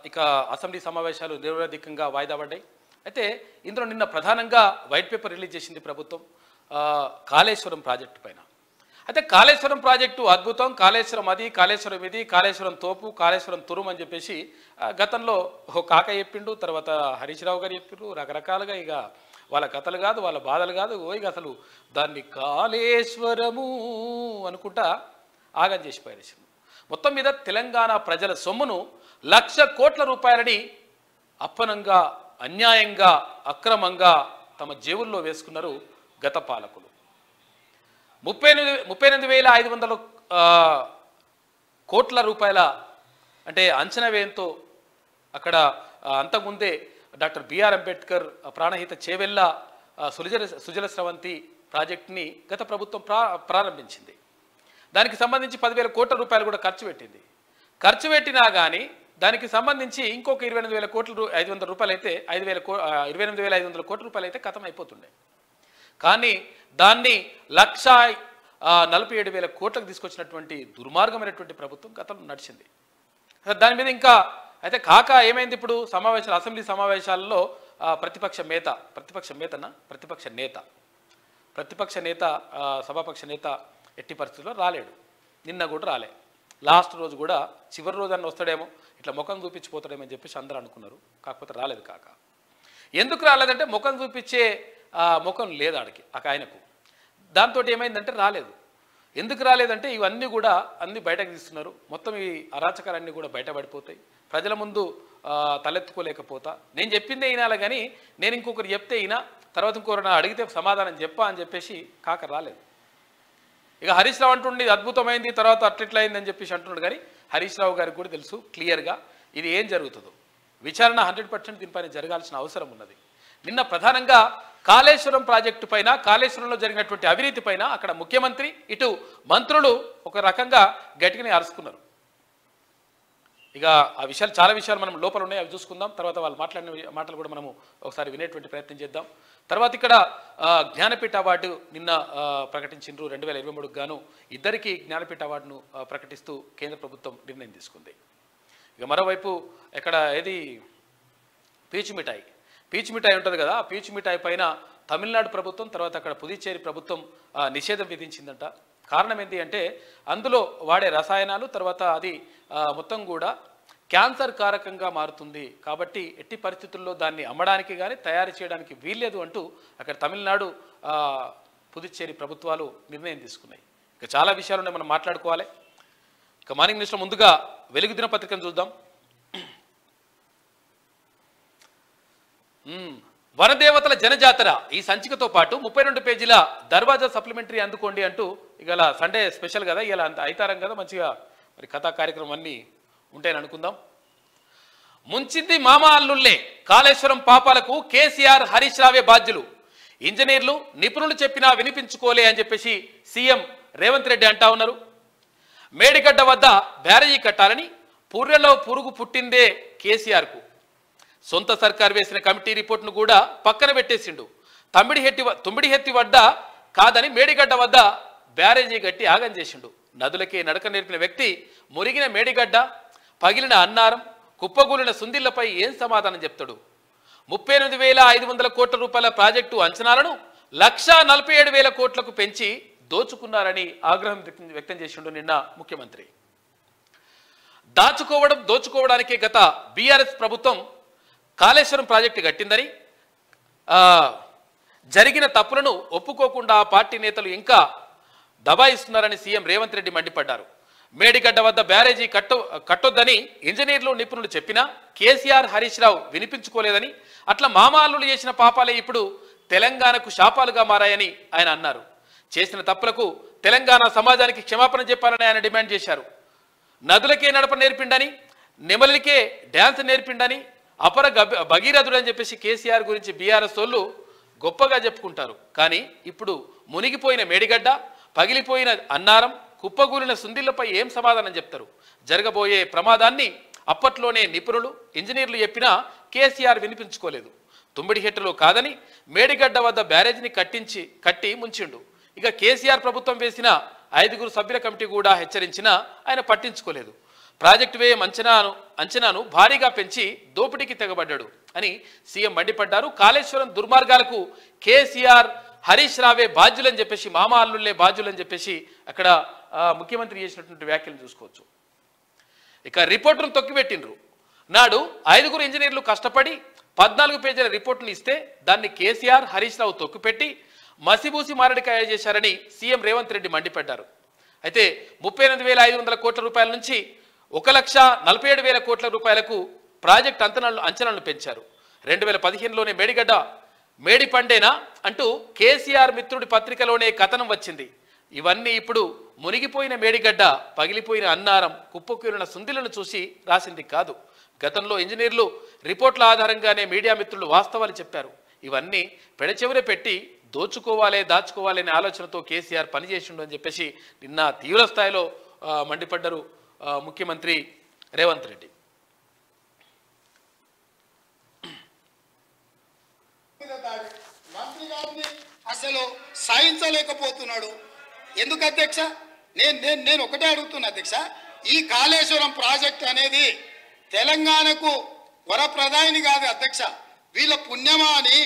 ఇక అసెంబ్లీ సమావేశాలు నిరవధికంగా వాయిదా పడ్డాయి. అయితే ఇందులో నిన్న ప్రధానంగా వైట్ పేపర్ రిలీజ్ చేసింది ప్రభుత్వం కాళేశ్వరం ప్రాజెక్టు పైన. అయితే కాళేశ్వరం ప్రాజెక్టు అద్భుతం, కాళేశ్వరం అది, కాళేశ్వరం ఇది, కాళేశ్వరం తోపు, కాళేశ్వరం తురుము అని చెప్పేసి గతంలో కాక చెప్పిండు, తర్వాత హరీష్ రావు గారు చెప్పిండ్రు. రకరకాలుగా ఇక వాళ్ళ కథలు కాదు, వాళ్ళ బాధలు కాదు, ఇక అసలు దాన్ని కాళేశ్వరము అనుకుంటా ఆగం చేసి పైరేసింది. మొత్తం మీద తెలంగాణ ప్రజల సొమ్మును 1,00,000 కోట్ల రూపాయలని అప్పనంగా, అన్యాయంగా, అక్రమంగా తమ జేబుల్లో వేసుకున్నారు గత పాలకులు. 38,500 కోట్ల రూపాయల అంటే అంచనా వ్యయంతో అక్కడ అంతకుముందే డాక్టర్ బిఆర్ అంబేద్కర్ ప్రాణహిత చేవెళ్ళ సుజల స్రవంతి ప్రాజెక్టుని గత ప్రభుత్వం ప్రారంభించింది. దానికి సంబంధించి 10,000 కోట్ల రూపాయలు కూడా ఖర్చు పెట్టింది. ఖర్చు పెట్టినా కానీ దానికి సంబంధించి ఇంకొక 28,500 రూపాయలు అయితే 28,500 కోట్ల రూపాయలు అయితే ఖతం అయిపోతుండే. కానీ దాన్ని 1,47,000 కోట్లకు తీసుకొచ్చినటువంటి దుర్మార్గమైనటువంటి ప్రభుత్వం గతంలో నడిచింది. దాని మీద ఇంకా అయితే కాక ఏమైంది ఇప్పుడు అసెంబ్లీ సమావేశాలలో ప్రతిపక్ష నేత సభాపక్ష నేత ఎట్టి పరిస్థితుల్లో రాలేడు. నిన్న కూడా రాలే. లాస్ట్ రోజు కూడా చివరి రోజు అన్న వస్తాడేమో, ఇట్లా ముఖం చూపించిపోతాడేమో అని చెప్పేసి అందరూ అనుకున్నారు. కాకపోతే రాలేదు కాక. ఎందుకు రాలేదంటే ముఖం చూపించే ముఖం లేదు ఆడికి ఆయనకు. దాంతో ఏమైందంటే రాలేదు. ఎందుకు రాలేదంటే ఇవన్నీ కూడా అన్నీ బయటకు తీస్తున్నారు. మొత్తం ఈ అరాచకాలన్నీ కూడా బయటపడిపోతాయి. ప్రజల ముందు తలెత్తుకోలేకపోతా, నేను చెప్పిందే వినాలి కానీ నేను ఇంకొకరు చెప్తే అయినా తర్వాత ఇంకొకరు అడిగితే సమాధానం చెప్పా అని చెప్పేసి కాక రాలేదు. ఇక హరీష్ రావు అంటుండి అద్భుతమైంది, తర్వాత అట్లెట్లయింది అని చెప్పేసి అంటున్నాడు. కానీ హరీష్ రావు గారికి కూడా తెలుసు క్లియర్గా ఇది ఏం జరుగుతుందో. విచారణ 100% దీనిపైన జరగాల్సిన అవసరం ఉన్నది. నిన్న ప్రధానంగా కాళేశ్వరం ప్రాజెక్టు పైన, కాళేశ్వరంలో జరిగినటువంటి అవినీతి పైన అక్కడ ముఖ్యమంత్రి, ఇటు మంత్రులు ఒక రకంగా గట్టిగానే అరుచుకున్నారు. ఇక ఆ విషయాలు చాలా విషయాలు మనం లోపల ఉన్నాయి, అవి చూసుకుందాం. తర్వాత వాళ్ళు మాట్లాడిన మాటలు కూడా మనము ఒకసారి వినేటువంటి ప్రయత్నం చేద్దాం. తర్వాత ఇక్కడ జ్ఞానపీఠ అవార్డు నిన్న ప్రకటించిండ్రు. 2023కు గాను ఇద్దరికి జ్ఞానపీఠ అవార్డును ప్రకటిస్తూ కేంద్ర ప్రభుత్వం నిర్ణయం తీసుకుంది. ఇక మరోవైపు ఇక్కడ ఏది పీచు మిఠాయి ఉంటుంది కదా, ఆ పీచు మిఠాయి పైన తమిళనాడు ప్రభుత్వం, తర్వాత అక్కడ పుదుచ్చేరి ప్రభుత్వం నిషేధం విధించిందంట. కారణం ఏంటి అంటే అందులో వాడే రసాయనాలు, తర్వాత అది మొత్తం కూడా క్యాన్సర్ కారకంగా మారుతుంది కాబట్టి ఎట్టి పరిస్థితుల్లో దాన్ని అమ్మడానికి కానీ తయారు చేయడానికి వీల్లేదు అంటూ అక్కడ తమిళనాడు పుదుచ్చేరి ప్రభుత్వాలు నిర్ణయం తీసుకున్నాయి. ఇక చాలా విషయాలు మనం మాట్లాడుకోవాలి. ఇక మార్నింగ్ న్యూస్లో ముందుగా వెలుగు దినపత్రికను చూద్దాం. వనదేవతల జనజాతర ఈ సంచికతో పాటు 32 పేజీల దర్వాజా సప్లిమెంటరీ అందుకోండి అంటూ ఇవాళ సండే స్పెషల్ కదా, ఇలా అంత అయితారం కదా, మంచిగా మరి కథా కార్యక్రమం అన్నీ ఉంటాయని అనుకుందాం. ముంచింది మామ అల్లుళ్ళే, కాళేశ్వరం పాపాలకు కేసీఆర్ హరీష్ రావే బాధ్యులు, ఇంజనీర్లు నిపుణులు చెప్పినా వినిపించుకోలే అని చెప్పేసి సీఎం రేవంత్ రెడ్డి అంటా ఉన్నారు. మేడిగడ్డ వద్ద బ్యారేజీ కట్టాలని పూర్రెలో పురుగు పుట్టిందే కేసీఆర్కు. సొంత సర్కార్ వేసిన కమిటీ రిపోర్ట్ను కూడా పక్కన పెట్టేసిండు. తుమ్మిడిహెత్తి వద్ద కాదని మేడిగడ్డ వద్ద బ్యారేజీ కట్టి ఆగం చేసిండు. నదులకే నడక నేర్పిన వ్యక్తి మురిగిన మేడిగడ్డ, పగిలిన అన్నారం, కుప్పగూలిన సుందిళ్లపై ఏం సమాధానం చెప్తాడు? 38,500 కోట్ల రూపాయల ప్రాజెక్టు అంచనాలను 1,47,000 కోట్లకు పెంచి దోచుకున్నారని ఆగ్రహం వ్యక్తం చేసిండు నిన్న ముఖ్యమంత్రి. దోచుకోవడానికే గత బీఆర్ఎస్ ప్రభుత్వం కాళేశ్వరం ప్రాజెక్టు కట్టిందని, జరిగిన తప్పులను ఒప్పుకోకుండా ఆ పార్టీ నేతలు ఇంకా దబాయిస్తున్నారని సీఎం రేవంత్ రెడ్డి మండిపడ్డారు. మేడిగడ్డ వద్ద బ్యారేజీ కట్టొద్దని ఇంజనీర్లు నిపుణులు చెప్పినా కేసీఆర్ హరీష్ రావు వినిపించుకోలేదని, అట్లా మామాల్లులు చేసిన పాపాలే ఇప్పుడు తెలంగాణకు శాపాలుగా మారాయని ఆయన అన్నారు. చేసిన తప్పులకు తెలంగాణ సమాజానికి క్షమాపణ చెప్పాలని ఆయన డిమాండ్ చేశారు. నదులకే నడప నేర్పిండని, నెమలికే డ్యాన్స్ నేర్పిండని, అపర భగీరథుడు అని చెప్పేసి కేసీఆర్ గురించి బీఆర్ఎస్ వాళ్ళు గొప్పగా చెప్పుకుంటారు. కానీ ఇప్పుడు మునిగిపోయిన మేడిగడ్డ, పగిలిపోయిన అన్నారం, కుప్పగూలిన సుందిళ్లపై ఏం సమాధానం చెప్తారు? జరగబోయే ప్రమాదాన్ని అప్పట్లోనే నిపుణులు, ఇంజనీర్లు చెప్పినా కేసీఆర్ వినిపించుకోలేదు. తుమ్మిడిహెట్టులో కాదని మేడిగడ్డ వద్ద బ్యారేజీని కట్టి ముంచిండు. ఇక కేసీఆర్ ప్రభుత్వం వేసిన 5 సభ్యుల కమిటీ కూడా హెచ్చరించినా ఆయన పట్టించుకోలేదు. ప్రాజెక్టు వ్యయం అంచనాను భారీగా పెంచి దోపిడీకి తెగబడ్డాడు అని సీఎం మండిపడ్డారు. కాళేశ్వరం దుర్మార్గాలకు కేసీఆర్ హరీష్ రావే బాధ్యులని చెప్పేసి, మామ అల్లుళ్లే బాధ్యులని చెప్పేసి అక్కడ ముఖ్యమంత్రి చేసినటువంటి వ్యాఖ్యలు చూసుకోవచ్చు. ఇక రిపోర్టును తొక్కిపెట్టిండ్రు. నాడు 5 ఇంజనీర్లు కష్టపడి 14 పేజీల రిపోర్టును ఇస్తే దాన్ని కేసీఆర్ హరీష్ రావు తొక్కిపెట్టి మసిబూసి మారడికాయ చేశారని సీఎం రేవంత్ రెడ్డి మండిపడ్డారు. అయితే 38,500 కోట్ల రూపాయల నుంచి 1,47,000 కోట్ల రూపాయలకు ప్రాజెక్ట్ అంచనాలను పెంచారు. 2015లోనే మేడిపండేనా అంటూ కేసీఆర్ మిత్రుడి పత్రికలోనే కథనం వచ్చింది. ఇవన్నీ ఇప్పుడు మునిగిపోయిన మేడిగడ్డ, పగిలిపోయిన అన్నారం, కుప్పకూలిన సుందిలను చూసి రాసింది కాదు. గతంలో ఇంజనీర్లు రిపోర్ట్ల ఆధారంగానే మీడియా మిత్రులు వాస్తవాలు చెప్పారు. ఇవన్నీ పెడచెవిన పెట్టి దాచుకోవాలి అనే ఆలోచనతో కేసీఆర్ పనిచేసిండు అని చెప్పేసి నిన్న తీవ్ర స్థాయిలో మండిపడ్డారు ముఖ్యమంత్రి రేవంత్ రెడ్డి. మంత్రి గారిని అసలు సాధించలేకపోతున్నాడు. ఎందుకు అధ్యక్ష? నేను ఒకటే అడుగుతున్నా అధ్యక్ష, ఈ కాళేశ్వరం ప్రాజెక్ట్ అనేది తెలంగాణకు వరప్రదాయిని కాదు అధ్యక్ష, వీళ్ళ పుణ్యమా అని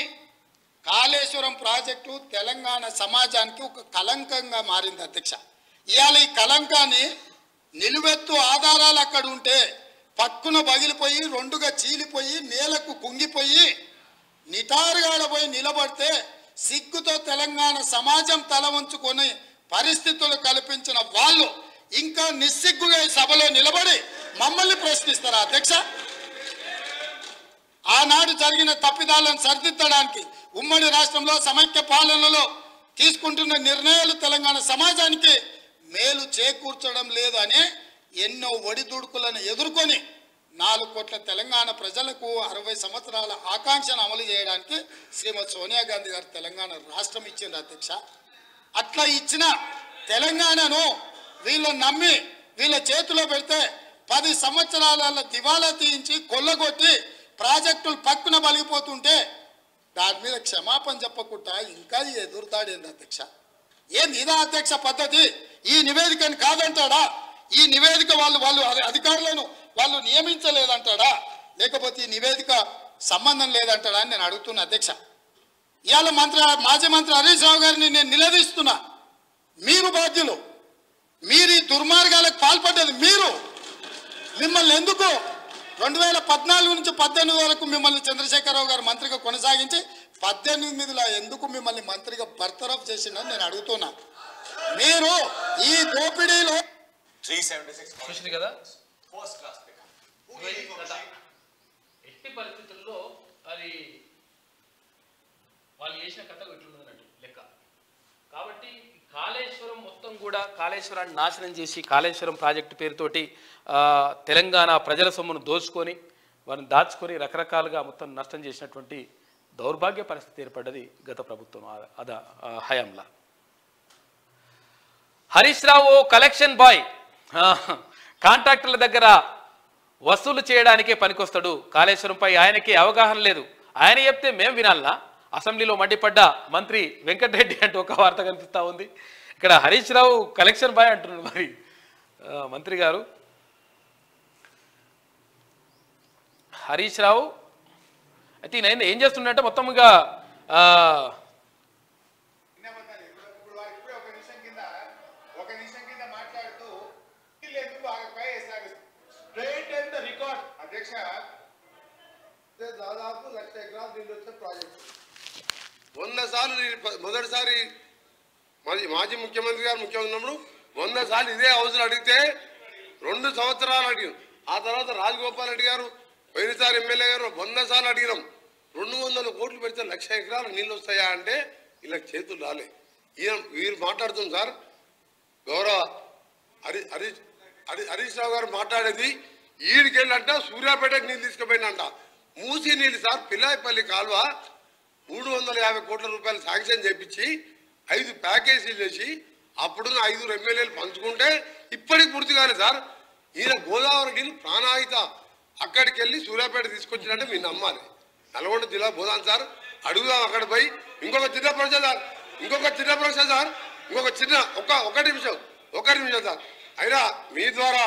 కాళేశ్వరం ప్రాజెక్టు తెలంగాణ సమాజానికి ఒక కలంకంగా మారింది అధ్యక్ష. ఇవాళ ఈ కలంకాన్ని నిలువెత్తు ఆధారాలు అక్కడ ఉంటే పక్కున పగిలిపోయి రెండుగా చీలిపోయి నేలకు కుంగిపోయి నిటారుగాడపోయి నిలబడితే సిగ్గుతో తెలంగాణ సమాజం తల వంచుకొని పరిస్థితులు కల్పించిన వాళ్ళు ఇంకా నిస్సిగ్గుగా సభలో నిలబడి మమ్మల్ని ప్రశ్నిస్తారా అధ్యక్ష? ఆనాడు జరిగిన తప్పిదాలను సరిదిద్దడానికి ఉమ్మడి రాష్ట్రంలో సమైక్య పాలనలో తీసుకుంటున్న నిర్ణయాలు తెలంగాణ సమాజానికి మేలు చేకూర్చడం లేదు అనే ఎన్నో ఒడిదుడుకులను ఎదుర్కొని 4 కోట్ల తెలంగాణ ప్రజలకు 60 సంవత్సరాల ఆకాంక్షను అమలు చేయడానికి శ్రీమతి సోనియా గాంధీ గారు తెలంగాణ రాష్ట్రం ఇచ్చింది అధ్యక్ష. అట్లా ఇచ్చిన తెలంగాణను వీళ్ళ నమ్మి వీళ్ళ చేతిలో పెడితే 10 సంవత్సరాల దివాలా తీయించి కొల్లగొట్టి ప్రాజెక్టులు పక్కున బలిగిపోతుంటే దాని మీద క్షమాపణ చెప్పకుండా ఇంకా ఎదురుతాడేంది అధ్యక్ష? ఏంది ఇదా అధ్యక్ష పద్ధతి? ఈ నివేదికను కాదంటాడా? ఈ నివేదిక వాళ్ళు అధికారులను వాళ్ళు నియమించలేదంటాడా? లేకపోతే ఈ నివేదిక సంబంధం లేదంటాడా అని నేను అడుగుతున్నా అధ్యక్ష. ఇవాళ మాజీ మంత్రి హరీష్ రావు గారిని నేను నిలదీస్తున్నా. మీరు బాధ్యులు, మీరు ఈ దుర్మార్గాలకు పాల్పడ్డది మీరు. మిమ్మల్ని ఎందుకు 2014 నుంచి 18 వరకు మిమ్మల్ని చంద్రశేఖరరావు గారు మంత్రిగా కొనసాగించి 18లో ఎందుకు మిమ్మల్ని మంత్రిగా బర్తరఫ్ చేసిందని నేను అడుగుతున్నా. మీరు ఈ దోపిడీలో 376 కదా ఎట్టి పరిస్థితుల్లో అది వాళ్ళు చేసిన కథ ఇట్లున్నదన్నట్టు లెక్క. కాబట్టి కాళేశ్వరం మొత్తం కూడా కాళేశ్వరాన్ని నాశనం చేసి కాళేశ్వరం ప్రాజెక్టు పేరుతోటి తెలంగాణ ప్రజల సొమ్మును దోచుకొని వారిని దాచుకొని రకరకాలుగా మొత్తం నష్టం చేసినటువంటి దౌర్భాగ్య పరిస్థితి ఏర్పడ్డది గత ప్రభుత్వం హయాంలా. హరీష్ రావు కలెక్షన్ బాయ్, కాంట్రాక్టర్ల దగ్గర వసూలు చేయడానికే పనికొస్తాడు. కాళేశ్వరంపై ఆయనకి అవగాహన లేదు, ఆయన చెప్తే మేము వినాలనా? అసెంబ్లీలో మండిపడ్డ మంత్రి వెంకటరెడ్డి అంటూ ఒక వార్త కనిపిస్తూ ఉంది. ఇక్కడ హరీష్ రావు కలెక్షన్ బాయ్ అంటున్నారు మరి మంత్రి గారు. హరీష్ రావు అయితే ఈయన ఏం చేస్తుండే మొత్తంగా దాదాపు 1,00,000 ఎకరాలు నీళ్ళు వచ్చే ప్రాజెక్ట్ 100 సార్లు మొదటిసారి మాజీ ముఖ్యమంత్రి గారు ముఖ్యమంత్రి ఉన్నప్పుడు 100 సార్లు ఇదే హౌస్లో అడిగితే 2 సంవత్సరాలు అడిగాం. ఆ తర్వాత రాజగోపాల్ రెడ్డి గారు పోయినసారి ఎమ్మెల్యే గారు 100 సార్లు అడిగినాం. 200 కోట్లు పెడితే 1,00,000 ఎకరాలు నీళ్ళు వస్తాయా అంటే ఇలా చేతులు రాలే. వీరు మాట్లాడుతుంది సార్, గౌరవ హరీష్ రావు గారు మాట్లాడేది ఈడికెళ్ళంట సూర్యాపేటకు నీళ్ళు తీసుకుపోయినంట. మూసి నీళ్ళు సార్, పిల్లాయిపల్లి కాలువ 350 కోట్ల రూపాయలు శాంక్షన్ చేయించి 5 ప్యాకేజీలు చేసి అప్పుడున్న 5 ఎమ్మెల్యేలు పంచుకుంటే ఇప్పటికి పూర్తి కాలేదు సార్. ఈయన గోదావరి నీళ్ళు ప్రాణాహిత అక్కడికి వెళ్ళి సూర్యాపేట తీసుకొచ్చినట్టే మీరు నమ్మాలి. నల్గొండ జిల్లా పోదాం సార్, అడుగుదాం అక్కడ పోయి. ఇంకొక చిన్న ప్రశ్న సార్, ఒక నిమిషం సార్. అయినా మీ ద్వారా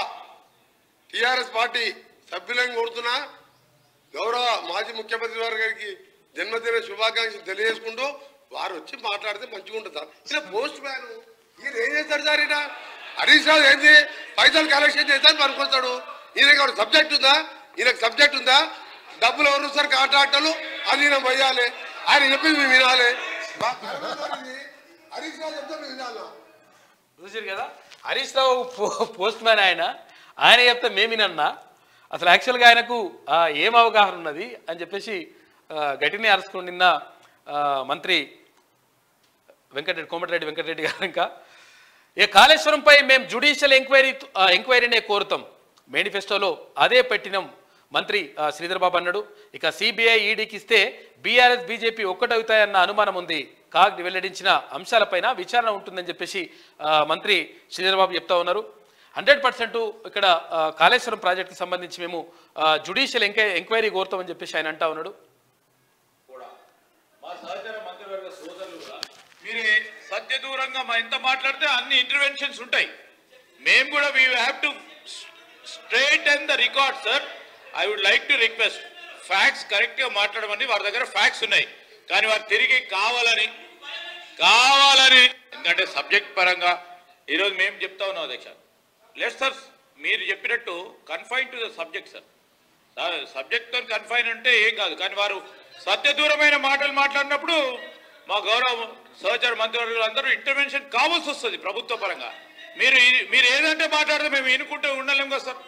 టిఆర్ఎస్ పార్టీ సభ్యులను కోరుతున్నా గౌరవ మాజీ ముఖ్యమంత్రి గారికి జన్మదిన శుభాకాంక్షలు తెలియజేసుకుంటూ వారు వచ్చి మాట్లాడితే మంచిగా ఉంటుంది సార్. ఇలా పోస్ట్ మ్యాన్ ఈయన ఏం చేస్తాడు సార్? ఈయన హరీష్ రావు ఏంది పైసలు కలెక్షన్ చేస్తాను పనుకొస్తాడు. ఈయనకి సబ్జెక్ట్ ఉందా? ఈయనకు సబ్జెక్ట్ ఉందా? డబ్బులు ఎవరు సార్? కాంట్రాక్టర్లు అది ఈయన పోయాలి. ఆయన చెప్పింది మేము వినాలి. హరీష్ రావు చెప్తే మేము వినాలా? చూసారు కదా, హరీష్ రావు పోస్ట్ మ్యాన్ ఆయన చెప్తే మేమినన్నా. అసలు యాక్చువల్గా ఆయనకు ఏం అవగాహన ఉన్నది అని చెప్పేసి గట్టినే అరుచుకుని నిన్న మంత్రి కోమటిరెడ్డి వెంకటరెడ్డి గారు ఇంకా కాళేశ్వరంపై మేము జ్యుడిషియల్ ఎంక్వైరీనే కోరుతాం, మేనిఫెస్టోలో అదే పెట్టినాం మంత్రి శ్రీధర్ బాబు అన్నాడు. ఇక సిబిఐ ఈడీకి ఇస్తే బీఆర్ఎస్ బీజేపీ ఒక్కటవుతాయన్న అనుమానం ఉంది. కాగ్ వెల్లడించిన అంశాలపైన విచారణ ఉంటుందని చెప్పేసి మంత్రి శ్రీధర్ బాబు చెప్తా ఉన్నారు. 100% ఇక్కడ కాళేశ్వరం ప్రాజెక్టుకి సంబంధించి మేము జ్యుడిషియల్ ఎంక్వైరీ కోరుతామని చెప్పేసి ఆయన అంటా ఉన్నాడు. మా సహచర మంత్రివర్గ సోదరులు కూడా మీరే సత్య దూరంగా ఎంత మాట్లాడితే అన్ని ఇంటర్వెన్షన్స్ ఉంటాయి. మేము కూడా we have to straight and the record sir. I would like to request facts కరెక్ట్గా మాట్లాడమని. వారి దగ్గర ఫ్యాక్ట్స్ ఉన్నాయి కానీ వారు తిరిగి కావాలని ఎందుకంటే సబ్జెక్ట్ పరంగా ఈరోజు మేము చెప్తా ఉన్నాం అధ్యక్ష. లెట్ సార్ మీరు చెప్పినట్టు confine to the subject sir. సబ్జెక్ట్తో కన్ఫైన్ అంటే ఏం కాదు కానీ వారు సత్యదూరమైన మాటలు మాట్లాడినప్పుడు మా గౌరవ సహచర మంత్రివర్గులు అందరూ ఇంటర్వెన్షన్ కావాల్సి వస్తుంది ప్రభుత్వ పరంగా. మీరు ఏదంటే మాట్లాడితే మేము వినుకుంటూ ఉండలేము కదా సార్.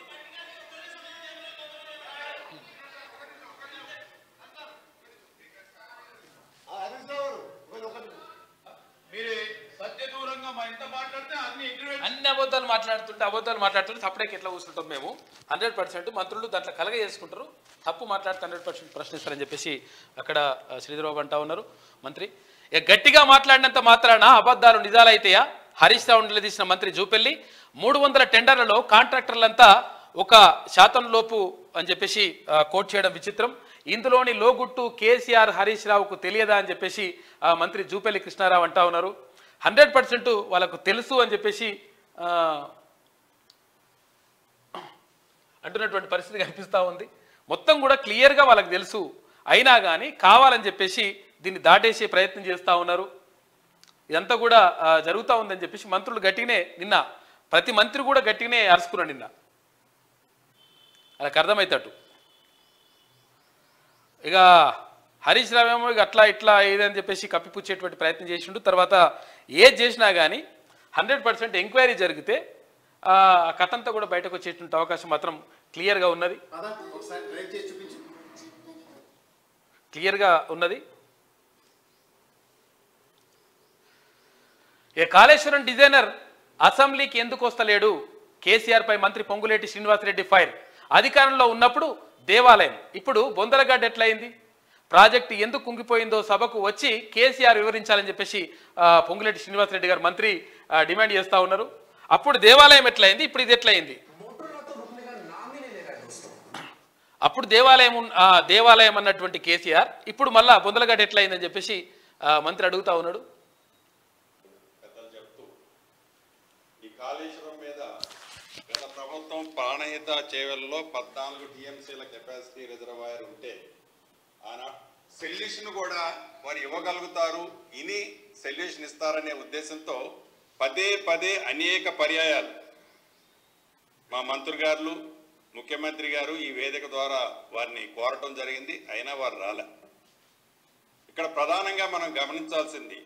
మీరు సత్యదూరంగా ఎంత మాట్లాడితే అన్ని అబద్ధాలు మాట్లాడుతుంటే తప్పుడేకి ఎట్లా కూర్చుంటాం మేము. 100% మంత్రులు దాంట్లో కలగ చేసుకుంటారు, తప్పు మాట్లాడితే 100% ప్రశ్నిస్తారని చెప్పేసి అక్కడ శ్రీధరబాబు అంటా ఉన్నారు మంత్రి. గట్టిగా మాట్లాడినంత మాత్రాన అబద్ధాలు నిజాలైతాయా? హరీష్ రావు నిలదీసిన మంత్రి జూపెల్లి 300 టెండర్లలో కాంట్రాక్టర్లంతా 1% లోపు అని చెప్పేసి కోట్ చేయడం విచిత్రం. ఇందులోని లోగుట్టు కేసీఆర్ హరీష్ రావుకు తెలియదా అని చెప్పేసి మంత్రి జూపెల్లి కృష్ణారావు అంటా ఉన్నారు. 100% వాళ్ళకు తెలుసు అని చెప్పేసి అంటున్నటువంటి పరిస్థితి కనిపిస్తూ ఉంది. మొత్తం కూడా క్లియర్గా వాళ్ళకి తెలుసు, అయినా కానీ కావాలని చెప్పేసి దీన్ని దాటేసే ప్రయత్నం చేస్తూ ఉన్నారు. ఇదంతా కూడా జరుగుతూ ఉందని చెప్పేసి మంత్రులు గట్టిగానే నిన్న ప్రతి మంత్రి కూడా గట్టిగానే అరుచుకున్నాడు నిన్న, వాళ్ళకి అర్థమవుతాడు. ఇక హరీష్ రావు ఏమో అట్లా ఇట్లా ఏదని చెప్పేసి కప్పిపుచ్చేటువంటి ప్రయత్నం చేసిండు. తర్వాత ఏది చేసినా కానీ 100% ఎంక్వైరీ జరిగితే కథ అంతా కూడా బయటకు వచ్చేటువంటి అవకాశం మాత్రం క్లియర్గా ఉన్నది. కాళేశ్వరం డిజైనర్ అసెంబ్లీకి ఎందుకు వస్తలేడు? కేసీఆర్ పై మంత్రి పొంగులేటి శ్రీనివాసరెడ్డి ఫైర్. అధికారంలో ఉన్నప్పుడు దేవాలయం, ఇప్పుడు బొందరగడ్డ ఎట్లయింది? ప్రాజెక్టు ఎందుకు కుంగిపోయిందో సభకు వచ్చి కేసీఆర్ వివరించాలని చెప్పేసి పొంగులేటి శ్రీనివాసరెడ్డి గారు మంత్రి డిమాండ్ చేస్తూ ఉన్నారు. అప్పుడు దేవాలయం ఎట్లయింది, ఇప్పుడు ఇది ఎట్లయింది? అప్పుడు దేవాలయం అన్నటువంటి కేసీఆర్ ఇప్పుడు మళ్ళా బొందలగడ్డ ఎట్లయిందని చెప్పేసి మంత్రి అడుగుతా ఉన్నాడు. కాళేశ్వరం మీద గత ప్రభుత్వం ప్రాణహిత చేవెలలో 14 టీఎంసీల కెపాసిటీ రిజర్వాయర్ ఉంటే సొల్యూషన్ కూడా వారు ఇవ్వగలుగుతారు, ఇని సొల్యూషన్ ఇస్తారనే ఉద్దేశంతో పదే అనేక పర్యాయాలు మా మంత్రి గారు ముఖ్యమంత్రి గారు ఈ వేదిక ద్వారా వారిని కోరటం జరిగింది. అయినా వారు రాలే. ఇక్కడ ప్రధానంగా మనం గమనించాల్సింది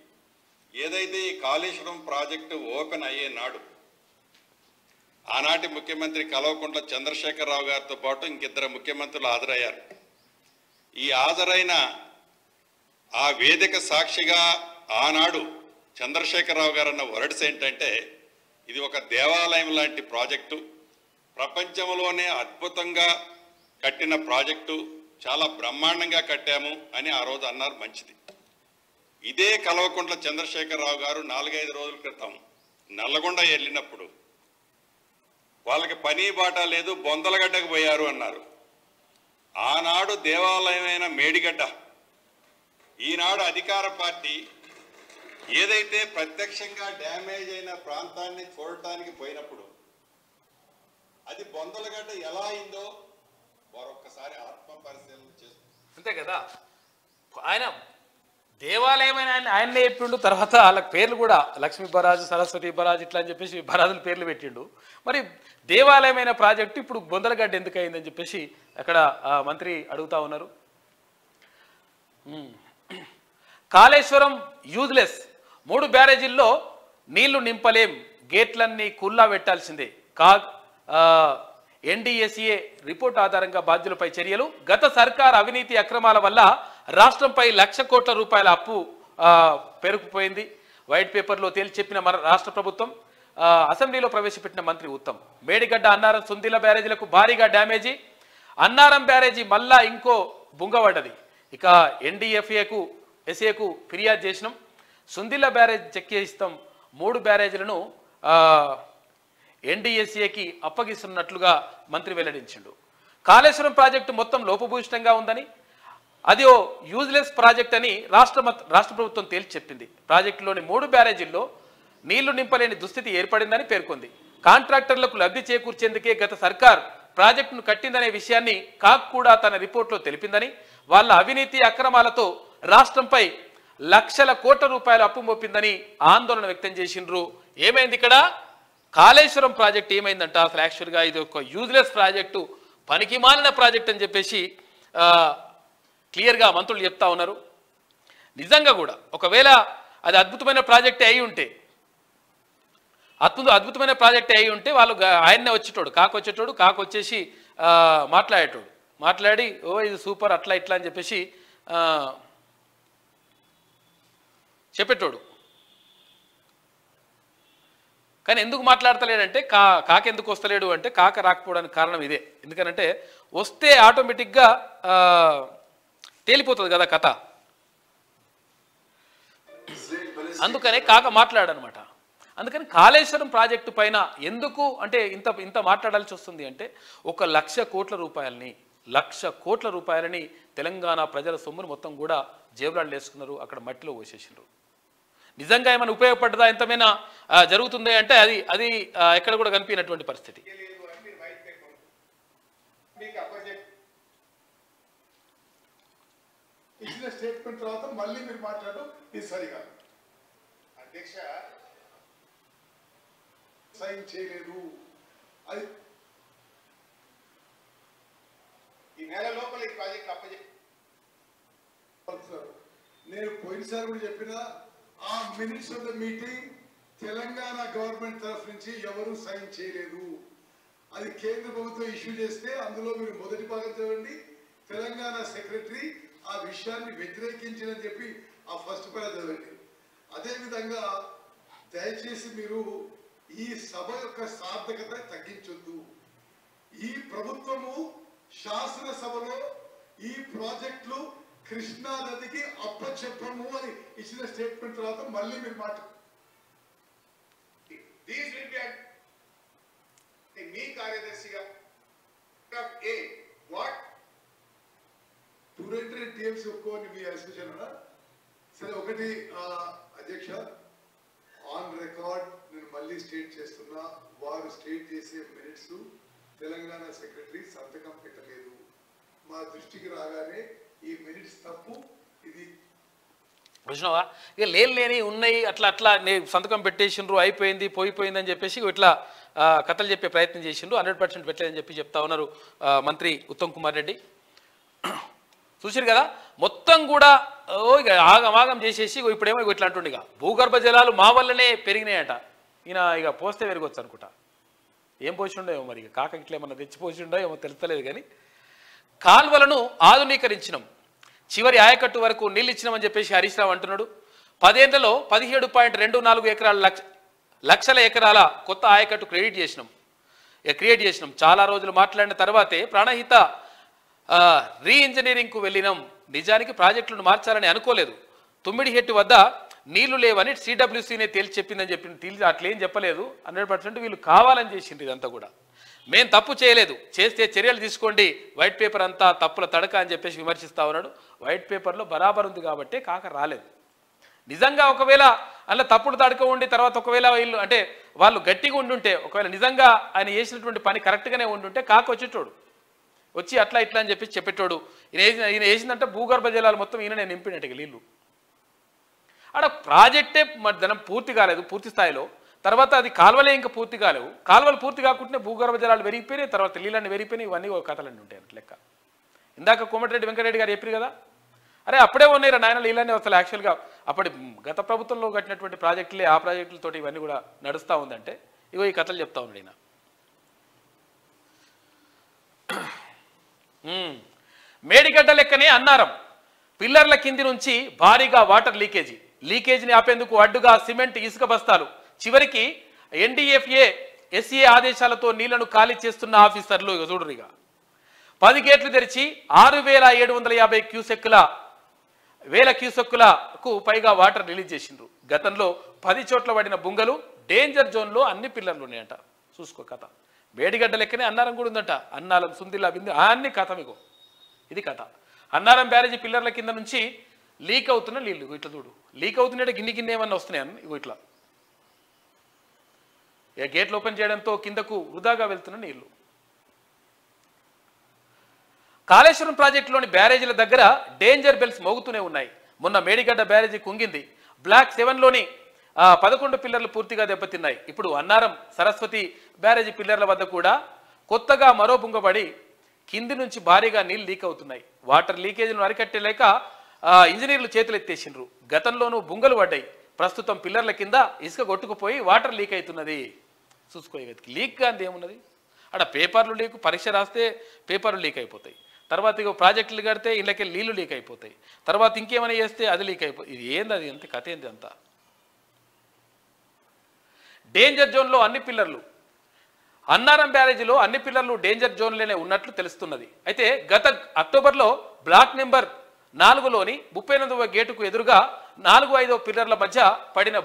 ఏదైతే ఈ కాళేశ్వరం ప్రాజెక్టు ఓపెన్ అయ్యే నాడు ఆనాటి ముఖ్యమంత్రి కల్వకుంట్ల చంద్రశేఖరరావు గారితో పాటు ఇంకిద్దరు ముఖ్యమంత్రులు హాజరయ్యారు. ఈ హాజరైన ఆ వేదిక సాక్షిగా ఆనాడు చంద్రశేఖరరావు గారు అన్న వర్డ్స్ ఏంటంటే, ఇది ఒక దేవాలయం లాంటి ప్రాజెక్టు, ప్రపంచంలోనే అద్భుతంగా కట్టిన ప్రాజెక్టు, చాలా బ్రహ్మాండంగా కట్టాము అని ఆ రోజు అన్నారు. మంచిది. ఇదే కల్వకుంట్ల చంద్రశేఖరరావు గారు 4-5 రోజుల క్రితం నల్లగొండ వెళ్ళినప్పుడు వాళ్ళకి పని బాట లేదు, బొందలగడ్డకు పోయారు అన్నారు. ఆనాడు దేవాలయమైన మేడిగడ్డ, ఈనాడు అధికార పార్టీ ఏదైతే ప్రత్యక్షంగా డ్యామేజ్ అయిన ప్రాంతాన్ని చూడటానికి పోయినప్పుడు అది బొందలగడ్డ ఎలా అయిందో మరొక్కసారి ఆత్మ పరిశీలన చేస్తుంది. అంతే కదా, ఆయన దేవాలయమైన ఆయన్నే చెప్పిండు. తర్వాత వాళ్ళకి పేర్లు కూడా లక్ష్మీ బరాజు, సరస్వతి బరాజు ఇట్లా అని చెప్పేసి బరాజుల పేర్లు పెట్టిండు. మరి దేవాలయమైన ప్రాజెక్టు ఇప్పుడు బొందలగడ్డ ఎందుకు అయిందని చెప్పేసి అక్కడ మంత్రి అడుగుతా ఉన్నారు. కాళేశ్వరం యూజ్లెస్, 3 బ్యారేజీల్లో నీళ్లు నింపలేం, గేట్లన్నీ కుల్లా పెట్టాల్సిందే. ఎన్డీఎస్ఏ రిపోర్ట్ ఆధారంగా బాధ్యులపై చర్యలు. గత సర్కార్ అవినీతి అక్రమాల వల్ల రాష్ట్రంపై 1,00,000 కోట్ల రూపాయల అప్పు పెరుగుపోయింది. వైట్ పేపర్లో తేల్చి చెప్పిన రాష్ట్ర ప్రభుత్వం అసెంబ్లీలో ప్రవేశపెట్టిన మంత్రి ఉత్తమ్. మేడిగడ్డ, అన్నారం, సుందిల బ్యారేజీలకు భారీగా డ్యామేజీ. అన్నారం బ్యారేజీ మళ్ళా ఇంకో బుంగబడ్డది. ఇక ఎస్ఏకు ఫిర్యాదు చేసినాం. సుందిల బ్యారేజ్ చెక్ చేయిస్తాం. 3 బ్యారేజీలను ఎన్డీఎస్ఏకి అప్పగిస్తున్నట్లుగా మంత్రి వెల్లడించిండు. కాళేశ్వరం ప్రాజెక్టు మొత్తం లోపభూయిష్టంగా ఉందని, అది ఓ యూజ్లెస్ ప్రాజెక్ట్ అని రాష్ట్ర ప్రభుత్వం తేల్చి చెప్పింది. ప్రాజెక్టులోని 3 బ్యారేజీల్లో నీళ్లు నింపలేని దుస్థితి ఏర్పడిందని పేర్కొంది. కాంట్రాక్టర్లకు లబ్ధి చేకూర్చేందుకే గత సర్కార్ ప్రాజెక్టును కట్టిందనే విషయాన్ని కాక్ కూడా తన రిపోర్ట్లో తెలిపిందని, వాళ్ళ అవినీతి అక్రమాలతో రాష్ట్రంపై 1,00,000 కోట్ల రూపాయల అప్పు మోపిందని ఆందోళన వ్యక్తం చేసిండ్రు. ఏమైంది ఇక్కడ? కాళేశ్వరం ప్రాజెక్ట్ ఏమైందంట, అసలు యాక్చువల్గా ఇది ఒక యూజ్లెస్ ప్రాజెక్టు, పనికి మాలిన ప్రాజెక్ట్ అని చెప్పేసి క్లియర్గా మంత్రులు చెప్తా ఉన్నారు. నిజంగా కూడా ఒకవేళ అది అద్భుతమైన ప్రాజెక్టే అయి ఉంటే, అద్భుతమైన ప్రాజెక్టే అయి ఉంటే వాళ్ళు ఆయన్నే వచ్చేటోడు, కాకు వచ్చేసి మాట్లాడి ఓ ఇది సూపర్ అట్లా ఇట్లా అని చెప్పేసి చెప్పేటోడు. కానీ ఎందుకు మాట్లాడతలేడంటే కాక ఎందుకు వస్తలేడు అంటే, కాక రాకపోవడానికి కారణం ఇదే. ఎందుకనంటే వస్తే ఆటోమేటిక్గా తేలిపోతుంది కదా కథ. అందుకనే కాక మాట్లాడనమాట. అందుకని కాళేశ్వరం ప్రాజెక్టు పైన ఎందుకు అంటే ఇంత మాట్లాడాల్సి వస్తుంది అంటే, 1,00,000 కోట్ల రూపాయలని 1,00,000 కోట్ల రూపాయలని తెలంగాణ ప్రజల సొమ్మును మొత్తం కూడా జేబులాళ్ళు వేసుకున్నారు, అక్కడ మట్టిలో పోసేసారు. నిజంగా ఏమైనా ఉపయోగపడ్డదా, ఎంతమైనా జరుగుతుంది అంటే అది ఎక్కడ కూడా కనిపించినటువంటి పరిస్థితి. ఇచ్చిన స్టేట్మెంట్ తర్వాత మళ్ళీ మీరు మాట్లాడడం ఇది సరిగా. అధ్యక్ష సైన్ చేయలేదు, అది ఈ నెల లోపల ఈ ప్రాజెక్ట్ అప్పచెప్పారు. నేను పోయినసారి కూడా చెప్పిన ఆ minutes of the meeting Telangana government తరఫు నుంచి ఎవరు సైన్ చేయలేదు. అది కేంద్ర ప్రభుత్వం ఇష్యూ చేస్తే అందులో మీరు మొదటి భాగం చదవండి. తెలంగాణ సెక్రటరీ ఆ విషయాన్ని వ్యతిరేకించిందని చెప్పి ఆ ఫస్ట్ పేరా చదవండి. అదేవిధంగా దయచేసి మీరు ఈ సభ యొక్క సార్థకత తగ్గించొద్దు. ఈ ప్రభుత్వము శాసనసభలో ఈ ప్రాజెక్టులు కృష్ణా నదికి అప్పచెప్పము అని ఇచ్చిన స్టేట్మెంట్ తర్వాత మళ్ళీ మీరు మీ కార్యదర్శిగా 200 టీఎంసీ ఒప్పుకోని మీ అసోసియేషన్ సరే. ఒకటి అధ్యక్ష, ఆన్ రికార్డ్ నేను మళ్ళీ స్టేట్ చేస్తున్నా, వారు స్టేట్ చేసే మినిట్స్ తెలంగాణ సెక్రటరీ సంతకం పెట్టలేదు. మా దృష్టికి రాగానే ఈ మినిట్స్ తప్పు, ఇది చూసినావా, ఇక లేని ఉన్నాయి అట్లా సంతకం పెట్టేసిండ్రు, అయిపోయింది పోయిపోయింది అని చెప్పేసి ఇట్లా కథలు చెప్పే ప్రయత్నం చేసిండ్రు. 100% పెట్టలేదని చెప్పి చెప్తా ఉన్నారు మంత్రి ఉత్తమ్ కుమార్ రెడ్డి. చూసారు కదా, మొత్తం కూడా ఇక ఆగమాగం చేసేసి ఇప్పుడేమో ఇట్లా అంటుండే, ఇక భూగర్భ జలాలు మా వల్లనే పెరిగినాయట. ఈయన ఇక పోస్తే పెరగవచ్చు అనుకుంటా. ఏం పోసిండో ఏమో మరి, ఇక కాక ఇట్లా ఏమన్నా తెచ్చిపోసిండో ఏమో తెలుస్తలేదు. కానీ కాల్వలను ఆధునీకరించినాం, చివరి ఆయకట్టు వరకు నీళ్ళు ఇచ్చినామని చెప్పేసి హరీష్ రావు అంటున్నాడు. 10 ఏళ్లలో 17.24 లక్షల ఎకరాల కొత్త ఆయకట్టు క్రియేట్ చేసినాం. చాలా రోజులు మాట్లాడిన తర్వాతే ప్రాణహిత రీఇంజనీరింగ్కు వెళ్ళినాం. నిజానికి ప్రాజెక్టులను మార్చాలని అనుకోలేదు. తుమ్మిడిహెట్టు వద్ద నీళ్లు లేవని సిడబ్ల్యూసీనే తేల్చి చెప్పిందని చెప్పింది. అట్లేం చెప్పలేదు. 100% వీళ్ళు కావాలని చేసిండ్రు. ఇదంతా కూడా మేం తప్పు చేయలేదు, చేస్తే చర్యలు తీసుకోండి, వైట్ పేపర్ అంతా తప్పుల తడక అని చెప్పేసి విమర్శిస్తా ఉన్నాడు. వైట్ పేపర్లో బరాబర్ ఉంది కాబట్టి కాక రాలేదు. నిజంగా ఒకవేళ అలా తప్పుడు తడక ఉండి తర్వాత ఒకవేళ వీళ్ళు అంటే వాళ్ళు గట్టిగా ఉండుంటే ఒకవేళ నిజంగా ఆయన చేసినటువంటి పని కరెక్ట్గానే ఉండుంటే కాకు వచ్చేటోడు వచ్చి అట్లా ఇట్లా అని చెప్పి చెప్పేటోడు. ఈయన వేసిందంటే భూగర్భ జలాలు మొత్తం ఈయన నింపినట్టుగా నీళ్ళు. ఆడ ప్రాజెక్టే ధనం పూర్తి కాలేదు పూర్తి స్థాయిలో. తర్వాత అది కాలువలే ఇంకా పూర్తి కాలేవు. కాలువలు పూర్తి కాకుంటే భూగర్భ జలాలు పెరిగిపోయినాయి, తర్వాత నీళ్ళని పెరిగిపోయినాయి. ఇవన్నీ కథలన్నీ ఉంటాయి లెక్క. ఇందాక కోమటిరెడ్డి వెంకటరెడ్డి గారు చెప్పారు కదా, అరే అప్పుడే ఉన్నాయి నాయన నీళ్ళని. అసలు యాక్చువల్గా అప్పటి గత ప్రభుత్వంలో కట్టినటువంటి ప్రాజెక్టులే ఆ ప్రాజెక్టులతోటి ఇవన్నీ కూడా నడుస్తూ ఉందంటే ఇగో ఈ కథలు చెప్తా ఉన్నాడు ఈయన. మేడిగడ్డ లెక్కనే అన్నారం పిల్లర్ల కింది నుంచి భారీగా వాటర్ లీకేజీని ఆపేందుకు అడ్డుగా సిమెంట్ ఇసుక బస్తాలు. చివరికి NDFA SCA ఆదేశాలతో నీళ్లను ఖాళీ చేస్తున్న ఆఫీసర్లు ఇక చూడరుగా 10 గేట్లు తెరిచి 6,750 క్యూసెక్కులకు పైగా వాటర్ రిలీజ్ చేసిండ్రు. గతంలో 10 చోట్ల పడిన బుంగలు డేంజర్ జోన్లో అన్ని పిల్లర్లు ఉన్నాయంట. చూసుకో కథ. మేడిగడ్డ లెక్కనే అన్నారం కూడా ఉందంట. అన్నారం సుందిల్లా బింది అన్ని కథ. మీకు ఇది కథ. అన్నారం బ్యారేజీ పిల్లర్ల కింద నుంచి లీక్ అవుతున్న నీళ్ళు ఇట్లా చూడు. లీక్ అవుతున్నాయంటే గిన్నె ఏమన్నా వస్తున్నాయని ఇగో ఇట్లా గేట్లు ఓపెన్ చేయడంతో కిందకు వృధాగా వెళ్తున్న నీళ్లు. కాళేశ్వరం ప్రాజెక్టులోని బ్యారేజీల దగ్గర డేంజర్ బెల్స్ మోగుతూనే ఉన్నాయి. మొన్న మేడిగడ్డ బ్యారేజీ కుంగింది. బ్లాక్ 7లోని 11 పిల్లర్లు పూర్తిగా దెబ్బతిన్నాయి. ఇప్పుడు అన్నారం సరస్వతి బ్యారేజీ పిల్లర్ల వద్ద కూడా కొత్తగా మరో బుంగబడి కింది నుంచి భారీగా నీళ్లు లీక్ అవుతున్నాయి. వాటర్ లీకేజీలను అరికట్టలేక ఇంజనీర్లు చేతులు ఎత్తేసిండ్రు. గతంలోనూ బుంగలు పడ్డాయి. ప్రస్తుతం పిల్లర్ల కింద ఇసుక కొట్టుకుపోయి వాటర్ లీక్ అవుతున్నది. చూసుకోవాలి. లీక్ కాంది ఏమున్నది అక్కడ? పేపర్లు లీక్, పరీక్ష రాస్తే పేపర్లు లీక్ అయిపోతాయి. తర్వాత ఇక ప్రాజెక్టులు కడితే ఇళ్ళకి నీళ్లు లీక్ అయిపోతాయి. తర్వాత ఇంకేమైనా చేస్తే అది లీక్ అయిపోతుంది. ఇది ఏంది? అది ఎంత కథ ఏంది అంతా? డేంజర్ జోన్లో అన్ని పిల్లర్లు. అన్నారం బ్యారేజీలో అన్ని పిల్లర్లు డేంజర్ జోన్లోనే ఉన్నట్లు తెలుస్తున్నది. అయితే గత అక్టోబర్లో బ్లాక్ నెంబర్ 4లోని 38వ గేటుకు ఎదురుగా 4-5 పిల్లర్ల మధ్య పడిన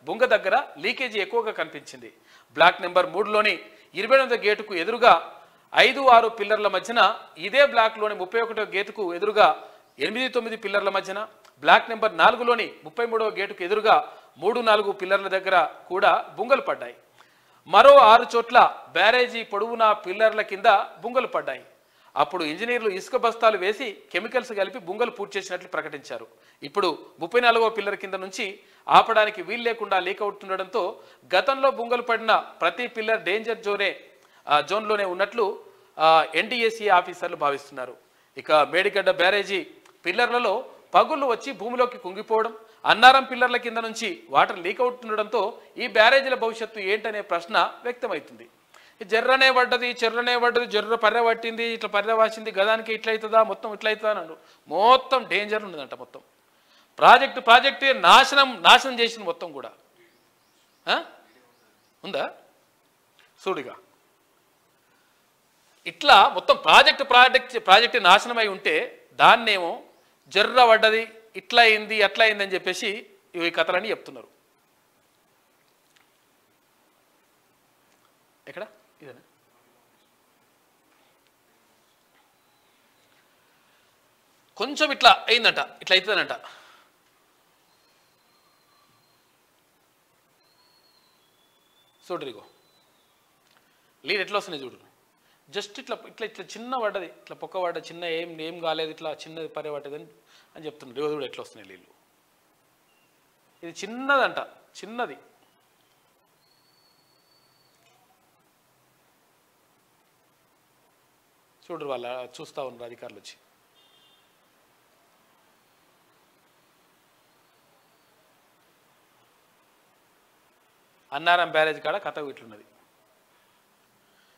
బుంగ దగ్గర లీకేజీ ఎక్కువగా కనిపించింది. బ్లాక్ నెంబర్ 3లోని 28వ గేటుకు ఎదురుగా 5-6 పిల్లర్ల మధ్యన, ఇదే బ్లాక్లోని 31వ గేటుకు ఎదురుగా 8-9 పిల్లర్ల మధ్యన, బ్లాక్ నెంబర్ 4లోని 33వ గేటుకు ఎదురుగా 3-4 పిల్లర్ల దగ్గర కూడా బుంగలు పడ్డాయి. మరో 6 చోట్ల బ్యారేజీ పొడవునా పిల్లర్ల కింద బుంగలు పడ్డాయి. అప్పుడు ఇంజనీర్లు ఇసుక బస్తాలు వేసి కెమికల్స్ కలిపి బుంగలు పూర్తి చేసినట్లు ప్రకటించారు. ఇప్పుడు 34వ పిల్లర్ కింద నుంచి ఆపడానికి వీలు లేకుండా లీక్ అవుతుండడంతో గతంలో బుంగలు పడిన ప్రతి పిల్లర్ డేంజర్ జోన్లోనే ఉన్నట్లు NDSA ఆఫీసర్లు భావిస్తున్నారు. ఇక మేడిగడ్డ బ్యారేజీ పిల్లర్లలో పగుళ్లు వచ్చి భూమిలోకి కుంగిపోవడం, అన్నారం పిల్లర్ల కింద నుంచి వాటర్ లీక్ అవుతుండడంతో ఈ బ్యారేజీల భవిష్యత్తు ఏంటనే ప్రశ్న వ్యక్తమవుతుంది. జర్రనే పడ్డది, జర్ర పర్రె పట్టింది, ఇట్లా పర్రె వాసింది, గదానికి ఇట్లా అవుతుందా, మొత్తం ఇట్లా అవుతుందా అన్నాడు. మొత్తం డేంజర్ ఉన్నదంట. మొత్తం ప్రాజెక్టు నాశనం చేసింది మొత్తం కూడా. ఉందా చూడుగా. ఇట్లా మొత్తం ప్రాజెక్టు నాశనమై ఉంటే దాన్నేమో జర్ర పడ్డది, ఇట్లా అయింది అట్లా అయింది అని చెప్పేసి ఈ కథలన్నీ చెప్తున్నారు. ఎక్కడ ఇదేనా? కొంచెం ఇట్లా అయిందంట, ఇట్లా అవుతుందనంట. చూడరిగో నీళ్ళు ఎట్లా వస్తున్నాయి చూడు. జస్ట్ ఇట్లా ఇట్లా ఇట్లా చిన్న పడ్డది, ఇట్లా పొక్క పడ్డ చిన్న ఏం కాలేదు, ఇట్లా చిన్నది పర్రె పడ్డదని అని చెప్తున్నారు. చూడు ఎట్లా వస్తున్నాయి నీళ్ళు. ఇది చిన్నదంట, చిన్నది. చూడరు వాళ్ళ చూస్తూ ఉన్నారు అధికారులు వచ్చి. అన్నారం బ్యారేజ్ కాడ కథ ఇట్లున్నది.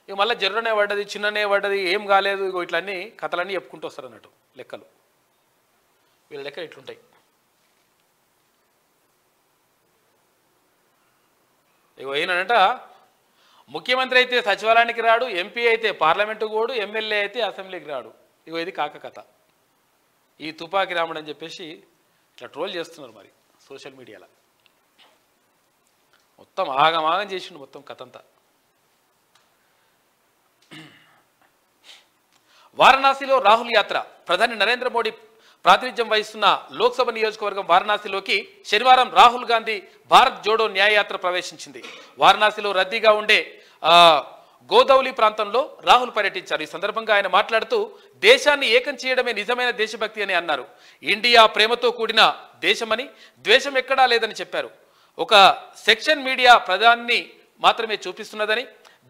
ఇక మళ్ళీ జర్రనే పడ్డది, చిన్ననే పడ్డది, ఏం కాలేదు, ఇగో ఇట్లన్నీ కథలన్నీ చెప్పుకుంటూ వస్తారు అన్నట్టు లెక్కలు. వీళ్ళ లెక్కలు ఇట్లుంటాయి. ఇగో ఈయనంట ముఖ్యమంత్రి అయితే సచివాలయానికి రాడు, ఎంపీ అయితే పార్లమెంటుకు పోడు, ఎమ్మెల్యే అయితే అసెంబ్లీకి రాడు. ఇగో ఇది కాక కథ. ఈ తుపాకి రాముడు అని చెప్పేసి ఇట్లా ట్రోల్ చేస్తున్నారు మరి సోషల్ మీడియాలో. మొత్తం ఆగమాగం చేసిండు మొత్తం కథ అంతా. వారణాసిలో రాహుల్ యాత్ర. ప్రధాని నరేంద్ర మోడీ ప్రాతినిధ్యం వహిస్తున్న లోక్సభ నియోజకవర్గం వారణాసిలోకి శనివారం రాహుల్ గాంధీ భారత్ జోడో న్యాయయాత్ర ప్రవేశించింది. వారణాసిలో రద్దీగా ఉండే గోదౌలి ప్రాంతంలో రాహుల్ పర్యటించారు. ఈ సందర్భంగా ఆయన మాట్లాడుతూ దేశాన్ని ఏకం చేయడమే నిజమైన దేశభక్తి అని అన్నారు. ఇండియా ప్రేమతో కూడిన దేశమని, ద్వేషం ఎక్కడా లేదని చెప్పారు. ఒక సెక్షన్ మీడియా ప్రధాని మాత్రమే చూపిస్తున్నదని,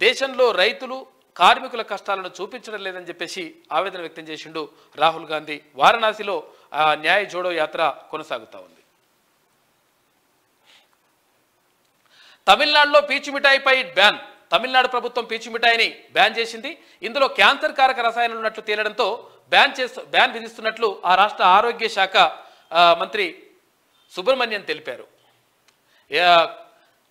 దేశంలో రైతులు కార్మికుల కష్టాలను చూపించడం లేదని చెప్పేసి ఆవేదన వ్యక్తం చేసిండు రాహుల్ గాంధీ. వారణాసిలో న్యాయ జోడో యాత్ర కొనసాగుతూ ఉంది. తమిళనాడులో పీచు మిఠాయిపై బ్యాన్. తమిళనాడు ప్రభుత్వం పీచు మిఠాయిని బ్యాన్ చేసింది. ఇందులో క్యాన్సర్ కారక రసాయనాలు ఉన్నట్లు తేలడంతో బ్యాన్ విధిస్తున్నట్లు ఆ రాష్ట్ర ఆరోగ్య శాఖ మంత్రి సుబ్రహ్మణ్యన్ తెలిపారు.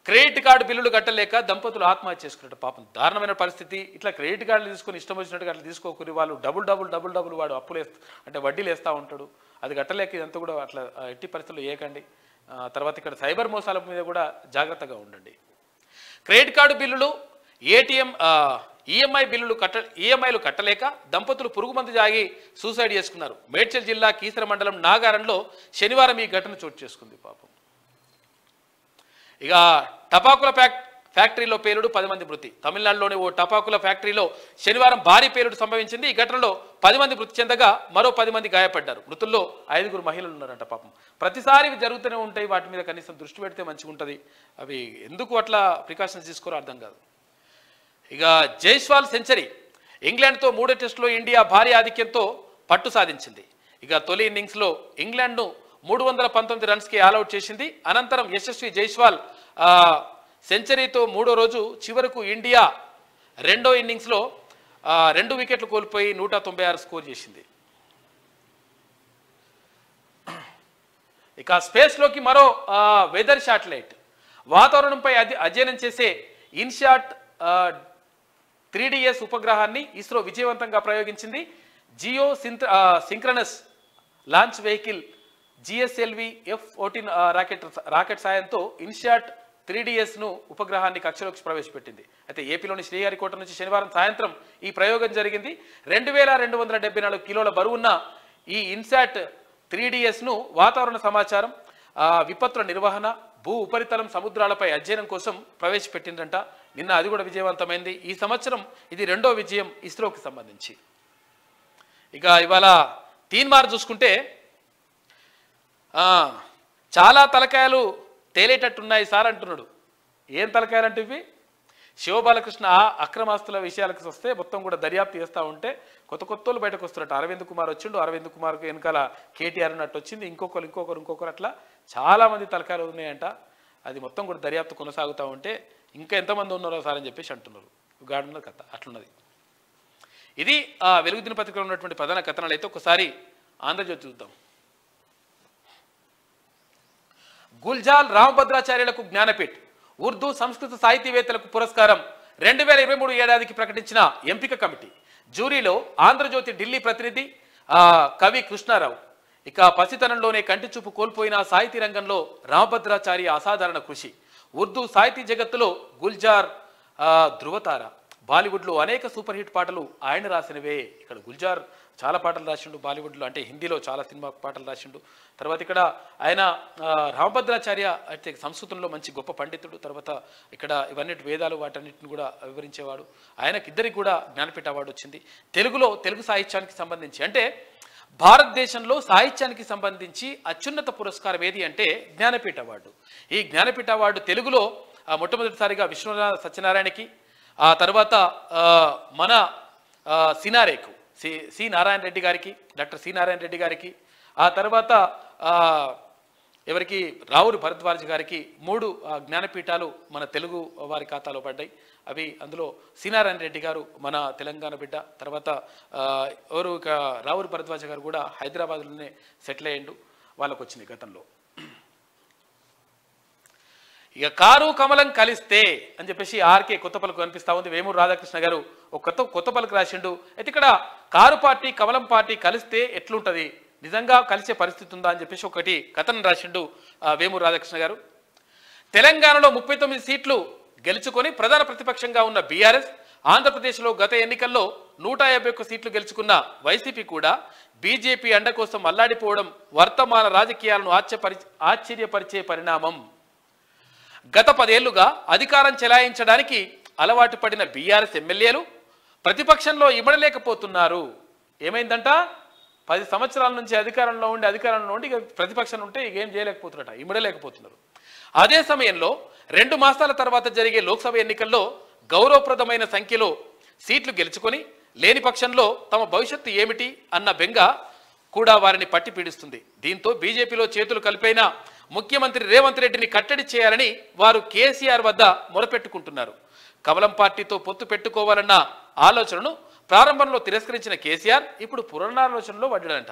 క్రెడిట్ కార్డు బిల్లులు కట్టలేక దంపతులు ఆత్మహత్య చేసుకున్నట్టు. పాపం దారుణమైన పరిస్థితి. ఇట్లా క్రెడిట్ కార్డులు తీసుకొని ఇష్టం వచ్చినట్టుగా అట్లా తీసుకోకూరి వాళ్ళు డబుల్ వాడు అప్పులు అంటే వడ్డీలు వేస్తూ ఉంటాడు. అది కట్టలేక ఇదంతా కూడా అట్లా ఎట్టి పరిస్థితుల్లో ఏకండి. తర్వాత ఇక్కడ సైబర్ మోసాల మీద కూడా జాగ్రత్తగా ఉండండి. క్రెడిట్ కార్డు బిల్లులు, ఈఎంఐలు కట్టలేక దంపతులు పురుగుమందు జాగి సూసైడ్ చేసుకున్నారు. మేడ్చల్ జిల్లా కీసర మండలం నాగారంలో శనివారం ఈ ఘటన చోటు చేసుకుంది. పాపం ఇక టపాకుల ఫ్యాక్టరీలో పేలుడు, 10 మంది మృతి. తమిళనాడులోని ఓ టపాకుల ఫ్యాక్టరీలో శనివారం భారీ పేలుడు సంభవించింది. ఈ ఘటనలో 10 మంది మృతి చెందగా మరో 10 మంది గాయపడ్డారు. మృతుల్లో 5 మహిళలు ఉన్నారంట. పాపం ప్రతిసారి ఇవి జరుగుతూనే ఉంటాయి. వాటి మీద కనీసం దృష్టి పెడితే మంచిగా ఉంటుంది. అవి ఎందుకు అట్లా ప్రికాషన్స్ తీసుకోరో అర్థం కాదు. ఇక జైస్వాల్ సెంచరీ. ఇంగ్లాండ్తో 3వ టెస్టులో ఇండియా భారీ ఆధిక్యంతో పట్టు సాధించింది. ఇక తొలి ఇన్నింగ్స్లో ఇంగ్లాండ్ను 319 రన్స్కి ఆల్అౌట్ చేసింది. అనంతరం యశస్వి జైస్వాల్ సెంచరీతో 3వ రోజు చివరకు ఇండియా 2వ ఇన్నింగ్స్లో 2 వికెట్లు కోల్పోయి 196 స్కోర్ చేసింది. ఇక స్పేస్లోకి మరో వెదర్ శాటిలైట్. వాతావరణంపై అధ్యయనం చేసే ఇన్శాట్ 3DS ఉపగ్రహాన్ని ఇస్రో విజయవంతంగా ప్రయోగించింది. Geosynchronous launch vehicle GSLV F-14 rocket సాయంతో ఇన్శాట్ 3DS ఉపగ్రహాన్ని కక్షలోకి ప్రవేశపెట్టింది. అయితే ఏపీలోని శ్రీహరికోట నుంచి శనివారం సాయంత్రం ఈ ప్రయోగం జరిగింది. 2274 కిలోల బరువున్న ఈ ఇన్శాట్ 3DS వాతావరణ సమాచారం, విపత్తుల నిర్వహణ, భూ ఉపరితలం, సముద్రాలపై అధ్యయనం కోసం ప్రవేశపెట్టిందంట. నిన్న అది కూడా విజయవంతమైంది. ఈ సంవత్సరం ఇది 2వ విజయం ఇస్రోకి సంబంధించి. ఇక ఇవాళ తీన్మార్ చూసుకుంటే చాలా తలకాయలు తేలేటట్టున్నాయి సార్ అంటున్నాడు. ఏం తలకాయలు అంటే ఇవి? శివబాలకృష్ణ అక్రమాస్తుల విషయాలకు వస్తే మొత్తం కూడా దర్యాప్తు చేస్తూ ఉంటే కొత్తలు బయటకు వస్తున్నట్టు. అరవింద్ కుమార్ వచ్చిండు, అరవింద్ కుమార్కు వెనకాల కేటీఆర్ అన్నట్టు వచ్చింది. ఇంకొకరు అట్లా చాలామంది తలకాయలు ఉన్నాయంట. అది మొత్తం కూడా దర్యాప్తు కొనసాగుతూ ఉంటే ఇంకా ఎంతమంది ఉన్నారో సార్ అని చెప్పేసి అంటున్నారు. గార్డెన్లో కథ అట్లున్నది. ఇది వెలుగు దినపత్రికలో ఉన్నటువంటి ప్రధాన కథనాలు. అయితే ఒకసారి ఆంధ్రజ్యోతి చూద్దాం. గుల్జాల్ రామభద్రాచార్యులకు జ్ఞానపీఠ్, ఉర్దూ సంస్కృత సాహితీవేత్తలకు పురస్కారం 2023 ఏడాదికి ప్రకటించిన ఎంపిక కమిటీ. జ్యూరీలో ఆంధ్రజ్యోతి ఢిల్లీ ప్రతినిధి కవి కృష్ణారావు. ఇక పసితనంలోనే కంటి చూపు కోల్పోయిన సాహితీ రంగంలో రామభద్రాచార్య అసాధారణ కృషి. ఉర్దూ సాహితీ జగత్తులో గుల్జార్ ధృవతార. బాలీవుడ్లో అనేక సూపర్ హిట్ పాటలు ఆయన రాసినవే. ఇక్కడ గుల్జార్ చాలా పాటలు రాసిండు బాలీవుడ్లో, అంటే హిందీలో చాలా సినిమా పాటలు రాసిండు. తర్వాత ఇక్కడ ఆయన రామభద్రాచార్య అయితే సంస్కృతంలో మంచి గొప్ప పండితుడు. తర్వాత ఇక్కడ ఇవన్నిటి వేదాలు వాటన్నిటిని కూడా వివరించేవాడు. ఆయనకిద్దరికి కూడా జ్ఞానపీఠ అవార్డు వచ్చింది. తెలుగు సాహిత్యానికి సంబంధించి, అంటే భారతదేశంలో సాహిత్యానికి సంబంధించి అత్యున్నత పురస్కారం ఏది అంటే జ్ఞానపీఠ అవార్డు. ఈ జ్ఞానపీఠ అవార్డు తెలుగులో మొట్టమొదటిసారిగా విశ్వనాథ సత్యనారాయణకి, ఆ తర్వాత మన సినారేకు సి నారాయణ రెడ్డి గారికి, డాక్టర్ సి నారాయణ రెడ్డి గారికి, ఆ తర్వాత ఎవరికి రావురి భరద్వాజ్ గారికి 3 జ్ఞానపీఠాలు మన తెలుగు వారి ఖాతాలో పడ్డాయి. అవి అందులో సి నారాయణ రెడ్డి గారు మన తెలంగాణ బిడ్డ. తర్వాత ఎవరు ఇక రావురి భరద్వాజ్ గారు కూడా హైదరాబాద్లోనే సెటిల్ అయ్యిండు. వాళ్ళకు వచ్చింది గతంలో. ఇక కారు కమలం కలిస్తే అని చెప్పేసి ఆర్కే కొత్త పలుకు కనిపిస్తూ ఉంది. వేమూరు రాధాకృష్ణ గారు ఒక కొత్త పలుకు రాసిండు. అయితే ఇక్కడ కారు పార్టీ కమలం పార్టీ కలిస్తే ఎట్లుంటుంది, నిజంగా కలిసే పరిస్థితి ఉందా అని చెప్పేసి ఒకటి కథనం రాసిండు వేమూరు రాధాకృష్ణ గారు. తెలంగాణలో 39 సీట్లు గెలుచుకొని ప్రధాన ప్రతిపక్షంగా ఉన్న బీఆర్ఎస్, ఆంధ్రప్రదేశ్లో గత ఎన్నికల్లో 151 సీట్లు గెలుచుకున్న వైసీపీ కూడా బీజేపీ అండ కోసం అల్లాడిపోవడం వర్తమాన రాజకీయాలను ఆశ్చర్యపరిచే పరిణామం. గత 10 ఏళ్లుగా అధికారం చెలాయించడానికి అలవాటు పడిన బీఆర్ఎస్ ఎమ్మెల్యేలు ప్రతిపక్షంలో ఇమడలేకపోతున్నారు. ఏమైందంట? 10 సంవత్సరాల నుంచి అధికారంలో ఉండి ఇక ప్రతిపక్షం ఉంటే ఇక ఏం చేయలేకపోతున్నారట, ఇమడలేకపోతున్నారు. అదే సమయంలో 2 మాసాల తర్వాత జరిగే లోక్సభ ఎన్నికల్లో గౌరవప్రదమైన సంఖ్యలో సీట్లు గెలుచుకొని లేని పక్షంలో తమ భవిష్యత్తు ఏమిటి అన్న బెంగ కూడా వారిని పట్టి పీడిస్తుంది. దీంతో బీజేపీలో చేతులు కలిపైన ముఖ్యమంత్రి రేవంత్ రెడ్డిని కట్టడి చేయాలని వారు కేసీఆర్ వద్ద మొరపెట్టుకుంటున్నారు. కమలం పార్టీతో పొత్తు పెట్టుకోవాలన్న ఆలోచనను ప్రారంభంలో తిరస్కరించిన కేసీఆర్ ఇప్పుడు పునరాలోచనలో పడ్డాడంట.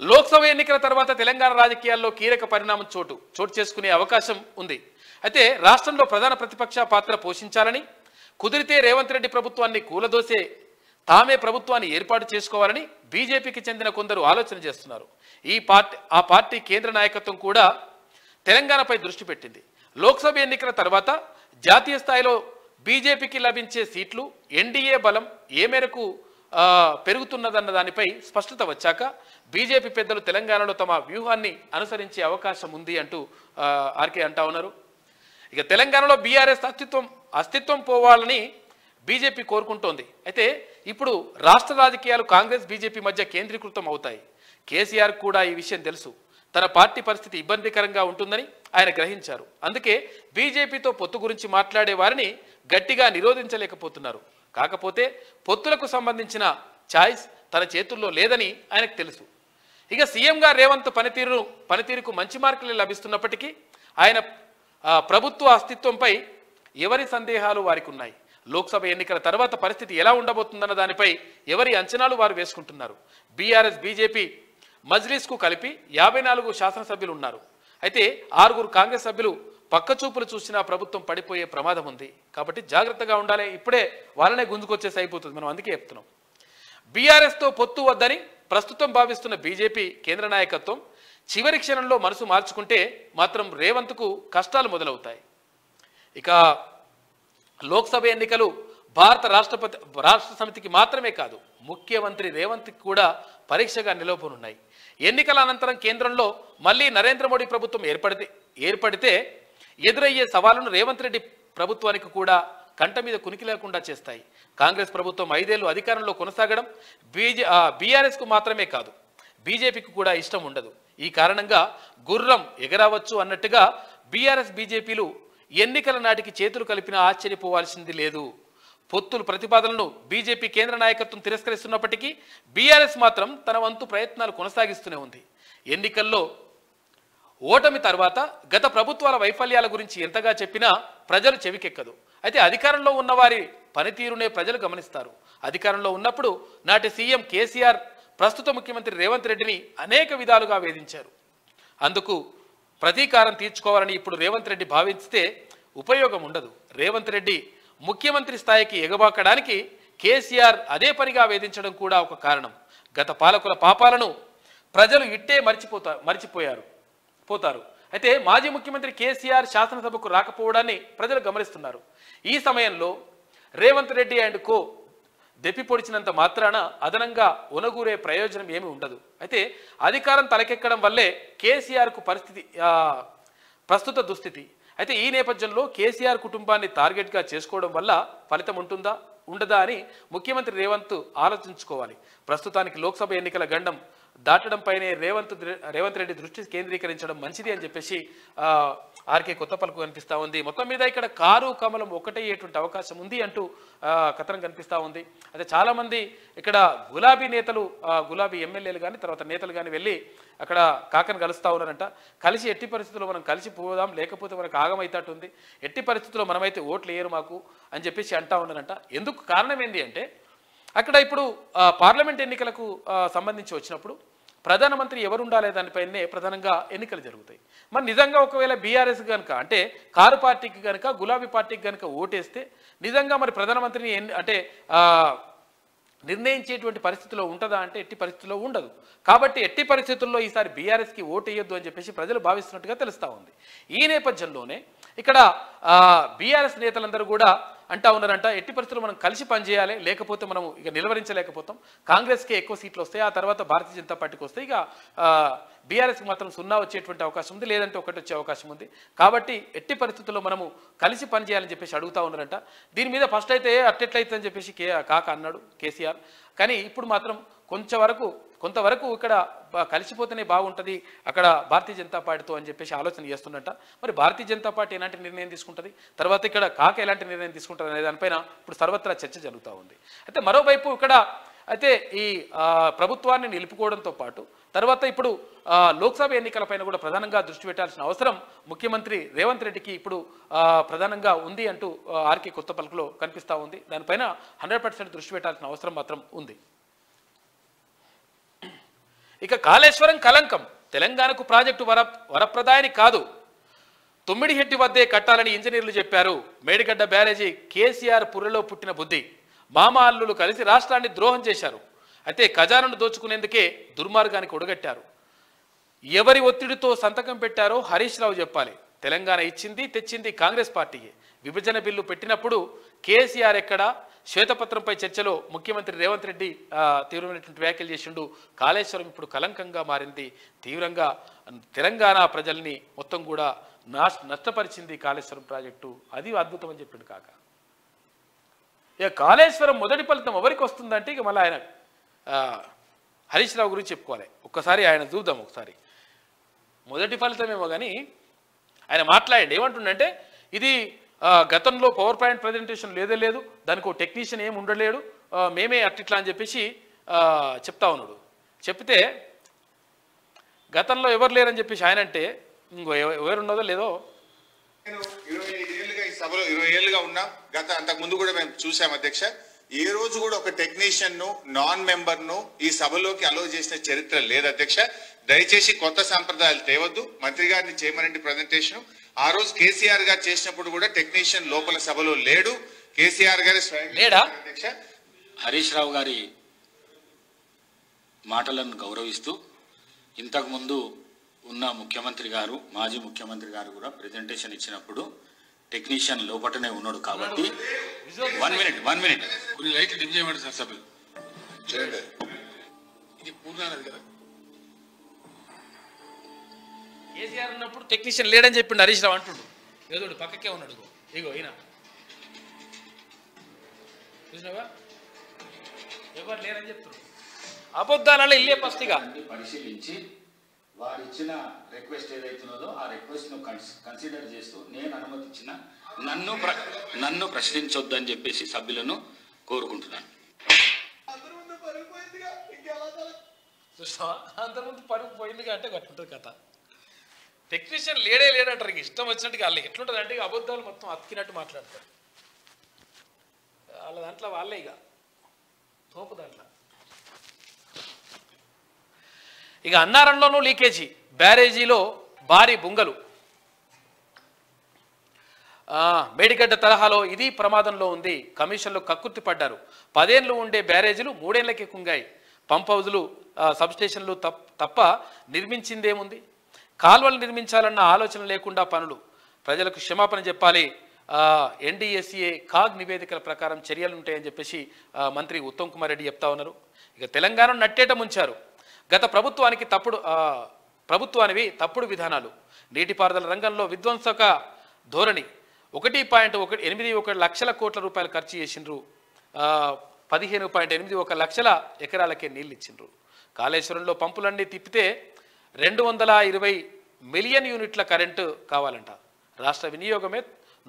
లోక్సభ ఎన్నికల తర్వాత తెలంగాణ రాజకీయాల్లో కీలక పరిణామం చోటు చేసుకునే అవకాశం ఉంది. అయితే రాష్ట్రంలో ప్రధాన ప్రతిపక్ష పాత్ర పోషించాలని, కుదిరితే రేవంత్ రెడ్డి ప్రభుత్వాన్ని కూలదోసే తామే ప్రభుత్వాన్ని ఏర్పాటు చేసుకోవాలని బీజేపీకి చెందిన కొందరు ఆలోచన చేస్తున్నారు. ఆ పార్టీ కేంద్ర నాయకత్వం కూడా తెలంగాణపై దృష్టి పెట్టింది. లోక్సభ ఎన్నికల తర్వాత జాతీయ స్థాయిలో బీజేపీకి లభించే సీట్లు, ఎన్డీఏ బలం ఏ మేరకు పెరుగుతున్నదన్న దానిపై స్పష్టత వచ్చాక బీజేపీ పెద్దలు తెలంగాణలో తమ వ్యూహాన్ని అనుసరించే అవకాశం ఉంది అంటూ ఆర్కే అంటా ఉన్నారు. ఇక తెలంగాణలో బీఆర్ఎస్ అస్తిత్వం పోవాలని బీజేపీ కోరుకుంటోంది. అయితే ఇప్పుడు రాష్ట్ర రాజకీయాలు కాంగ్రెస్ బీజేపీ మధ్య కేంద్రీకృతం అవుతాయి. కేసీఆర్ కూడా ఈ విషయం తెలుసు. తన పార్టీ పరిస్థితి ఇబ్బందికరంగా ఉంటుందని ఆయన గ్రహించారు. అందుకే బీజేపీతో పొత్తు గురించి మాట్లాడే వారిని గట్టిగా నిరోధించలేకపోతున్నారు. కాకపోతే పొత్తులకు సంబంధించిన ఛాయిస్ తన చేతుల్లో లేదని ఆయనకు తెలుసు. ఇక సీఎంగా రేవంత్ పనితీరుకు మంచి మార్కులు లభిస్తున్నప్పటికీ ఆయన ప్రభుత్వ అస్తిత్వంపై ఎవరి సందేహాలు వారికి ఉన్నాయి. లోక్సభ ఎన్నికల తర్వాత పరిస్థితి ఎలా ఉండబోతుందన్న దానిపై ఎవరి అంచనాలు వారు వేసుకుంటున్నారు. బీఆర్ఎస్ బీజేపీ మజ్లిస్కు కలిపి 54 శాసనసభ్యులు ఉన్నారు. అయితే 6 కాంగ్రెస్ సభ్యులు పక్కచూపులు చూసినా ప్రభుత్వం పడిపోయే ప్రమాదం ఉంది. కాబట్టి జాగ్రత్తగా ఉండాలి. ఇప్పుడే వాళ్ళనే గుంజుకొచ్చేసి అయిపోతుంది. మనం అందుకే చెప్తున్నాం. బీఆర్ఎస్తో పొత్తు వద్దని ప్రస్తుతం భావిస్తున్న బీజేపీ కేంద్ర నాయకత్వం చివరి క్షణంలో మనసు మార్చుకుంటే మాత్రం రేవంత్కు కష్టాలు మొదలవుతాయి. ఇక లోక్సభ ఎన్నికలు భారత రాష్ట్ర సమితికి మాత్రమే కాదు, ముఖ్యమంత్రి రేవంత్కి కూడా పరీక్షగా నిలవనున్నాయి. ఎన్నికల అనంతరం కేంద్రంలో మళ్ళీ నరేంద్ర మోడీ ప్రభుత్వం ఏర్పడితే ఎదురయ్యే సవాలును రేవంత్ రెడ్డి ప్రభుత్వానికి కూడా కంట మీద కునికి లేకుండా చేస్తాయి. కాంగ్రెస్ ప్రభుత్వం 5 ఏళ్లు అధికారంలో కొనసాగడం బీఆర్ఎస్కు మాత్రమే కాదు, బీజేపీకి కూడా ఇష్టం ఉండదు. ఈ కారణంగా గుర్రం ఎగరవచ్చు అన్నట్టుగా బీఆర్ఎస్ బీజేపీలు ఎన్నికల నాటికి చేతులు కలిపినా ఆశ్చర్యపోవాల్సింది లేదు. పొత్తుల ప్రతిపాదనను బీజేపీ కేంద్ర నాయకత్వం తిరస్కరిస్తున్నప్పటికీ బీఆర్ఎస్ మాత్రం తన వంతు ప్రయత్నాలు కొనసాగిస్తూనే ఉంది. ఎన్నికల్లో ఓటమి తర్వాత గత ప్రభుత్వాల వైఫల్యాల గురించి ఎంతగా చెప్పినా ప్రజలు చెవికెక్కదు. అయితే అధికారంలో ఉన్న వారి పనితీరునే ప్రజలు గమనిస్తారు. అధికారంలో ఉన్నప్పుడు నాటి సీఎం కేసీఆర్ ప్రస్తుత ముఖ్యమంత్రి రేవంత్ రెడ్డిని అనేక విధాలుగా వేధించారు. అందుకు ప్రతీకారం తీర్చుకోవాలని ఇప్పుడు రేవంత్ రెడ్డి భావిస్తే ఉపయోగం ఉండదు. రేవంత్ రెడ్డి ముఖ్యమంత్రి స్థాయికి ఎగబాకడానికి కేసీఆర్ అదే పనిగా వేధించడం కూడా ఒక కారణం. గత పాలకుల పాపాలను ప్రజలు ఇట్టే పోతారు. అయితే మాజీ ముఖ్యమంత్రి కేసీఆర్ శాసనసభకు రాకపోవడాన్ని ప్రజలు గమనిస్తున్నారు. ఈ సమయంలో రేవంత్ రెడ్డి అండ్ కో దెప్పి పొడిచినంత మాత్రాన అదనంగా ఒనగూరే ప్రయోజనం ఏమీ ఉండదు. అయితే అధికారం తలకెక్కడం వల్లే కేసీఆర్కు ప్రస్తుత దుస్థితి. అయితే ఈ నేపథ్యంలో కేసీఆర్ కుటుంబాన్ని టార్గెట్గా చేసుకోవడం వల్ల ఫలితం ఉండదా అని ముఖ్యమంత్రి రేవంత్ ఆలోచించుకోవాలి. ప్రస్తుతానికి లోక్సభ ఎన్నికల గండం దాటడంపైనే రేవంత్ రెడ్డి దృష్టి కేంద్రీకరించడం మంచిది అని చెప్పేసి ఆర్కే కొత్త పలుకు కనిపిస్తూ ఉంది. మొత్తం మీద ఇక్కడ కారు కమలం ఒకటయ్యేటువంటి అవకాశం ఉంది అంటూ కథనం కనిపిస్తూ ఉంది. అయితే చాలామంది ఇక్కడ గులాబీ ఎమ్మెల్యేలు కానీ తర్వాత నేతలు కానీ వెళ్ళి అక్కడ కాకని కలుస్తూ ఉన్నారంట. కలిసి ఎట్టి పరిస్థితుల్లో మనం కలిసి పోదాం, లేకపోతే మనకు ఆగమైతట్టుంది, ఎట్టి పరిస్థితుల్లో మనమైతే ఓట్లు వేయరు మాకు అని చెప్పేసి అంటా ఉన్నారంట. ఎందుకు కారణం ఏంటి అంటే అక్కడ ఇప్పుడు పార్లమెంట్ ఎన్నికలకు సంబంధించి వచ్చినప్పుడు ప్రధానమంత్రి ఎవరు ఉండాలి దానిపైనే ప్రధానంగా ఎన్నికలు జరుగుతాయి. మరి నిజంగా ఒకవేళ బీఆర్ఎస్ కనుక అంటే కారు పార్టీకి కనుక గులాబీ పార్టీకి కనుక ఓటేస్తే నిజంగా మరి ప్రధానమంత్రిని నిర్ణయించేటువంటి పరిస్థితిలో ఉంటుందా అంటే ఎట్టి పరిస్థితుల్లో ఉండదు. కాబట్టి ఎట్టి పరిస్థితుల్లో ఈసారి బీఆర్ఎస్కి ఓటు వేయొద్దు అని చెప్పేసి ప్రజలు భావిస్తున్నట్టుగా తెలుస్తూ ఉంది. ఈ నేపథ్యంలోనే ఇక్కడ బీఆర్ఎస్ నేతలందరూ కూడా అంటా ఉన్నారంట ఎట్టి పరిస్థితుల్లో మనం కలిసి పనిచేయాలి, లేకపోతే మనం ఇక నిలవరించలేకపోతాం. కాంగ్రెస్కే ఎక్కువ సీట్లు వస్తాయి, ఆ తర్వాత భారతీయ జనతా పార్టీకి వస్తాయి, ఇక బీఆర్ఎస్కి మాత్రం 0 వచ్చేటువంటి అవకాశం ఉంది, లేదంటే 1 వచ్చే అవకాశం ఉంది. కాబట్టి ఎట్టి పరిస్థితుల్లో మనము కలిసి పనిచేయాలని చెప్పేసి అడుగుతా ఉన్నారంట. దీని మీద ఫస్ట్ అయితే అట్టెట్లయితే అని చెప్పేసి కాక అన్నాడు కేసీఆర్. కానీ ఇప్పుడు మాత్రం కొంతవరకు ఇక్కడ కలిసిపోతేనే బాగుంటుంది అక్కడ భారతీయ జనతా పార్టీతో అని చెప్పేసి ఆలోచన చేస్తున్నట్ట. మరి భారతీయ జనతా పార్టీ ఎలాంటి నిర్ణయం తీసుకుంటుంది, తర్వాత ఇక్కడ కాక ఎలాంటి నిర్ణయం తీసుకుంటుంది అనే దానిపైన ఇప్పుడు సర్వత్రా చర్చ జరుగుతూ ఉంది. అయితే మరోవైపు ఇక్కడ అయితే ఈ ప్రభుత్వాన్ని నిలుపుకోవడంతో పాటు తర్వాత ఇప్పుడు లోక్సభ ఎన్నికలపైన కూడా ప్రధానంగా దృష్టి పెట్టాల్సిన అవసరం ముఖ్యమంత్రి రేవంత్ రెడ్డికి ఇప్పుడు ప్రధానంగా ఉంది అంటూ ఆర్కే కొత్త పలుకులో కనిపిస్తూ ఉంది. దానిపైన 100% దృష్టి పెట్టాల్సిన అవసరం మాత్రం ఉంది. ఇక కాళేశ్వరం కలంకం, తెలంగాణకు ప్రాజెక్టు వరప్రదాయని కాదు, తుమ్మిడిహెట్టి వద్దే కట్టాలని ఇంజనీర్లు చెప్పారు. మేడిగడ్డ బ్యారేజీ కేసీఆర్ పుర్రెలో పుట్టిన బుద్ధి, మామ అల్లులు కలిసి రాష్ట్రాన్ని ద్రోహం చేశారు. అయితే ఖజానాను దోచుకునేందుకే దుర్మార్గానికి ఒడగట్టారు. ఎవరి ఒత్తిడితో సంతకం పెట్టారో హరీష్ రావు చెప్పాలి. తెలంగాణ ఇచ్చింది తెచ్చింది కాంగ్రెస్ పార్టీయే. విభజన బిల్లు పెట్టినప్పుడు కేసీఆర్ ఎక్కడా? శ్వేతపత్రంపై చర్చలో ముఖ్యమంత్రి రేవంత్ రెడ్డి తీవ్రమైనటువంటి వ్యాఖ్యలు చేసిండు. కాళేశ్వరం ఇప్పుడు కలంకంగా మారింది, తీవ్రంగా తెలంగాణ ప్రజల్ని మొత్తం కూడా నష్టపరిచింది కాళేశ్వరం ప్రాజెక్టు, అది అద్భుతం అని చెప్పిండు కాక. ఇక కాళేశ్వరం మొదటి ఫలితం ఎవరికి వస్తుందంటే ఇక మళ్ళీ ఆయన హరీష్ రావు గురించి చెప్పుకోవాలి. ఒక్కసారి ఆయన చూద్దాం. ఒకసారి మొదటి ఫలితమేమో కానీ ఆయన మాట్లాడండి ఏమంటుండంటే, ఇది గతంలో పవర్ పాయింట్ ప్రజెంటేషన్ లేదు, దానికి ఒక టెక్నీషియన్ ఏమి ఉండలేడు, మేమే అట్టిట్లా అని చెప్పేసి చెప్తా ఉన్నాడు. చెప్తే గతంలో ఎవరు లేరని చెప్పేసి ఆయన అంటే ఇంకో ఎవరున్నదో లేదో. నేను 25 ఏళ్ళుగా ఈ సభలో 20 ఏళ్ళుగా ఉన్నా. అంతకు ముందు కూడా మేము చూసాం అధ్యక్ష. ఏ రోజు కూడా ఒక టెక్నీషియన్ ను నాన్ మెంబర్ ను ఈ సభలోకి అలో చేసిన చరిత్ర లేదు అధ్యక్ష. దయచేసి కొత్త సంప్రదాయాలు తేవద్దు. మంత్రి గారిని చేయమనండి ప్రజెంటేషన్. ఆ రోజు కేసీఆర్ గారు చేసినప్పుడు కూడా టెక్నీషియన్ లోపల సభలో లేడు. కేసీఆర్ గారి లేడా అధ్యక్ష? హరీష్ రావు గారి మాటలను గౌరవిస్తూ ఇంతకు ముందు ఉన్న ముఖ్యమంత్రి గారు, మాజీ ముఖ్యమంత్రి గారు కూడా ప్రెజెంటేషన్ ఇచ్చినప్పుడు టెక్నీషియన్ లోపటనే ఉన్నాడు. కాబట్టి 1 మినిట్ కొన్ని లైట్లు డిమ్ చేయమండి సార్ సభ్యులు. ఇది పూర్ణానది కదా. కేసీఆర్ ఉన్నప్పుడు టెక్నీషియన్ లేడని చెప్పిండు హరీష్ రావు అంటుండు. ఏదోడు పక్కకే ఉన్నాడు. ఇగో ఈయన చూసినావా, ఎవరు లేరని చెప్తున్నాడు. అబద్ధాలలో ఇల్లే ఫస్ట్గా పరిశీలించి వారు ఇచ్చిన రిక్వెస్ట్ ఏదైతున్నదో ఆ రిక్వెస్ట్ ను కన్సిడర్ చేస్తూ నేను అనుమతించిన నన్ను ప్రశ్నించొద్దని చెప్పేసి సభ్యులను కోరుకుంటున్నాను. చూస్తావా, అంతకుముందు పరుగు పోయిందిగా అంటే కట్టుకుంటుంది కథ. టెక్నీషియన్ లేడంటారు. ఇక ఇష్టం వచ్చినట్టుగా వాళ్ళు ఎట్లుంటుంది అంటే ఇక అబద్ధాలు మొత్తం అతికినట్టు మాట్లాడతారు. వాళ్ళ దాంట్లో వాళ్ళే ఇక తోపు దాంట్లో. ఇక అన్నారంలోనూ లీకేజీ, బ్యారేజీలో భారీ బుంగలు. మేడిగడ్డ తరహాలో ఇది ప్రమాదంలో ఉంది. కమిషన్లు కక్కుర్తి పడ్డారు. 10 ఏళ్ళు ఉండే బ్యారేజీలు 3 ఏళ్లకే కుంగాయి. పంప్ హౌజులు, సబ్స్టేషన్లు తప్ప నిర్మించిందేముంది? కాల్వలు నిర్మించాలన్న ఆలోచన లేకుండా పనులు. ప్రజలకు క్షమాపణ చెప్పాలి. ఎన్డీఎస్ఏ కాగ్ నివేదికల ప్రకారం చర్యలు ఉంటాయని చెప్పేసి మంత్రి ఉత్తమ్ కుమార్ రెడ్డి చెప్తా ఉన్నారు. ఇక తెలంగాణను నట్టేట ముంచారు. గత ప్రభుత్వానివి తప్పుడు విధానాలు. నీటిపారుదల రంగంలో విధ్వంసక ధోరణి. 1.81 లక్షల కోట్ల రూపాయలు ఖర్చు చేసిండ్రు. 15.81 లక్షల ఎకరాలకే నీళ్ళు ఇచ్చిండ్రు. కాళేశ్వరంలో పంపులన్నీ తిప్పితే 220 మిలియన్ యూనిట్ల కరెంటు కావాలంట. రాష్ట్ర వినియోగమే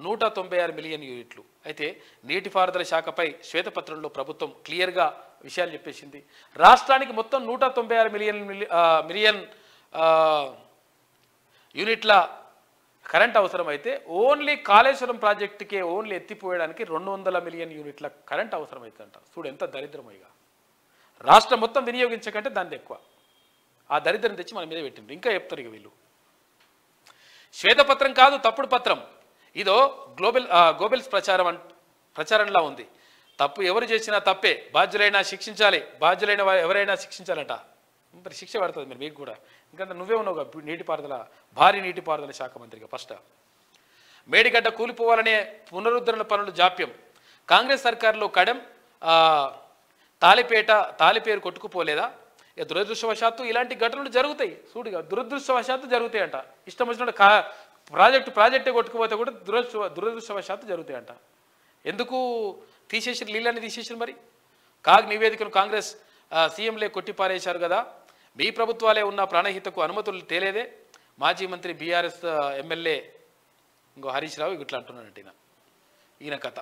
196 మిలియన్ యూనిట్లు. అయితే నీటిపారుదల శాఖపై శ్వేతపత్రంలో ప్రభుత్వం క్లియర్గా విషయాలు చెప్పేసింది. రాష్ట్రానికి మొత్తం 196 మిలియన్ యూనిట్ల కరెంట్ అవసరమైతే ఓన్లీ కాళేశ్వరం ప్రాజెక్టుకే ఓన్లీ ఎత్తిపోయడానికి 200 మిలియన్ యూనిట్ల కరెంట్ అవసరమవుతుందంట. చూడు ఎంత దరిద్రమైగా. రాష్ట్రం మొత్తం వినియోగించకంటే దాన్ని ఎక్కువ. ఆ దరిద్రం తెచ్చి మన మీద పెట్టిండ్రు. ఇంకా చెప్తారు ఇక వీళ్ళు. శ్వేతపత్రం కాదు, తప్పుడు పత్రం. ఇదో గోబెల్స్ ప్రచారంలా ఉంది. తప్పు ఎవరు చేసినా తప్పే, బాధ్యులైనా శిక్షించాలి, బాధ్యులైన ఎవరైనా శిక్షించాలంట. మరి శిక్ష పడుతుంది మరి మీకు కూడా. ఇంకా నువ్వే ఉన్నావుగా భారీ నీటిపారుదల శాఖ మంత్రిగా. ఫస్ట్ మేడిగడ్డ కూలిపోవాలనే పునరుద్ధరణ పనులు జాప్యం. కాంగ్రెస్ సర్కారులో కడెం తాలిపేరు కొట్టుకుపోలేదా? ఇక దురదృష్టవశాత్తు ఇలాంటి ఘటనలు జరుగుతాయి. చూడుగా దురదృష్టవశాత్తు జరుగుతాయంట. ఇష్టం వచ్చినట్టు ప్రాజెక్టే కొట్టుకుపోతే కూడా దురదృష్టవశాత్తు జరుగుతాయంట. ఎందుకు తీసేసారు? నీళ్ళని తీసేసారు. మరి కాగ్ నివేదికను కాంగ్రెస్ సీఎంలే కొట్టిపారేశారు కదా. మీ ప్రభుత్వాలే ఉన్న ప్రాణహితకు అనుమతులు తేలేదే. మాజీ మంత్రి బీఆర్ఎస్ ఎమ్మెల్యే ఇంకో హరీష్ రావు ఇట్లా అంటున్నాడంట. ఈయన కథ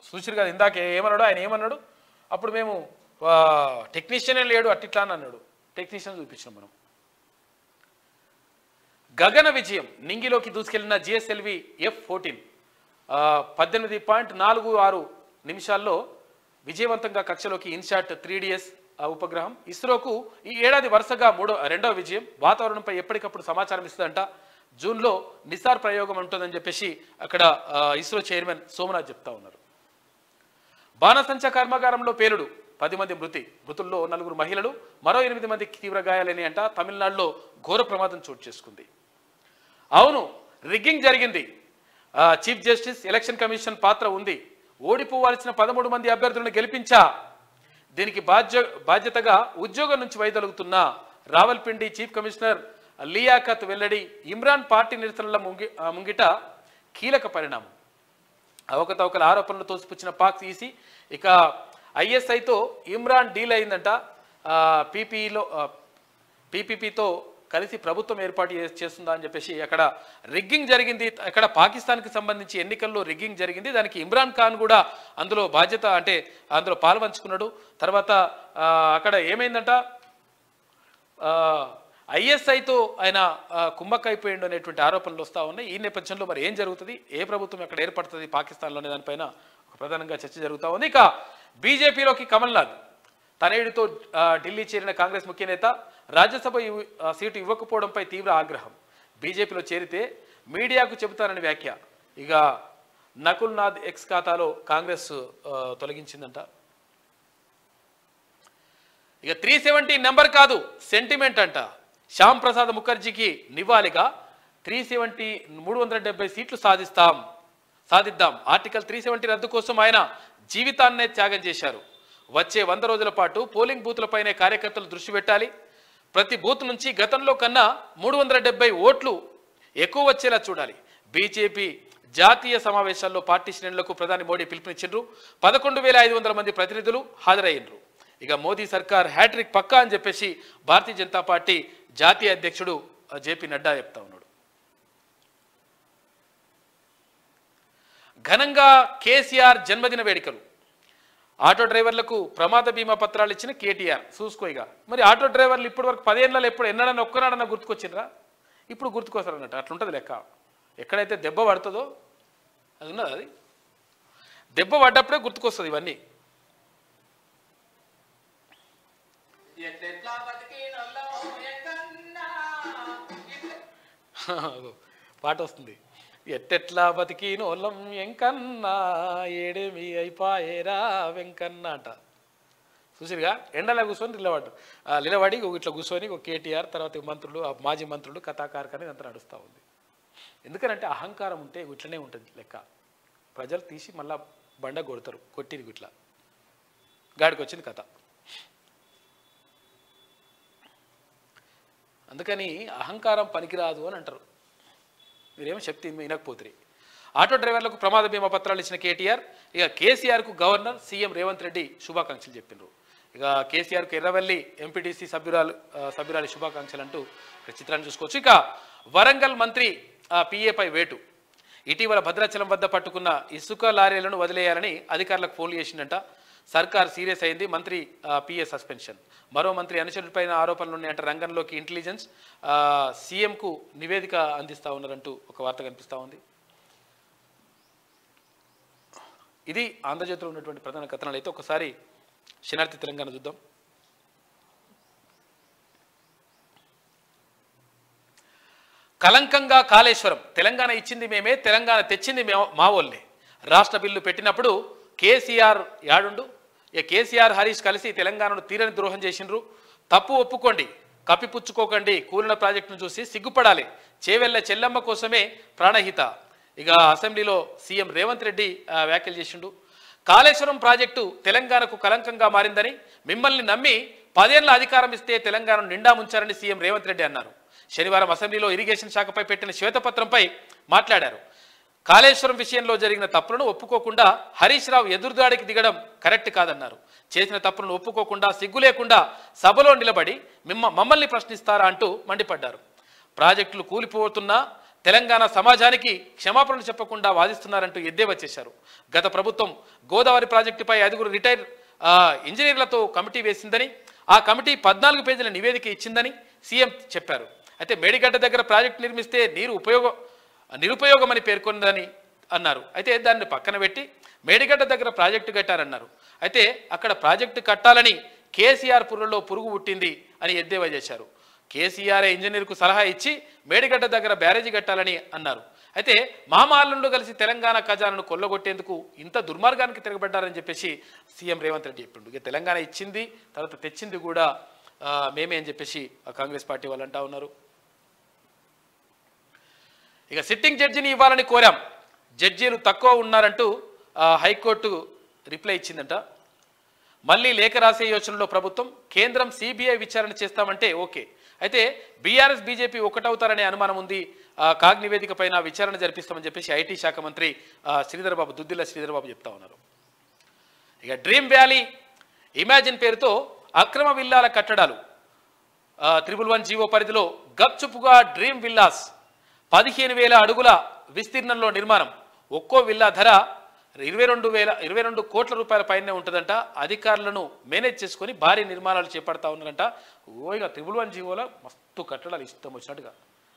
చూసిరు కదా. ఇందాక ఏమన్నాడు ఆయన? ఏమన్నాడు? అప్పుడు మేము టెక్నీషియనే లేడు అట్టిట్లా అని అన్నాడు. టెక్నీషియన్ చూపించాం మనం. గగన విజయం నింగిలోకి దూసుకెళ్లిన జిఎస్ఎల్వి F-14 18.46 నిమిషాల్లో విజయవంతంగా కక్షలోకి ఇన్శాట్ 3DS ఉపగ్రహం. ఇస్రోకు ఈ ఏడాది వరుసగా రెండవ విజయం. వాతావరణంపై ఎప్పటికప్పుడు సమాచారం ఇస్తుందంట. జూన్లో నిసార్ ప్రయోగం ఉంటుందని చెప్పేసి అక్కడ ఇస్రో చైర్మన్ సోమనాథ్ చెప్తా ఉన్నారు. బాణసంచ కర్మాగారంలో పేలుడు 10 మంది మృతుల్లో 4 మహిళలు, మరో 8 మందికి తీవ్ర గాయాలని అంట. తమిళనాడులో ఘోర ప్రమాదం చోటు చేసుకుంది. అవును, రిగ్గింగ్ జరిగింది. చీఫ్ జస్టిస్ ఎలక్షన్ కమిషన్ పాత్ర ఉంది. ఓడిపోవాల్సిన 13 మంది అభ్యర్థులను గెలిపించా. దీనికి బాధ్యతగా ఉద్యోగం నుంచి వైదొలుగుతున్న రావల్పిండి చీఫ్ కమిషనర్ లియాఖత్ వెల్లడి. ఇమ్రాన్ పార్టీ నిరసనల ముంగిట కీలక పరిణామం. అవకతవకల ఆరోపణలు తోసిపుచ్చిన పాక్ ఈసీ. ఇక ఐఎస్ఐతో ఇమ్రాన్ డీల్ అయిందంట. పీపీపీతో కలిసి ప్రభుత్వం ఏర్పాటు చేస్తుందా అని చెప్పేసి అక్కడ రిగ్గింగ్ జరిగింది. అక్కడ పాకిస్తాన్కి సంబంధించి ఎన్నికల్లో రిగ్గింగ్ జరిగింది. దానికి ఇమ్రాన్ ఖాన్ కూడా అందులో బాధ్యత అంటే అందులో పాల్పంచుకున్నాడు. తర్వాత అక్కడ ఏమైందంట, ఐఎస్ఐతో ఆయన కుమ్మక్కైపోయిండు అనేటువంటి ఆరోపణలు వస్తూ ఉన్నాయి. ఈ నేపథ్యంలో మరి ఏం జరుగుతుంది, ఏ ప్రభుత్వం ఎక్కడ ఏర్పడుతుంది పాకిస్తాన్లో అనే దానిపైన ప్రధానంగా చర్చ జరుగుతూ ఉంది. ఇక బీజేపీలోకి కమల్నాథ్ తనయుడితో ఢిల్లీ చేరిన కాంగ్రెస్ ముఖ్య నేత రాజ్యసభ సీటు ఇవ్వకపోవడంపై తీవ్ర ఆగ్రహం. బీజేపీలో చేరితే మీడియాకు చెబుతానని వ్యాఖ్య. ఇక నకుల్ నాథ్ ఎక్స్ ఖాతాలో కాంగ్రెస్ తొలగించిందంట. ఇక 370 నెంబర్ కాదు సెంటిమెంట్ అంట. శ్యామ్ ప్రసాద్ ముఖర్జీకి నివాళిగా 370 సీట్లు సాధిద్దాం. ఆర్టికల్ 370 రద్దు కోసం ఆయన జీవితాన్నే త్యాగం చేశారు. వచ్చే 100 రోజుల పాటు పోలింగ్ బూతులపైనే కార్యకర్తలు దృష్టి పెట్టాలి. ప్రతి బూత్ నుంచి గతంలో కన్నా 370 ఓట్లు ఎక్కువ వచ్చేలా చూడాలి. బీజేపీ జాతీయ సమావేశాల్లో పార్టీ శ్రేణులకు ప్రధాని మోడీ పిలుపునిచ్చిండ్రు. 11,500 మంది ప్రతినిధులు హాజరయ్యిండ్రు. ఇక మోదీ సర్కార్ హ్యాట్రిక్ పక్కా అని చెప్పేసి భారతీయ జనతా పార్టీ జాతీయ అధ్యక్షుడు జేపీ నడ్డా చెప్తా ఉన్నాడు. ఘనంగా కేసీఆర్ జన్మదిన వేడుకలు. ఆటో డ్రైవర్లకు ప్రమాద బీమా పత్రాలు ఇచ్చిన కేటీఆర్. చూసుకోయిగా మరి ఆటో డ్రైవర్లు ఇప్పటి వరకు 10 ఏళ్ళలో ఎన్నడన్నా ఒక్కనాడన్నా గుర్తుకొచ్చిండ్రా? ఇప్పుడు గుర్తుకొస్తారన్నట్టు. అట్లుంటుంది లెక్క. ఎక్కడైతే దెబ్బ పడుతుందో అది ఉన్నది. అది దెబ్బ పడ్డప్పుడే గుర్తుకొస్తుంది ఇవన్నీ. పాట వస్తుంది. ఎట్టెట్లా బతికినోళ్ళం ఎంకన్నా ఏడేమి అయిపోయేరా వెంకన్న అంట. చూసిరుగా ఎండలా కూర్చొని నిలబడి ఇట్లా కూర్చొని ఒక కేటీఆర్ తర్వాత మంత్రులు మాజీ మంత్రులు కథాకారకని అంతా నడుస్తూ ఉంది. ఎందుకనంటే అహంకారం ఉంటే ఇట్లనే ఉంటుంది లెక్క. ప్రజలు తీసి మళ్ళా బండ కొడతారు. కొట్టిరు ఇట్లా గాడికి వచ్చింది కథ. అందుకని అహంకారం పనికిరాదు అని అంటారు. మీరేమో శక్తి వినకపోతురి. ఆటో డ్రైవర్లకు ప్రమాద బీమా పత్రాలు ఇచ్చిన కేటీఆర్. ఇక కేసీఆర్కు గవర్నర్ సీఎం రేవంత్ రెడ్డి శుభాకాంక్షలు చెప్పినారు. ఇక కేసీఆర్కు ఎర్రవల్లి ఎంపీటీసీ సభ్యురాలి శుభాకాంక్షలు అంటూ ఇక్కడ చిత్రాన్ని చూసుకోవచ్చు. ఇక వరంగల్ మంత్రి పిఏపై వేటు. ఇటీవల భద్రాచలం వద్ద పట్టుకున్న ఇసుక లారీలను వదిలేయాలని అధికారులకు ఫోన్లు చేసిందంట. సర్కార్ సీరియస్ అయింది. మంత్రి పిఏ సస్పెన్షన్. మరో మంత్రి అనుచరులపైన ఆరోపణలు ఉన్నాయంటే రంగంలోకి ఇంటెలిజెన్స్ సీఎంకు నివేదిక అందిస్తూ ఉన్నారంటూ ఒక వార్త కనిపిస్తూ ఉంది. ఇది ఆంధ్రజ్యోతిలో ఉన్నటువంటి ప్రధాన కథనాలు. అయితే ఒకసారి శనార్థి తెలంగాణ చూద్దాం. కలంకంగా కాళేశ్వరం. తెలంగాణ ఇచ్చింది మేమే, తెలంగాణ తెచ్చింది మా వాళ్ళే. రాష్ట్ర బిల్లు పెట్టినప్పుడు కేసీఆర్ యాడుండు. ఇక కేసీఆర్ హరీష్ కలిసి తెలంగాణను తీరని ద్రోహం చేసిండ్రు. తప్పు ఒప్పుకోండి, కప్పిపుచ్చుకోకండి. కూలిన ప్రాజెక్టును చూసి సిగ్గుపడాలి. చేవెళ్ళ చెల్లమ్మ కోసమే ప్రాణహిత. ఇక అసెంబ్లీలో సీఎం రేవంత్ రెడ్డి వ్యాఖ్యలు చేసిండు. కాళేశ్వరం ప్రాజెక్టు తెలంగాణకు కలంకంగా మారిందని, మిమ్మల్ని నమ్మి 10 ఏళ్ల అధికారం ఇస్తే తెలంగాణను నిండా ముంచారని సీఎం రేవంత్ రెడ్డి అన్నారు. శనివారం అసెంబ్లీలో ఇరిగేషన్ శాఖపై పెట్టిన శ్వేతపత్రంపై మాట్లాడారు. కాళేశ్వరం విషయంలో జరిగిన తప్పులను ఒప్పుకోకుండా హరీష్ రావు ఎదురుదాడికి దిగడం కరెక్ట్ కాదన్నారు. చేసిన తప్పులను ఒప్పుకోకుండా సిగ్గు లేకుండా సభలో నిలబడి మమ్మల్ని ప్రశ్నిస్తారా అంటూ మండిపడ్డారు. ప్రాజెక్టులు కూలిపోతున్నా తెలంగాణ సమాజానికి క్షమాపణలు చెప్పకుండా వాదిస్తున్నారంటూ ఎద్దేవా చేశారు. గత ప్రభుత్వం గోదావరి ప్రాజెక్టుపై 5 రిటైర్ ఇంజనీర్లతో కమిటీ వేసిందని, ఆ కమిటీ 14 పేజీల నివేదిక ఇచ్చిందని సీఎం చెప్పారు. అయితే మేడిగడ్డ దగ్గర ప్రాజెక్టు నిర్మిస్తే నీరు నిరుపయోగమని పేర్కొందని అన్నారు. అయితే దాన్ని పక్కన పెట్టి మేడిగడ్డ దగ్గర ప్రాజెక్టు కట్టారన్నారు. అయితే అక్కడ ప్రాజెక్టు కట్టాలని కేసీఆర్ పుర్రలో పురుగు పుట్టింది అని ఎద్దేవా చేశారు. కేసీఆర్ ఇంజనీర్కు సలహా ఇచ్చి మేడిగడ్డ దగ్గర బ్యారేజీ కట్టాలని అన్నారు. అయితే మామాళ్ళంలో కలిసి తెలంగాణ ఖజానాను కొల్లగొట్టేందుకు ఇంత దుర్మార్గానికి తిరగబడ్డారని చెప్పేసి సీఎం రేవంత్ రెడ్డి చెప్పిండు. ఇక తెలంగాణ ఇచ్చింది, తర్వాత తెచ్చింది కూడా మేమే అని చెప్పేసి కాంగ్రెస్ పార్టీ వాళ్ళు అంటా ఉన్నారు. ఇక సిట్టింగ్ జడ్జిని ఇవ్వాలని కోరాం, జడ్జీలు తక్కువ ఉన్నారంటూ హైకోర్టు రిప్లై ఇచ్చిందంట. మళ్ళీ లేఖ రాసే యోచనలో ప్రభుత్వం, కేంద్రం సిబిఐ విచారణ చేస్తామంటే ఓకే, అయితే బీఆర్ఎస్ బీజేపీ ఒకటవుతారనే అనుమానం ఉంది, కాగ్ నివేదిక పైన విచారణ జరిపిస్తామని చెప్పేసి ఐటీ శాఖ మంత్రి దుద్దిల్ల శ్రీధర్ బాబు చెప్తా ఉన్నారు. ఇక డ్రీమ్ వ్యాలీ ఇమాజిన్ పేరుతో అక్రమ విల్లాల కట్టడాలు 111 జీవో పరిధిలో గప్చుపుగా డ్రీమ్ విల్లాస్ 15,000 అడుగుల విస్తీర్ణంలో నిర్మాణం. ఒక్కో విల్లా ధర 22 కోట్ల రూపాయల పైనే ఉంటుందంట. అధికారులను మేనేజ్ చేసుకొని భారీ నిర్మాణాలు చేపడతా ఉన్నారంట. ఇక 111 జీవోలో మస్తు కట్టడాలు ఇష్టం వచ్చినట్టుగా.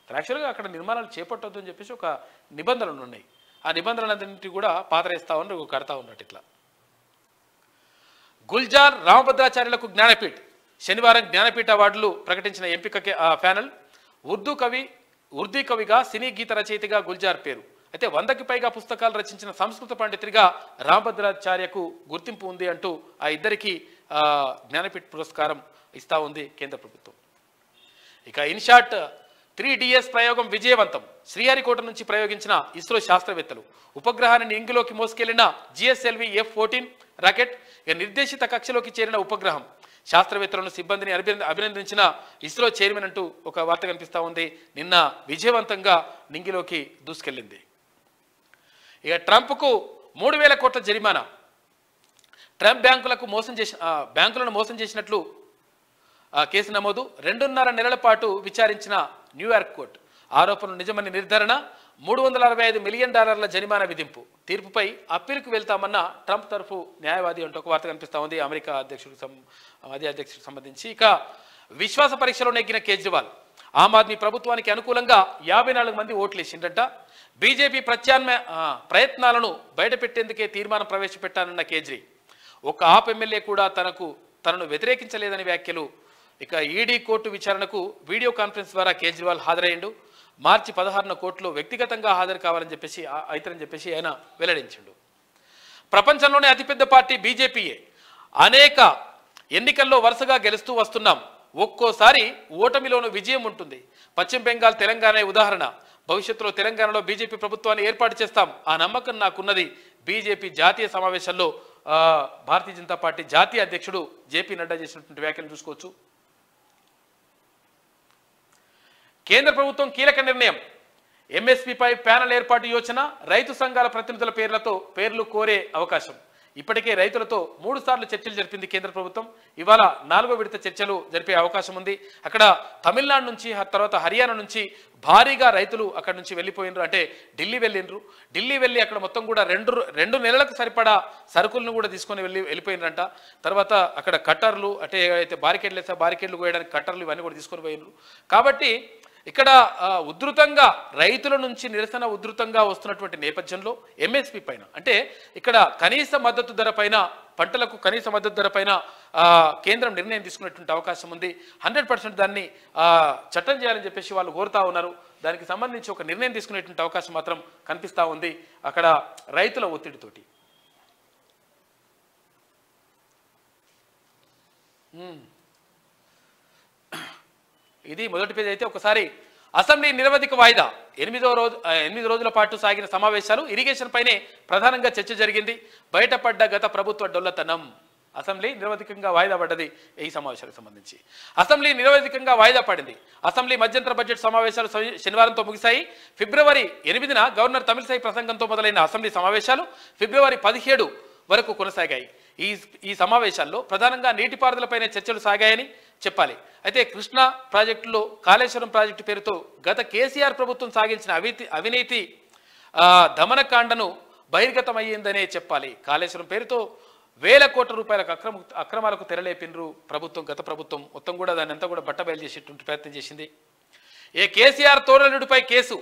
యాక్చువల్గా అక్కడ నిర్మాణాలు చేపట్టొద్దు అని చెప్పేసి ఒక నిబంధనలు ఉన్నాయి. ఆ నిబంధనలన్నింటి కూడా పాతరేస్తా ఉన్నారు, కడతా ఉన్నట్టు. ఇట్లా గుల్జార్ రామభద్రాచార్యులకు జ్ఞానపీఠ్. శనివారం జ్ఞానపీఠ అవార్డులు ప్రకటించిన ఎంపిక ప్యానెల్. ఉర్దూ కవిగా, సినీ గీత రచయితగా గుల్జార్ పేరు. అయితే 100కి పైగా పుస్తకాలు రచించిన సంస్కృత పండితుడిగా రామభద్రాచార్యకు గుర్తింపు ఉంది అంటూ ఆ ఇద్దరికి జ్ఞానపీఠ పురస్కారం ఇస్తా ఉంది కేంద్ర ప్రభుత్వం. ఇక ఇన్షాట్ 3DS ప్రయోగం విజయవంతం. శ్రీహరికోట నుంచి ప్రయోగించిన ఇస్రో శాస్త్రవేత్తలు ఉపగ్రహాన్ని ఇంగులోకి మోసుకెళ్లిన GSLV F-14 రాకెట్ నిర్దేశిత కక్షలోకి చేరిన ఉపగ్రహం. శాస్త్రవేత్తలను, సిబ్బందిని అభినందించిన ఇస్రో చైర్మన్ అంటూ ఒక వార్త కనిపిస్తూ ఉంది. నిన్న విజయవంతంగా నింగిలోకి దూసుకెళ్లింది. ఇక ట్రంప్కు 3,000 కోట్ల జరిమానా. ట్రంప్ బ్యాంకులను మోసం చేసినట్లు కేసు నమోదు. 2.5 నెలల పాటు విచారించిన న్యూయార్క్ కోర్టు. ఆరోపణలు నిజమని నిర్ధారణ. $365 మిలియన్ జరిమానా విధింపు. తీర్పుపై అప్పీలుకు వెళ్తామన్న ట్రంప్ తరఫు న్యాయవాది అంటూ ఒక వార్త కనిపిస్తూ ఉంది అమెరికా అధ్యక్షుడికి సంబంధించి. ఇక విశ్వాస పరీక్షలో నెగ్గిన కేజ్రీవాల్. ఆమ్ ఆద్మీ ప్రభుత్వానికి అనుకూలంగా 54 మంది ఓట్లేసిండట. బీజేపీ ప్రయత్నాలను బయటపెట్టేందుకే తీర్మానం ప్రవేశపెట్టానన్న కేజ్రీ. ఒక ఆప్ ఎమ్మెల్యే కూడా తనను వ్యతిరేకించలేదని వ్యాఖ్యలు. ఇక ఈడీ కోర్టు విచారణకు వీడియో కాన్ఫరెన్స్ ద్వారా కేజ్రీవాల్ హాజరయ్యిండు. మార్చి 16న కోర్టులో వ్యక్తిగతంగా హాజరు కావాలని చెప్పేసి ఆయన వెల్లడించిండు. ప్రపంచంలోనే అతిపెద్ద పార్టీ బీజేపీయే. అనేక ఎన్నికల్లో వరుసగా గెలుస్తూ వస్తున్నాం. ఒక్కోసారి ఓటమిలోనూ విజయం ఉంటుంది. పశ్చిమ బెంగాల్, తెలంగాణ ఉదాహరణ. భవిష్యత్తులో తెలంగాణలో బీజేపీ ప్రభుత్వాన్ని ఏర్పాటు చేస్తాం. ఆ నమ్మకం నాకున్నది. బీజేపీ జాతీయ సమావేశాల్లో భారతీయ జనతా పార్టీ జాతీయ అధ్యక్షుడు జేపీ నడ్డా చేసినటువంటి వ్యాఖ్యలు చూసుకోవచ్చు. కేంద్ర ప్రభుత్వం కీలక నిర్ణయం. ఎంఎస్పీపై ప్యానెల్ ఏర్పాటు యోచన. రైతు సంఘాల ప్రతినిధుల పేర్లు కోరే అవకాశం. ఇప్పటికే రైతులతో 3 సార్లు చర్చలు జరిపింది కేంద్ర ప్రభుత్వం. ఇవాళ 4వ విడత చర్చలు జరిపే అవకాశం ఉంది. అక్కడ తమిళనాడు నుంచి, తర్వాత హర్యానా నుంచి భారీగా రైతులు అక్కడ నుంచి వెళ్ళిపోయినరు. అంటే ఢిల్లీ వెళ్ళి అక్కడ మొత్తం కూడా 2 నెలలకు సరిపడా సరుకులను కూడా తీసుకొని వెళ్ళిపోయినరంట. తర్వాత అక్కడ కట్టర్లు, అంటే అయితే బారికేడ్లు కోయడానికి కట్టర్లు ఇవన్నీ కూడా తీసుకొని పోయినరు. కాబట్టి ఇక్కడ ఉధృతంగా రైతుల నుంచి నిరసన ఉధృతంగా వస్తున్నటువంటి నేపథ్యంలో ఎంఎస్పీ పైన, అంటే ఇక్కడ కనీస మద్దతు ధర పైన, పంటలకు కనీస మద్దతు ధర పైన కేంద్రం నిర్ణయం తీసుకునేటువంటి అవకాశం ఉంది. 100% దాన్ని చట్టం చేయాలని చెప్పేసి వాళ్ళు కోరుతా ఉన్నారు. దానికి సంబంధించి ఒక నిర్ణయం తీసుకునేటువంటి అవకాశం మాత్రం కనిపిస్తూ ఉంది అక్కడ రైతుల ఒత్తిడితోటి. ఇది మొదటి పేజీ. అయితే ఒకసారి అసెంబ్లీ నిరవధిక వాయిదా. 8 రోజుల పాటు సాగిన సమావేశాలు ఇరిగేషన్ పైనే ప్రధానంగా చర్చ జరిగింది. బయటపడ్డ గత ప్రభుత్వ డొల్లతనం. అసెంబ్లీ నిరవధికంగా వాయిదా పడ్డది. ఈ సమావేశాలకు సంబంధించి అసెంబ్లీ నిరవధికంగా వాయిదా పడింది. అసెంబ్లీ మధ్యంతర బడ్జెట్ సమావేశాలు శనివారంతో ముగిశాయి. ఫిబ్రవరి 8న గవర్నర్ తమిళిసై ప్రసంగంతో మొదలైన అసెంబ్లీ సమావేశాలు ఫిబ్రవరి 17 వరకు కొనసాగాయి. ఈ సమావేశాల్లో ప్రధానంగా నీటిపారుదలపైనే చర్చలు సాగాయని చెప్పాలి. అయితే కృష్ణా ప్రాజెక్టులో కాళేశ్వరం ప్రాజెక్టు పేరుతో గత కేసీఆర్ ప్రభుత్వం సాగించిన అవినీతి దమనకాండను బహిర్గతమయ్యిందనే చెప్పాలి. కాళేశ్వరం పేరుతో వేల కోట్ల రూపాయలకు అక్రమాలకు తెరలేపినరు ప్రభుత్వం. గత ప్రభుత్వం మొత్తం కూడా దాన్ని అంతా కూడా బట్టబయలు చేసేటువంటి ప్రయత్నం చేసింది. కేసీఆర్ తోడలుడిపై కేసు.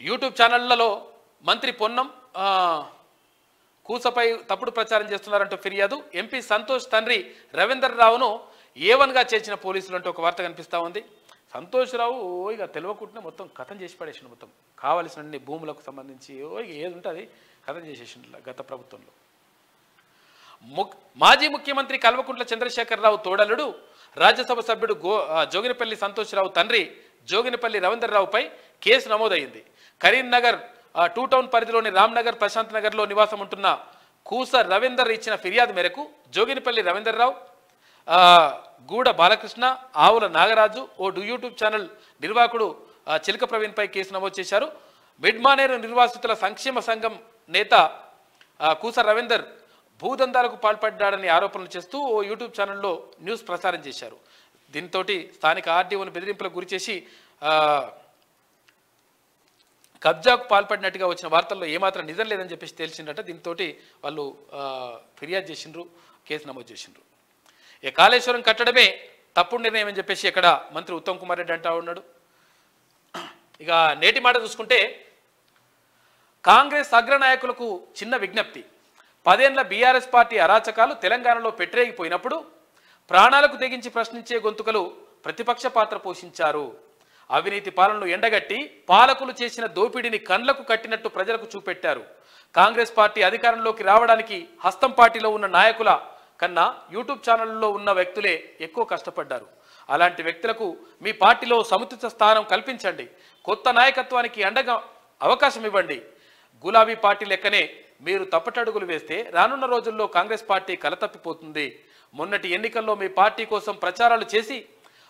యూట్యూబ్ ఛానళ్లలో మంత్రి పొన్నం కూసపై తప్పుడు ప్రచారం చేస్తున్నారంటూ ఫిర్యాదు. ఎంపీ సంతోష్ తండ్రి రవీందర్ రావును A1గా చేర్చిన పోలీసులు అంటూ ఒక వార్త కనిపిస్తూ ఉంది. సంతోష్ రావు ఇక తెలియకుండా మొత్తం కథం చేసి పడేసిన, మొత్తం కావలసిన భూములకు సంబంధించి ఏది ఉంటుంది కథం చేసేసిన గత ప్రభుత్వంలో. మాజీ ముఖ్యమంత్రి కల్వకుంట్ల చంద్రశేఖరరావు తోడలుడు రాజ్యసభ సభ్యుడు జోగినపల్లి సంతోష్ రావు తండ్రి జోగినపల్లి రవీందర్ రావుపై కేసు నమోదైంది. కరీంనగర్ 2 టౌన్ పరిధిలోని రామ్నగర్ ప్రశాంత్ నగర్లో నివాసం ఉంటున్న కూస రవీందర్ ఇచ్చిన ఫిర్యాదు మేరకు జోగినపల్లి రవీందర్ రావు, గూడ బాలకృష్ణ, ఆవుల నాగరాజు, యూట్యూబ్ ఛానల్ నిర్వాహకుడు చిలక ప్రవీణ్పై కేసు నమోదు చేశారు. మిడ్మానేరు నిర్వాసితుల సంక్షేమ సంఘం నేత కూస రవీందర్ భూదందాలకు పాల్పడ్డాడని ఆరోపణలు చేస్తూ యూట్యూబ్ ఛానల్లో న్యూస్ ప్రసారం చేశారు. దీంతో స్థానిక ఆర్డీఓను బెదిరింపులకు గురిచేసి కబ్జాకు పాల్పడినట్టుగా వచ్చిన వార్తల్లో ఏమాత్రం నిజం లేదని చెప్పేసి తెలిసిందట. దీంతో వాళ్ళు ఫిర్యాదు చేసిండ్రు, కేసు నమోదు చేసిండ్రు. కాళేశ్వరం కట్టడమే తప్పుడు నిర్ణయం అని చెప్పేసి ఇక్కడ మంత్రి ఉత్తమ్ కుమార్ రెడ్డి అంటా ఉన్నాడు. ఇక నేటి మాట చూసుకుంటే కాంగ్రెస్ అగ్రనాయకులకు చిన్న విజ్ఞప్తి. 10 ఏళ్ల బీఆర్ఎస్ పార్టీ అరాచకాలు తెలంగాణలో పెట్టరేగిపోయినప్పుడు ప్రాణాలకు తెగించి ప్రశ్నించే గొంతుకలు ప్రతిపక్ష పాత్ర పోషించారు. అవినీతి పాలనను ఎండగట్టి పాలకులు చేసిన దోపిడీని కండ్లకు కట్టినట్టు ప్రజలకు చూపెట్టారు. కాంగ్రెస్ పార్టీ అధికారంలోకి రావడానికి హస్తం పార్టీలో ఉన్న నాయకుల కన్నా యూట్యూబ్ ఛానళ్లలో ఉన్న వ్యక్తులే ఎక్కువ కష్టపడ్డారు. అలాంటి వ్యక్తులకు మీ పార్టీలో సముచిత స్థానం కల్పించండి. కొత్త నాయకత్వానికి అండగా అవకాశం ఇవ్వండి. గులాబీ పార్టీ లెక్కనే మీరు తప్పటడుగులు వేస్తే రానున్న రోజుల్లో కాంగ్రెస్ పార్టీ కలతప్పిపోతుంది. మొన్నటి ఎన్నికల్లో మీ పార్టీ కోసం ప్రచారాలు చేసి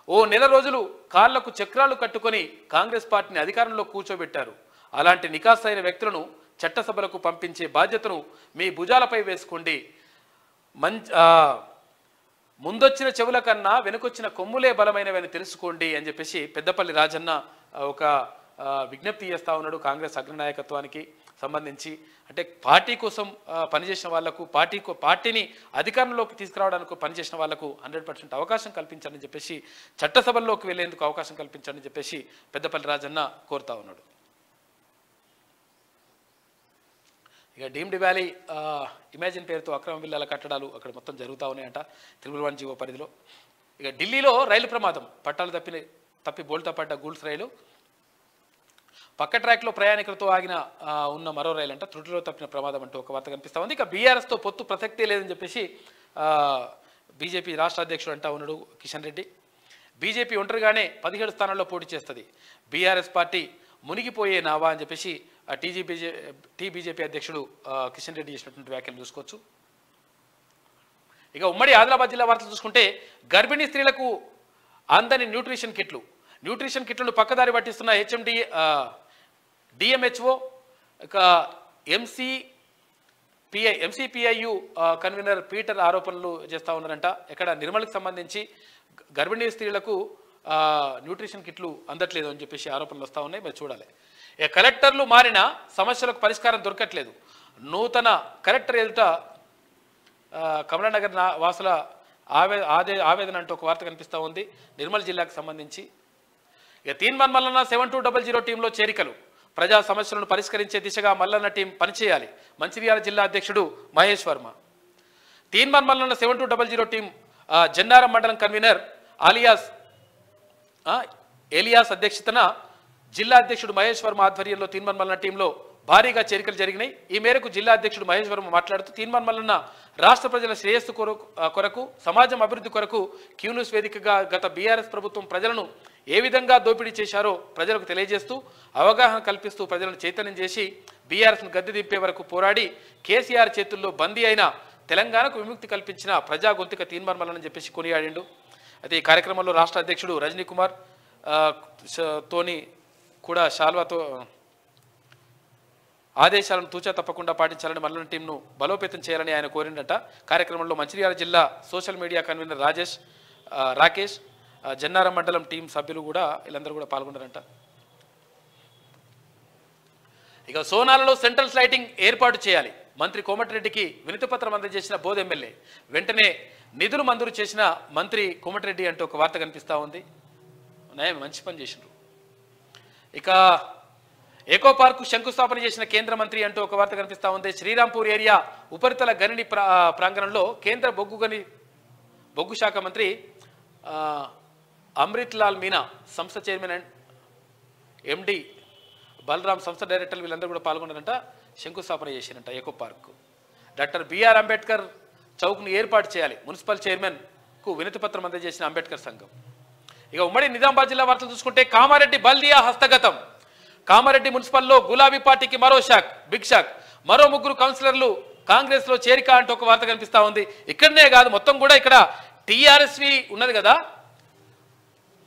1 నెల రోజులు కాళ్లకు చక్రాలు కట్టుకొని కాంగ్రెస్ పార్టీని అధికారంలో కూర్చోబెట్టారు. అలాంటి నికాసైన వ్యక్తులను చట్టసభలకు పంపించే బాధ్యతను మీ భుజాలపై వేసుకోండి. ముందొచ్చిన చెవుల కన్నా వెనుకొచ్చిన కొమ్ములే బలమైనవని తెలుసుకోండి అని చెప్పేసి పెద్దపల్లి రాజన్న ఒక విజ్ఞప్తి చేస్తూ ఉన్నాడు కాంగ్రెస్ అగ్రనాయకత్వానికి సంబంధించి. అంటే పార్టీ కోసం పనిచేసిన వాళ్లకు, పార్టీని అధికారంలోకి తీసుకురావడానికి పనిచేసిన వాళ్లకు 100% అవకాశం కల్పించండి చెప్పేసి, చట్టసభల్లోకి వెళ్లేందుకు అవకాశం కల్పించండి చెప్పేసి పెద్దపల్లి రాజన్న కోరుతా ఉన్నాడు. ఇక డీమ్డ్ వ్యాలీ ఇమాజిన్ పేరుతో అక్రమ విల్లాల కట్టడాలు అక్కడ మొత్తం జరుగుతూ ఉన్నాయంట 311 జీవో పరిధిలో. ఇక ఢిల్లీలో రైలు ప్రమాదం. పట్టాలు తప్పి బోల్తా పడ్డ గూడ్స్ రైలు పక్క ట్రాక్లో ప్రయాణికులతో ఆగిన ఉన్న మరో రైలు అంట త్రుటిలో తప్పిన ప్రమాదం అంటూ ఒక వార్త కనిపిస్తూ ఉంది. ఇక బీఆర్ఎస్తో పొత్తు ప్రసక్తే లేదని చెప్పేసి బీజేపీ రాష్ట్ర అధ్యక్షుడు అంటా ఉన్నాడు కిషన్ రెడ్డి. బీజేపీ ఒంటరిగానే 17 స్థానాల్లో పోటీ చేస్తుంది. బీఆర్ఎస్ పార్టీ మునిగిపోయే నావా అని చెప్పేసి బీజేపీ అధ్యక్షుడు కిషన్ రెడ్డి చేసినటువంటి వ్యాఖ్యలు చూసుకోవచ్చు. ఇక ఉమ్మడి ఆదిలాబాద్ జిల్లా వార్తలు చూసుకుంటే గర్భిణీ స్త్రీలకు అందని న్యూట్రిషన్ కిట్లను పక్కదారి పట్టిస్తున్న డిఎంహెచ్ఓ ఇక ఎంసీపీఐయు కన్వీనర్ పీటర్ ఆరోపణలు చేస్తూ ఉన్నారంట. ఇక్కడ నిర్మల్కి సంబంధించి గర్భిణీ స్త్రీలకు న్యూట్రిషన్ కిట్లు అందట్లేదు అని చెప్పేసి ఆరోపణలు వస్తూ ఉన్నాయి. మరి చూడాలి. కలెక్టర్లు మారిన సమస్యలకు పరిష్కారం దొరకట్లేదు. నూతన కలెక్టర్ ఎదుట కమలానగర్ వాసుల ఆవేదన అంటూ ఒక వార్త కనిపిస్తూ ఉంది నిర్మల్ జిల్లాకు సంబంధించి. ఇక తీన్మాన్ మల్లన్న 7200 టీంలో చేరికలు. ప్రజా సమస్యలను పరిష్కరించే దిశగా మల్లన్న టీం పనిచేయాలి. మంచిర్యాల జిల్లా అధ్యక్షుడు మహేష్ వర్మ. తీన్మాన్ మల్లన్న 7200 టీం జన్నారం మండలం కన్వీనర్ ఎలియాస్ అధ్యక్షతన జిల్లా అధ్యక్షుడు మహేష్ వర్మ ఆధ్వర్యంలో తీన్మాన్ మల్లన్న టీంలో భారీగా చేరికలు జరిగినాయి. ఈ మేరకు జిల్లా అధ్యక్షుడు మహేష్ వర్మ మాట్లాడుతూ తీర్మాన్ మల్లన్న రాష్ట్ర ప్రజల శ్రేయస్సు కొరకు సమాజం అభివృద్ధి కొరకు క్యూన్యూస్ వేదికగా గత బీఆర్ఎస్ ప్రభుత్వం ప్రజలను ఏ విధంగా దోపిడీ చేశారో ప్రజలకు తెలియజేస్తూ అవగాహన కల్పిస్తూ ప్రజలను చైతన్యం చేసి బీఆర్ఎస్ను గద్దె దింపే వరకు పోరాడి కేసీఆర్ చేతుల్లో బందీ అయిన తెలంగాణకు విముక్తి కల్పించిన ప్రజా గొంతుక తీర్మాన్ మల్లన్న చెప్పేసి కొనియాడిండు. అయితే ఈ కార్యక్రమంలో రాష్ట్ర అధ్యక్షుడు రజనీ కుమార్ తోని కూడా శాల్వాతో ఆదేశాలను తూచా తప్పకుండా పాటించాలని మల్లన్న టీంను బలోపేతం చేయాలని ఆయన కోరిండట. కార్యక్రమంలో మంచిర్యాల జిల్లా social media convener Rakesh Jannaram మండలం టీం సభ్యులు కూడా వీళ్ళందరూ కూడా పాల్గొన్నారంట. ఇక సోనాలలో సెంట్రల్ లైటింగ్ ఏర్పాటు చేయాలి. మంత్రి కోమటిరెడ్డికి వినతిపత్రం అందజేసిన బోధ్ ఎమ్మెల్యే వెంటనే నిధులు మంజూరు చేసిన మంత్రి కోమటిరెడ్డి అంటూ ఒక వార్త కనిపిస్తూ ఉంది. మంచి పని చేసిండ్రు. ఇక ఎకో పార్కు శంకుస్థాపన చేసిన కేంద్ర మంత్రి అంటూ ఒక వార్త కనిపిస్తూ ఉంది. శ్రీరాంపూర్ ఏరియా ఉపరితల గనిని ప్రాంగణంలో కేంద్ర బొగ్గు శాఖ మంత్రి అమృత్ లాల్ మీనా, సంస్థ చైర్మన్ అండ్ ఎండి బలరాం, సంస్థ డైరెక్టర్లు వీళ్ళందరూ కూడా పాల్గొన్నారంట. శంకుస్థాపన చేసిరంట eco park. Doctor BR Ambedkar చౌక్ను ఏర్పాటు చేయాలి. మున్సిపల్ చైర్మన్కు వినతి పత్రం అందజేసిన అంబేద్కర్ సంఘం. ఇక ఉమ్మడి నిజామాబాద్ జిల్లా వార్తలు చూసుకుంటే కామారెడ్డి బల్దియా హస్తగతం. కామారెడ్డి మున్సిపల్లో గులాబీ పార్టీకి మరో బిగ్ షాక్. మరో 3 కౌన్సిలర్లు కాంగ్రెస్లో చేరిక అంటూ ఒక వార్త కనిపిస్తూ ఉంది. ఇక్కడనే కాదు, మొత్తం కూడా ఇక్కడ టీఆర్ఎస్వి ఉన్నది కదా,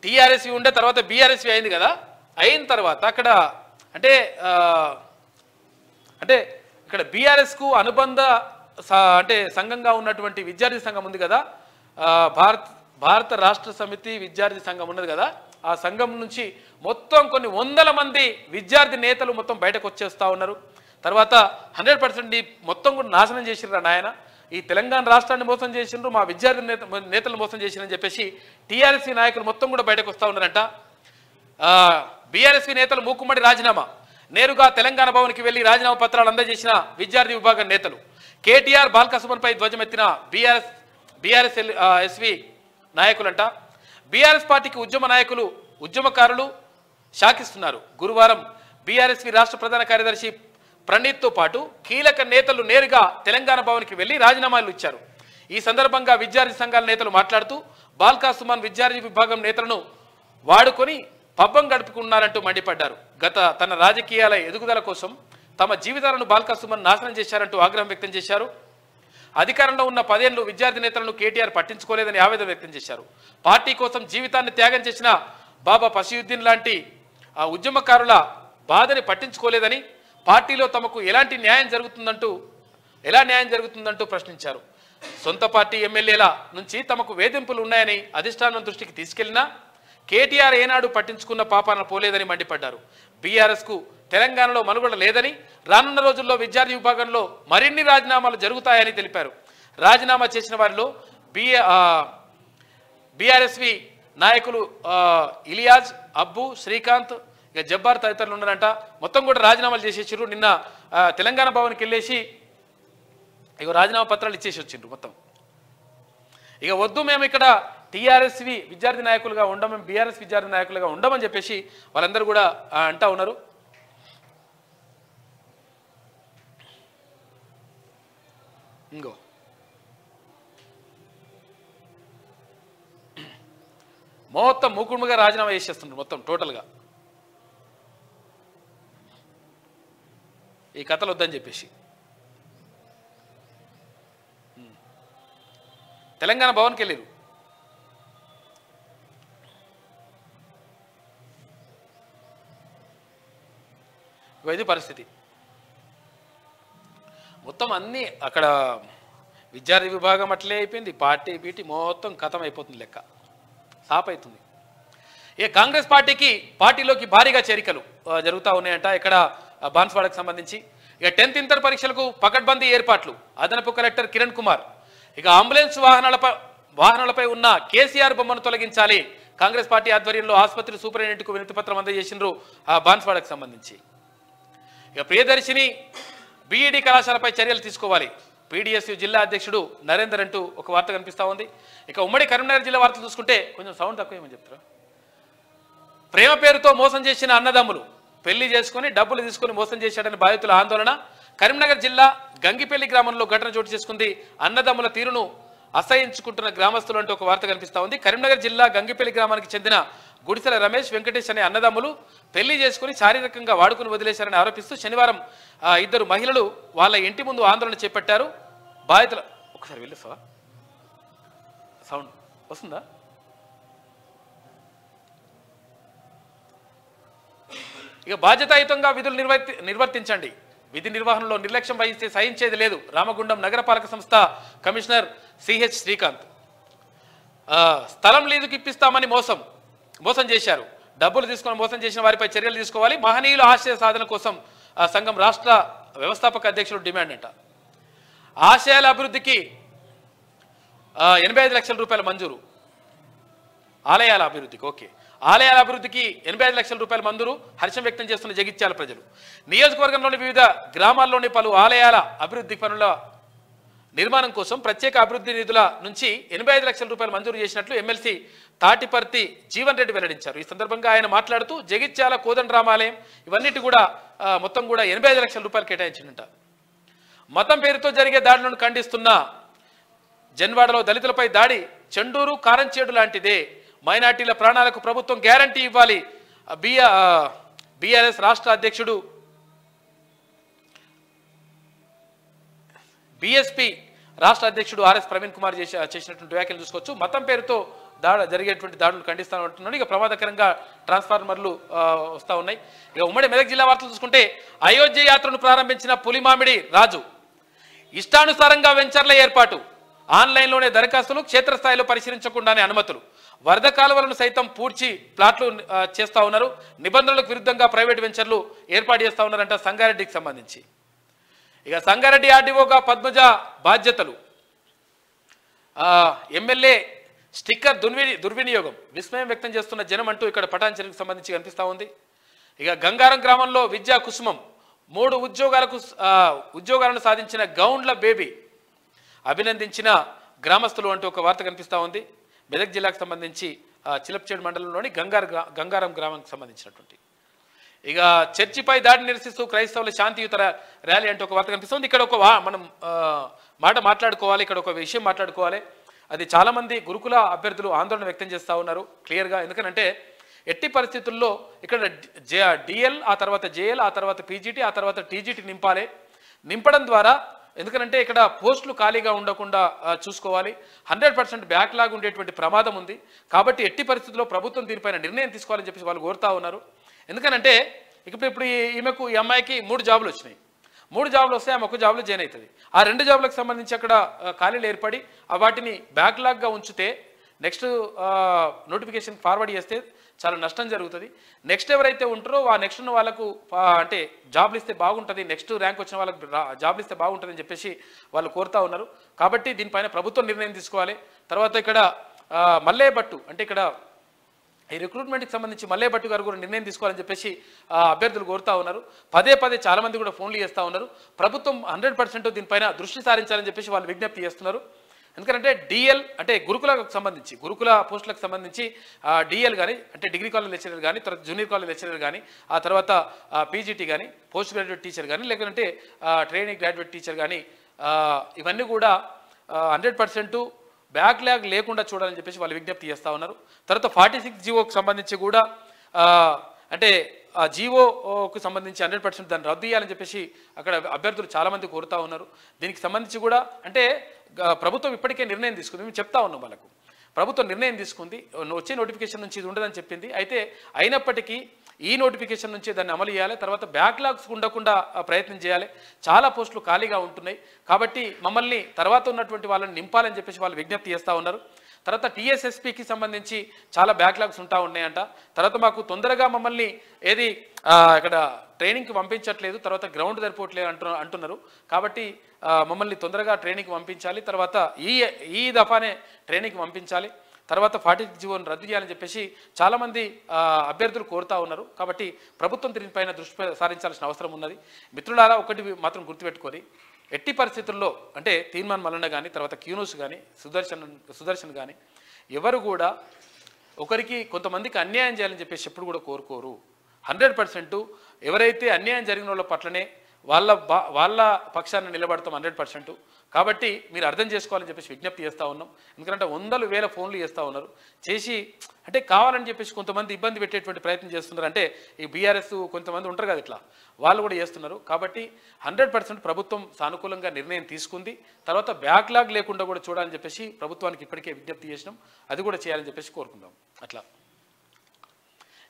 టీఆర్ఎస్వి ఉండే తర్వాత బీఆర్ఎస్వి అయింది కదా, అయిన తర్వాత అక్కడ అంటే ఇక్కడ బీఆర్ఎస్కు అనుబంధ అంటే సంఘంగా ఉన్నటువంటి విద్యార్థి సంఘం ఉంది కదా, భారత రాష్ట్ర సమితి విద్యార్థి సంఘం ఉన్నది కదా, ఆ సంఘం నుంచి మొత్తం కొన్ని వందల మంది విద్యార్థి నేతలు మొత్తం బయటకు వచ్చేస్తూ ఉన్నారు. తర్వాత 100% మొత్తం కూడా నాశనం చేసిర్రు నాయన, ఈ తెలంగాణ రాష్ట్రాన్ని మోసం చేసిండ్రు, మా విద్యార్థి నేతలు మోసం చేసిరని చెప్పేసి టీఆర్ఎస్వి నాయకులు మొత్తం కూడా బయటకు వస్తూ ఉన్నారంట. బీఆర్ఎస్వి నేతలు మూకుమ్మడి రాజీనామా. నేరుగా తెలంగాణ భవన్కి వెళ్లి రాజీనామా పత్రాలు అందజేసిన విద్యార్థి విభాగం నేతలు. కేటీఆర్ బాల్కసుమన్పై ధ్వజమెత్తిన బీఆర్ఎస్ ఎస్వి నాయకులంట. బీఆర్ఎస్ పార్టీకి ఉద్యమకారులు శాఖిస్తున్నారు. గురువారం బీఆర్ఎస్వి రాష్ట్ర ప్రధాన కార్యదర్శి ప్రణీత్తో పాటు కీలక నేతలు నేరుగా తెలంగాణ భవన్కి వెళ్లి రాజీనామాలు ఇచ్చారు. ఈ సందర్భంగా విద్యార్థి సంఘాల నేతలు మాట్లాడుతూ బాల్కా సుమన్ విద్యార్థి విభాగం నేతలను వాడుకొని పబ్బం గడుపుకున్నారంటూ మండిపడ్డారు. తన రాజకీయాల ఎదుగుదల కోసం తమ జీవితాలను బాల్కా సుమన్ నాశనం చేశారంటూ ఆగ్రహం వ్యక్తం చేశారు. అధికారంలో ఉన్న 10 ఏళ్లు విద్యార్థి నేతలను కేటీఆర్ పట్టించుకోలేదని ఆవేదన వ్యక్తం చేశారు. పార్టీ కోసం జీవితాన్ని త్యాగం చేసిన బాబా ఫసీయుద్దీన్ లాంటి ఆ ఉద్యమకారుల బాధని పట్టించుకోలేదని, పార్టీలో తమకు ఎలా న్యాయం జరుగుతుందంటూ ప్రశ్నించారు. సొంత పార్టీ ఎమ్మెల్యేల నుంచి తమకు వేధింపులు ఉన్నాయని అధిష్టానం దృష్టికి తీసుకెళ్లినా కేటీఆర్ ఏనాడు పట్టించుకున్న పాపాన పోలేదని మండిపడ్డారు. బీఆర్ఎస్కు తెలంగాణలో మనుగడ లేదని, రానున్న రోజుల్లో విద్యార్థి విభాగంలో మరిన్ని రాజీనామాలు జరుగుతాయని తెలిపారు. రాజీనామా చేసిన వారిలో బీఆర్ఎస్వి నాయకులు ఇలియాజ్, అబ్బు, శ్రీకాంత్, ఇక జబ్బార్ తదితరులు ఉన్నారంట. మొత్తం కూడా రాజీనామాలు చేసేసారు. నిన్న తెలంగాణ భవన్కి వెళ్ళేసి ఇక రాజీనామా పత్రాలు ఇచ్చేసి వచ్చిండ్రు మొత్తం. ఇక వద్దు, మేము ఇక్కడ టీఆర్ఎస్వి విద్యార్థి నాయకులుగా ఉండము, మేము బీఆర్ఎస్ విద్యార్థి నాయకులుగా ఉండమని చెప్పేసి వాళ్ళందరూ కూడా అంటా ఉన్నారు. ఇంకో మొత్తం మూకుడుముగా రాజీనామా చేసేస్తున్నారు మొత్తం టోటల్గా, ఈ కథలు వద్దని చెప్పేసి. తెలంగాణ భవన్కి వెళ్ళారు. ఇది పరిస్థితి మొత్తం. అన్నీ అక్కడ విద్యార్థి విభాగం అట్లే అయిపోయింది, పార్టీ బీటీ మొత్తం ఖతం అయిపోతుంది, లెక్క సాప్ అవుతుంది. ఇక కాంగ్రెస్ పార్టీలోకి భారీగా చేరికలు జరుగుతూ ఉన్నాయంట. ఇక్కడ బాన్స్వాడకు సంబంధించి ఇక 10th ఇంటర్ పరీక్షలకు పకడ్బందీ ఏర్పాట్లు. అదనపు కలెక్టర్ కిరణ్ కుమార్ ఇక అంబులెన్స్ వాహనాలపై ఉన్న కేసీఆర్ బొమ్మను తొలగించాలి. కాంగ్రెస్ పార్టీ ఆధ్వర్యంలో ఆసుపత్రి సూపరింటెండెంట్కు వినతి పత్రం అందజేసిండ్రు బాన్స్వాడకు సంబంధించి. ఇక ప్రియదర్శిని బీఈడీ కళాశాలపై చర్యలు తీసుకోవాలి. పీడీఎస్యూ జిల్లా అధ్యక్షుడు నరేందర్ అంటూ ఒక వార్త కనిపిస్తూ ఉంది. ఇక ఉమ్మడి కరీంనగర్ జిల్లా వార్తలు చూసుకుంటే కొంచెం సౌండ్ తక్కువ ఏమని చెప్తారా. ప్రేమ పేరుతో మోసం చేసిన అన్నదమ్ములు. పెళ్లి చేసుకుని డబ్బులు తీసుకుని మోసం చేశాడని బాధితుల ఆందోళన. కరీంనగర్ జిల్లా గంగిపల్లి గ్రామంలో ఘటన చోటు చేసుకుంది. అన్నదమ్ముల తీరును అసహించుకుంటున్న గ్రామస్తులు అంటూ ఒక వార్త కనిపిస్తా ఉంది. కరీంనగర్ జిల్లా గంగిపల్లి గ్రామానికి చెందిన గుడిసెల రమేష్, వెంకటేష్ అనే అన్నదమ్ములు పెళ్లి చేసుకుని శారీరకంగా వాడుకుని వదిలేశారని ఆరోపిస్తూ శనివారం ఇద్దరు మహిళలు వాళ్ళ ఇంటి ముందు ఆందోళన చేపట్టారు. బాధితుల ఒకసారి వెళ్ళేస్తావా? సౌండ్ వస్తుందా? ఇక బాధ్యతాయుతంగా విధులు నిర్వర్తించండి. విధి నిర్వహణలో నిర్లక్ష్యం వహిస్తే సహించేది లేదు. రామగుండం నగరపాలక సంస్థ కమిషనర్ సిహెచ్ శ్రీకాంత్. స్థలం లీజుకి ఇప్పిస్తామని మోసం చేశారు. డబ్బులు తీసుకొని మోసం చేసిన వారిపై చర్యలు తీసుకోవాలి. మహనీయుల ఆశయ సాధన కోసం సంఘం రాష్ట్ర వ్యవస్థాపక అధ్యక్షుడు డిమాండ్ అంట. ఆశయాల అభివృద్ధికి 85 లక్షల రూపాయల మంజూరు. ఆలయాల అభివృద్ధికి ఆలయాల అభివృద్ధికి 85 లక్షల రూపాయల మంజూరు. హర్షం వ్యక్తం చేస్తున్న జగిత్యాల ప్రజలు. నియోజకవర్గంలోని వివిధ గ్రామాల్లోని పలు ఆలయాల అభివృద్ధి పనుల నిర్మాణం కోసం ప్రత్యేక అభివృద్ధి నిధుల నుంచి 85 లక్షల రూపాయలు మంజూరు చేసినట్లు ఎమ్మెల్సీ తాటిపర్తి జీవన్ రెడ్డి వెల్లడించారు. ఈ సందర్భంగా ఆయన మాట్లాడుతూ జగిత్యాల కోదండరామాలయం ఇవన్నిటి కూడా మొత్తం కూడా 85 లక్షల రూపాయలు కేటాయించిందంట. మతం పేరుతో జరిగే దాడులను ఖండిస్తున్న జన్వాడలో దళితులపై దాడి చెండూరు కారంచేడు లాంటిదే. మైనార్టీల ప్రాణాలకు ప్రభుత్వం గ్యారంటీ ఇవ్వాలి. బీఆర్ఎస్ రాష్ట్ర అధ్యక్షుడు బీఎస్పీ రాష్ట్ర అధ్యక్షుడు ఆర్ఎస్ ప్రవీణ్ కుమార్ చేసినటువంటి వ్యాఖ్యలు చూసుకోవచ్చు. మతం పేరుతో జరిగేటువంటి దాడులు ఖండిస్తాను అంటున్నాడు. ఇక ప్రమాదకరంగా ట్రాన్స్ఫార్మర్లు వస్తూ ఉన్నాయి. ఇక ఉమ్మడి మెదక్ జిల్లా వార్తలు చూసుకుంటే అయోధ్య యాత్రను ప్రారంభించిన పులిమామిడి రాజు. ఇష్టానుసారంగా వెంచర్ల ఏర్పాటు, ఆన్లైన్లోనే దరఖాస్తులు, క్షేత్రస్థాయిలో పరిశీలించకుండానే అనుమతులు, వరద కాలువలను సైతం పూడ్చి ప్లాట్లు చేస్తూ ఉన్నారు. నిబంధనలకు విరుద్ధంగా ప్రైవేట్ వెంచర్లు ఏర్పాటు చేస్తూ ఉన్నారంట సంగారెడ్డికి సంబంధించి. ఇక సంగారెడ్డి ఆర్డీఓగా పద్మజ బాధ్యతలు. ఎమ్మెల్యే స్టిక్కర్ దుర్వినియోగం, విస్మయం వ్యక్తం చేస్తున్న జనం అంటూ ఇక్కడ పటాన్చెరుకు సంబంధించి కనిపిస్తూ ఉంది. ఇక గంగారం గ్రామంలో విద్యా కుసుమం 3 ఉద్యోగాలను సాధించిన గౌండ్ల బేబీ అభినందించిన గ్రామస్తులు అంటూ ఒక వార్త కనిపిస్తూ ఉంది. మెదక్ జిల్లాకు సంబంధించి చిలప్చేడు మండలంలోని గంగారం గ్రామానికి సంబంధించినటువంటి. ఇక చర్చిపై దాడిని నిరసిస్తూ క్రైస్తవుల శాంతియుత ర్యాలీ అంటూ ఒక వార్త కనిపిస్తుంది. ఇక్కడ మనం మాట మాట్లాడుకోవాలి, ఇక్కడ ఒక విషయం మాట్లాడుకోవాలి. అది చాలామంది గురుకుల అభ్యర్థులు ఆందోళన వ్యక్తం చేస్తూ ఉన్నారు క్లియర్గా. ఎందుకంటే ఎట్టి పరిస్థితుల్లో ఇక్కడ డిఎల్, ఆ తర్వాత జేఎల్, ఆ తర్వాత పీజీటీ, ఆ తర్వాత టీజీటీ నింపడం ద్వారా, ఎందుకంటే ఇక్కడ పోస్టులు ఖాళీగా ఉండకుండా చూసుకోవాలి. 100% బ్యాక్లాగ్ ఉండేటువంటి ప్రమాదం ఉంది. కాబట్టి ఎట్టి పరిస్థితుల్లో ప్రభుత్వం దీనిపైన నిర్ణయం తీసుకోవాలని చెప్పేసి వాళ్ళు కోరుతా ఉన్నారు. ఎందుకనంటే ఇప్పుడు ఈమెకు ఈ అమ్మాయికి 3 జాబులు వచ్చినాయి. 3 జాబులు వస్తే ఆమె ఒక జాబ్లో జాయిన్ అవుతుంది. ఆ 2 జాబులకు సంబంధించి అక్కడ ఖాళీలు ఏర్పడి వాటిని బ్యాక్లాగ్గా ఉంచితే నెక్స్ట్ నోటిఫికేషన్ ఫార్వర్డ్ చేస్తే చాలా నష్టం జరుగుతుంది. నెక్స్ట్ ఎవరైతే ఉంటారో ఆ నెక్స్ట్ ఉన్న వాళ్ళకు అంటే జాబ్లు ఇస్తే బాగుంటుంది, నెక్స్ట్ ర్యాంక్ వచ్చిన వాళ్ళకు జాబ్లు ఇస్తే బాగుంటుందని చెప్పేసి వాళ్ళు కోరుతా ఉన్నారు. కాబట్టి దీనిపైన ప్రభుత్వం నిర్ణయం తీసుకోవాలి. తర్వాత ఇక్కడ మల్లేభట్టు అంటే ఇక్కడ ఈ రిక్రూట్మెంట్కి సంబంధించి మల్లేభట్టు గారు కూడా నిర్ణయం తీసుకోవాలని చెప్పేసి అభ్యర్థులు కోరుతా ఉన్నారు. పదే చాలామంది కూడా ఫోన్లు చేస్తూ ఉన్నారు. ప్రభుత్వం 100% దీనిపైన దృష్టి సారించాలని చెప్పేసి వాళ్ళు విజ్ఞప్తి చేస్తున్నారు. ఎందుకంటే డిఎల్ అంటే గురుకులకు సంబంధించి గురుకుల పోస్టులకు సంబంధించి డిఎల్ కానీ అంటే డిగ్రీ కాలేజ్ లెక్చరర్ కానీ, తర్వాత జూనియర్ కాలేజ్ లెక్చరర్ కానీ, ఆ తర్వాత పీజీటీ కానీ, పోస్ట్ గ్రాడ్యుయేట్ టీచర్ కానీ, లేకుంటే ట్రైనింగ్ గ్రాడ్యుయేట్ టీచర్ కానీ ఇవన్నీ కూడా 100% బ్యాక్లాగ్ లేకుండా చూడాలని చెప్పేసి వాళ్ళు విజ్ఞప్తి చేస్తూ ఉన్నారు. తర్వాత 46 జీవోకి సంబంధించి కూడా అంటే ఆ జీవోకు సంబంధించి 100% దాన్ని రద్దు చేయాలని చెప్పేసి అక్కడ అభ్యర్థులు చాలామంది కోరుతా ఉన్నారు. దీనికి సంబంధించి కూడా అంటే ప్రభుత్వం ఇప్పటికే నిర్ణయం తీసుకుంది. మేము చెప్తా ఉన్నాం వాళ్ళకు, ప్రభుత్వం నిర్ణయం తీసుకుంది, వచ్చే నోటిఫికేషన్ నుంచి ఇది ఉండదని చెప్పింది. అయితే అయినప్పటికీ ఈ నోటిఫికేషన్ నుంచి దాన్ని అమలు చేయాలి. తర్వాత బ్యాక్లాగ్స్ ఉండకుండా ప్రయత్నం చేయాలి. చాలా పోస్టులు ఖాళీగా ఉంటున్నాయి. కాబట్టి మమ్మల్ని తర్వాత ఉన్నటువంటి వాళ్ళని నింపాలని చెప్పేసి వాళ్ళు విజ్ఞప్తి చేస్తూ ఉన్నారు. తర్వాత టీఎస్ఎస్పీకి సంబంధించి చాలా బ్యాక్లాగ్స్ ఉంటా ఉన్నాయంట. తర్వాత మాకు తొందరగా మమ్మల్ని ఏది ఇక్కడ ట్రైనింగ్కి పంపించట్లేదు, తర్వాత గ్రౌండ్ సరిపోవట్లేదు అంటున్నారు. కాబట్టి మమ్మల్ని తొందరగా ట్రైనింగ్కి పంపించాలి, తర్వాత ఈ దఫానే ట్రైనింగ్కి పంపించాలి, తర్వాత 46 జీవోను రద్దు చేయాలని చెప్పేసి చాలామంది అభ్యర్థులు కోరుతా ఉన్నారు. కాబట్టి ప్రభుత్వం దీనిపైన దృష్టి సారించాల్సిన అవసరం ఉన్నది. మిత్రులారా, ఒకటి మాత్రం గుర్తుపెట్టుకొని ఎట్టి పరిస్థితుల్లో అంటే తీర్మాన్ మల్లన్న కానీ, తర్వాత క్యూనూస్ కానీ, సుదర్శన్ కానీ ఎవరు కూడా ఒకరికి కొంతమందికి అన్యాయం చేయాలని చెప్పేసి ఎప్పుడు కూడా కోరుకోరు. 100% ఎవరైతే అన్యాయం జరిగిన వాళ్ళ పట్లనే వాళ్ళ పక్షాన్ని నిలబడతాం 100%. కాబట్టి మీరు అర్థం చేసుకోవాలని చెప్పేసి విజ్ఞప్తి చేస్తూ ఉన్నాం. ఎందుకంటే వందలు వేల ఫోన్లు చేస్తూ ఉన్నారు, చేసి అంటే కావాలని చెప్పేసి కొంతమంది ఇబ్బంది పెట్టేటువంటి ప్రయత్నం చేస్తున్నారు. అంటే ఈ బీఆర్ఎస్ కొంతమంది ఉంటారు కదా ఇట్లా, వాళ్ళు కూడా చేస్తున్నారు. కాబట్టి 100% ప్రభుత్వం సానుకూలంగా నిర్ణయం తీసుకుంది. తర్వాత బ్యాక్లాగ్ లేకుండా కూడా చూడాలని చెప్పేసి ప్రభుత్వానికి ఇప్పటికే విజ్ఞప్తి చేసినాం, అది కూడా చేయాలని చెప్పేసి కోరుకుందాం. అట్లా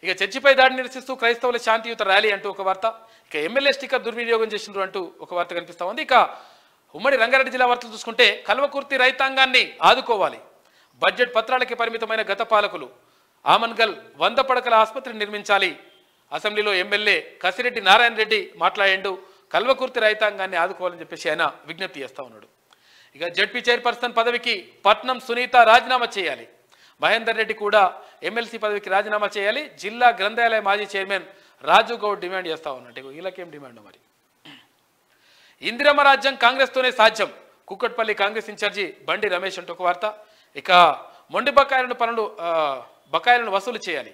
ఇక చర్చిపై దాడిని నిరసిస్తూ క్రైస్తవుల శాంతియుత ర్యాలీ అంటూ ఒక వార్త, ఇక ఎమ్మెల్యే స్టిక్కర్ దుర్వినియోగం చేసినారు అంటూ ఒక వార్త కనిపిస్తూ ఉంది. ఇక ఉమ్మడి రంగారెడ్డి జిల్లా వార్తలు చూసుకుంటే కల్వకుర్తి రైతాంగాన్ని ఆదుకోవాలి, బడ్జెట్ పత్రాలకి పరిమితమైన గత పాలకులు, ఆమన్గల్ 100 పడకల ఆసుపత్రి నిర్మించాలి. అసెంబ్లీలో ఎమ్మెల్యే కసిరెడ్డి నారాయణ రెడ్డి మాట్లాడిండు, కల్వకుర్తి రైతాంగాన్ని ఆదుకోవాలని చెప్పేసి ఆయన విజ్ఞప్తి చేస్తూ ఉన్నాడు. ఇక జడ్పీ చైర్పర్సన్ పదవికి పట్నం సునీత రాజీనామా చేయాలి, మహేందర్ రెడ్డి కూడా ఎమ్మెల్సీ పదవికి రాజీనామా చేయాలి, జిల్లా గ్రంథాలయ మాజీ చైర్మన్ రాజు గౌడ్ డిమాండ్ చేస్తా ఉన్నట్టు. వీళ్ళకేం డిమాండ్ మరి? ఇందిరమ్మ రాజ్యం కాంగ్రెస్తోనే సాధ్యం, కుక్కట్పల్లి కాంగ్రెస్ ఇన్ఛార్జి బండి రమేష్ అంటూ ఒక వార్త. ఇక మొండి బకాయిలను వసూలు చేయాలి,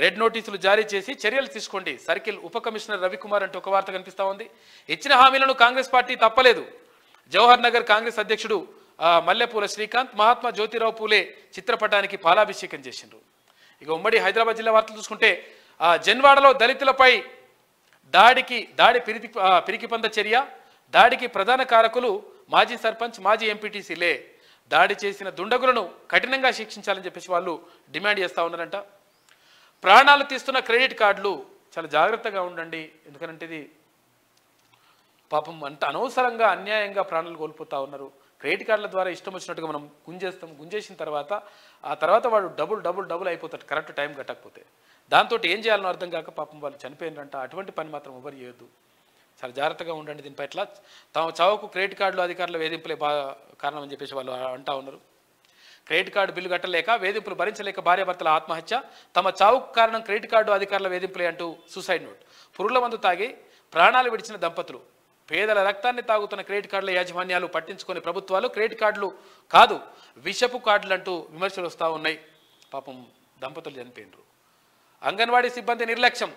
రెడ్ నోటీసులు జారీ చేసి చర్యలు తీసుకోండి, సర్కిల్ ఉప కమిషనర్ రవికుమార్ అంటూ ఒక వార్త కనిపిస్తూ ఉంది. ఇచ్చిన హామీలను కాంగ్రెస్ పార్టీ తప్పలేదు, జవహర్ నగర్ కాంగ్రెస్ అధ్యక్షుడు మల్లెపూల శ్రీకాంత్ మహాత్మా జ్యోతిరావు పూలే చిత్రపటానికి పాలాభిషేకం చేసిండ్రు. ఇక ఉమ్మడి హైదరాబాద్ జిల్లా వార్తలు చూసుకుంటే జన్వాడలో దళితులపై దాడి పిరికిపంద చర్య, దాడికి ప్రధాన కారకులు మాజీ సర్పంచ్ మాజీ ఎంపీటీసీలే, దాడి చేసిన దుండగులను కఠినంగా శిక్షించాలని చెప్పేసి వాళ్ళు డిమాండ్ చేస్తూ ఉన్నారంట. ప్రాణాలు తీస్తున్న క్రెడిట్ కార్డులు చాలా జాగ్రత్తగా ఉండండి, ఎందుకంటే ఇది పాపం అంత అనవసరంగా అన్యాయంగా ప్రాణాలు కోల్పోతూ ఉన్నారు. క్రెడిట్ కార్డుల ద్వారా ఇష్టం వచ్చినట్టుగా మనం గుంజేసిన తర్వాత ఆ తర్వాత వాడు డబుల్ అయిపోతాడు కరెక్ట్ టైం కట్టకపోతే. దాంతో ఏం చేయాలనో అర్థం కాక పాపం వాళ్ళు చనిపోయినారంట. అటువంటి పని మాత్రం ఎవరు చేయొద్దు, చాలా జాగ్రత్తగా ఉండండి. దీనిపై ఇట్లా తమ చావుకు క్రెడిట్ కార్డులు అధికారుల వేధింపులే కారణం అని చెప్పేసి వాళ్ళు అంటా ఉన్నారు. క్రెడిట్ కార్డు బిల్లు కట్టలేక వేధింపులు భరించలేక భార్యాభర్తల ఆత్మహత్య, తమ చావుకు కారణం క్రెడిట్ కార్డు అధికారుల వేధింపులే అంటూ సూసైడ్ నోట్. పురుగుల మందు తాగి ప్రాణాలు విడిచిన దంపతులు, పేదల రక్తాన్ని తాగుతున్న క్రెడిట్ కార్డుల యాజమాన్యాలు పట్టించుకొని ప్రభుత్వాలు క్రెడిట్ కార్డులు కాదు విషపు కార్డులు అంటూ విమర్శలు వస్తూ ఉన్నాయి. పాపం దంపతులు చనిపోయినరు. అంగన్వాడీ సిబ్బంది నిర్లక్ష్యం,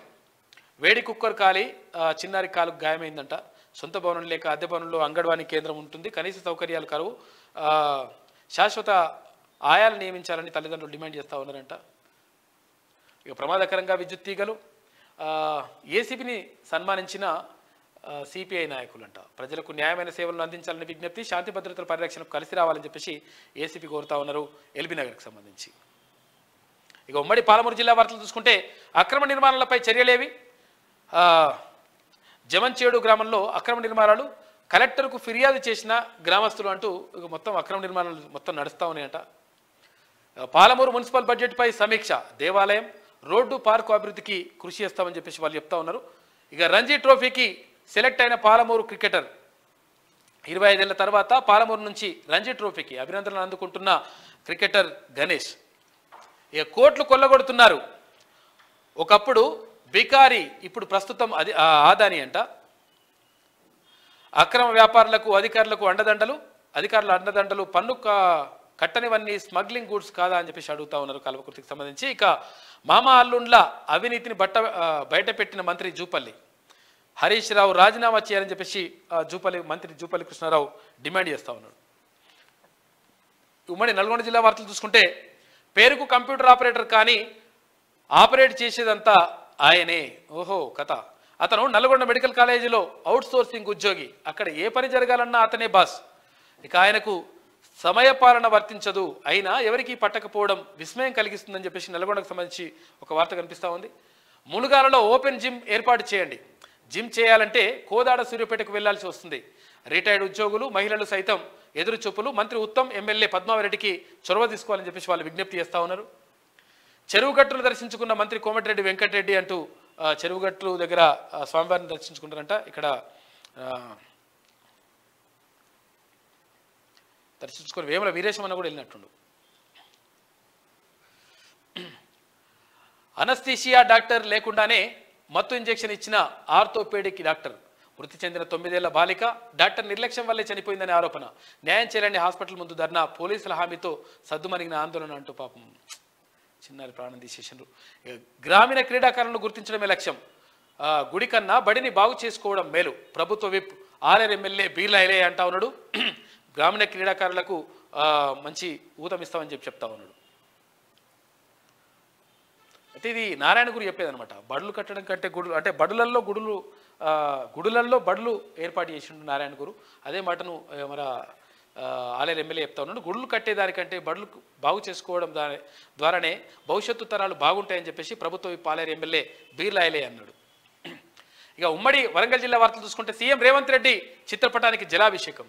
వేడి కుక్కర్ కాలి చిన్నారి కాలుకు గాయమైందంట. సొంత భవనం లేక అద్దె భవనంలో అంగన్వాడీ కేంద్రం ఉంటుంది, కనీస సౌకర్యాలు కరువు, శాశ్వత ఆయాలు నియమించాలని తల్లిదండ్రులు డిమాండ్ చేస్తూ ఉన్నారంట. ఇక ప్రమాదకరంగా విద్యుత్ తీగలు, ఏసీబీని సన్మానించిన సిపిఐ నాయకులంట. ప్రజలకు న్యాయమైన సేవలను అందించాలని విజ్ఞప్తి, శాంతి భద్రతల పరిరక్షణకు కలిసి రావాలని చెప్పేసి ఏసీపీ కోరుతా ఉన్నారు ఎల్బీ నగర్కి సంబంధించి. ఇక ఉమ్మడి పాలమూరు జిల్లా వార్తలు చూసుకుంటే అక్రమ నిర్మాణాలపై చర్యలేవి, జమంచేడు గ్రామంలో అక్రమ నిర్మాణాలు, కలెక్టర్కు ఫిర్యాదు చేసిన గ్రామస్తులు అంటూ మొత్తం అక్రమ నిర్మాణాలు మొత్తం నడుస్తూ ఉన్నాయట. పాలమూరు మున్సిపల్ బడ్జెట్పై సమీక్ష, దేవాలయం రోడ్డు పార్కు అభివృద్ధికి కృషి చేస్తామని చెప్పేసి వాళ్ళు చెప్తా ఉన్నారు. ఇక రంజీ ట్రోఫీకి సెలెక్ట్ అయిన పాలమూరు క్రికెటర్ 25 ఏళ్ల తర్వాత పాలమూరు నుంచి రంజీ ట్రోఫీకి అభినందనలు అందుకుంటున్న క్రికెటర్ గణేష్. ఇక కోట్లు కొల్లగొడుతున్నారు, ఒకప్పుడు బికారి ఇప్పుడు ప్రస్తుతం ఆదాని అంట. అక్రమ వ్యాపారులకు అధికారులకు అధికారుల అండదండలు, పన్ను కట్టనివన్నీ స్మగ్లింగ్ గూడ్స్ కాదా అని చెప్పేసి అడుగుతా ఉన్నారు కల్వకుర్తికి సంబంధించి. ఇక మామా అల్లుండ్ల అవినీతిని బయటపెట్టిన మంత్రి జూపల్లి హరీష్ రావు రాజీనామా చేయాలని చెప్పేసి మంత్రి జూపల్లి కృష్ణారావు డిమాండ్ చేస్తూ ఉన్నాడు. ఉమ్మడి నల్గొండ జిల్లా వార్తలు చూసుకుంటే పేరుకు కంప్యూటర్ ఆపరేటర్ కానీ ఆపరేట్ చేసేదంతా ఆయనే. ఓహో కథ. అతను నల్గొండ మెడికల్ కాలేజీలో అవుట్ సోర్సింగ్ ఉద్యోగి, అక్కడ ఏ పని జరగాలన్నా అతనే బాస్. ఇక ఆయనకు సమయపాలన వర్తించదు, అయినా ఎవరికి పట్టకపోవడం విస్మయం కలిగిస్తుందని చెప్పేసి నల్గొండకు సంబంధించి ఒక వార్త కనిపిస్తూ ఉంది. ములుగాలలో ఓపెన్ జిమ్ ఏర్పాటు చేయండి, జిమ్ చేయాలంటే కోదాడ సూర్యాపేటకు వెళ్లాల్సి వస్తుంది. రిటైర్డ్ ఉద్యోగులు మహిళలు సైతం ఎదురు చూపులు, మంత్రి ఉత్తమ్ ఎమ్మెల్యే పద్మావరెడ్డికి చొరవ తీసుకోవాలని చెప్పేసి వాళ్ళు విజ్ఞప్తి చేస్తూ ఉన్నారు. చెరువుగట్టును దర్శించుకున్న మంత్రి కోమటిరెడ్డి వెంకటరెడ్డి అంటూ చెరువుగట్లు దగ్గర స్వామివారిని దర్శించుకుంటారంట. ఇక్కడ దర్శించుకొని వేముల వీరేశం అన్న కూడా వెళ్ళినట్టుండు. అనస్థీషియా డాక్టర్ లేకుండానే మత్తు ఇంజెక్షన్ ఇచ్చిన ఆర్థోపెడిక్ డాక్టర్, మృతి చెందిన 9 ఏళ్ల బాలిక డాక్టర్ నిర్లక్ష్యం వల్లే చనిపోయిందనే ఆరోపణ, న్యాయం చేయాలని హాస్పిటల్ ముందు ధర్నా, పోలీసుల హామీతో సద్దుమణిగిన ఆందోళన అంటూ పాపం చిన్నారి ప్రాణం తీసేసిండ్రు. గ్రామీణ క్రీడాకారులను గుర్తించడమే లక్ష్యం, గుడి కన్నా బడిని బాగు చేసుకోవడం మేలు. ప్రభుత్వ whip RR MLA Beerla Ilaiah అంటా ఉన్నాడు. గ్రామీణ క్రీడాకారులకు మంచి ఊతమిస్తామని చెప్తా ఉన్నాడు. అయితే ఇది నారాయణ గురు చెప్పేదనమాట. బడులు కట్టడం కంటే గుడులు అంటే గుడులల్లో బడులు ఏర్పాటు చేసిండు నారాయణ గురు. అదే మాటను మన ఆర్ఆర్ ఎమ్మెల్యే చెప్తా ఉన్నాడు. గుడులు కట్టేదానికంటే బడులు బాగు చేసుకోవడం ద్వారానే భవిష్యత్తు తరాలు బాగుంటాయని చెప్పేసి ప్రభుత్వ whip RR MLA Beerla Ilaiah అన్నాడు. ఇక ఉమ్మడి వరంగల్ జిల్లా వార్తలు చూసుకుంటే సీఎం రేవంత్ రెడ్డి చిత్రపటానికి జలాభిషేకం.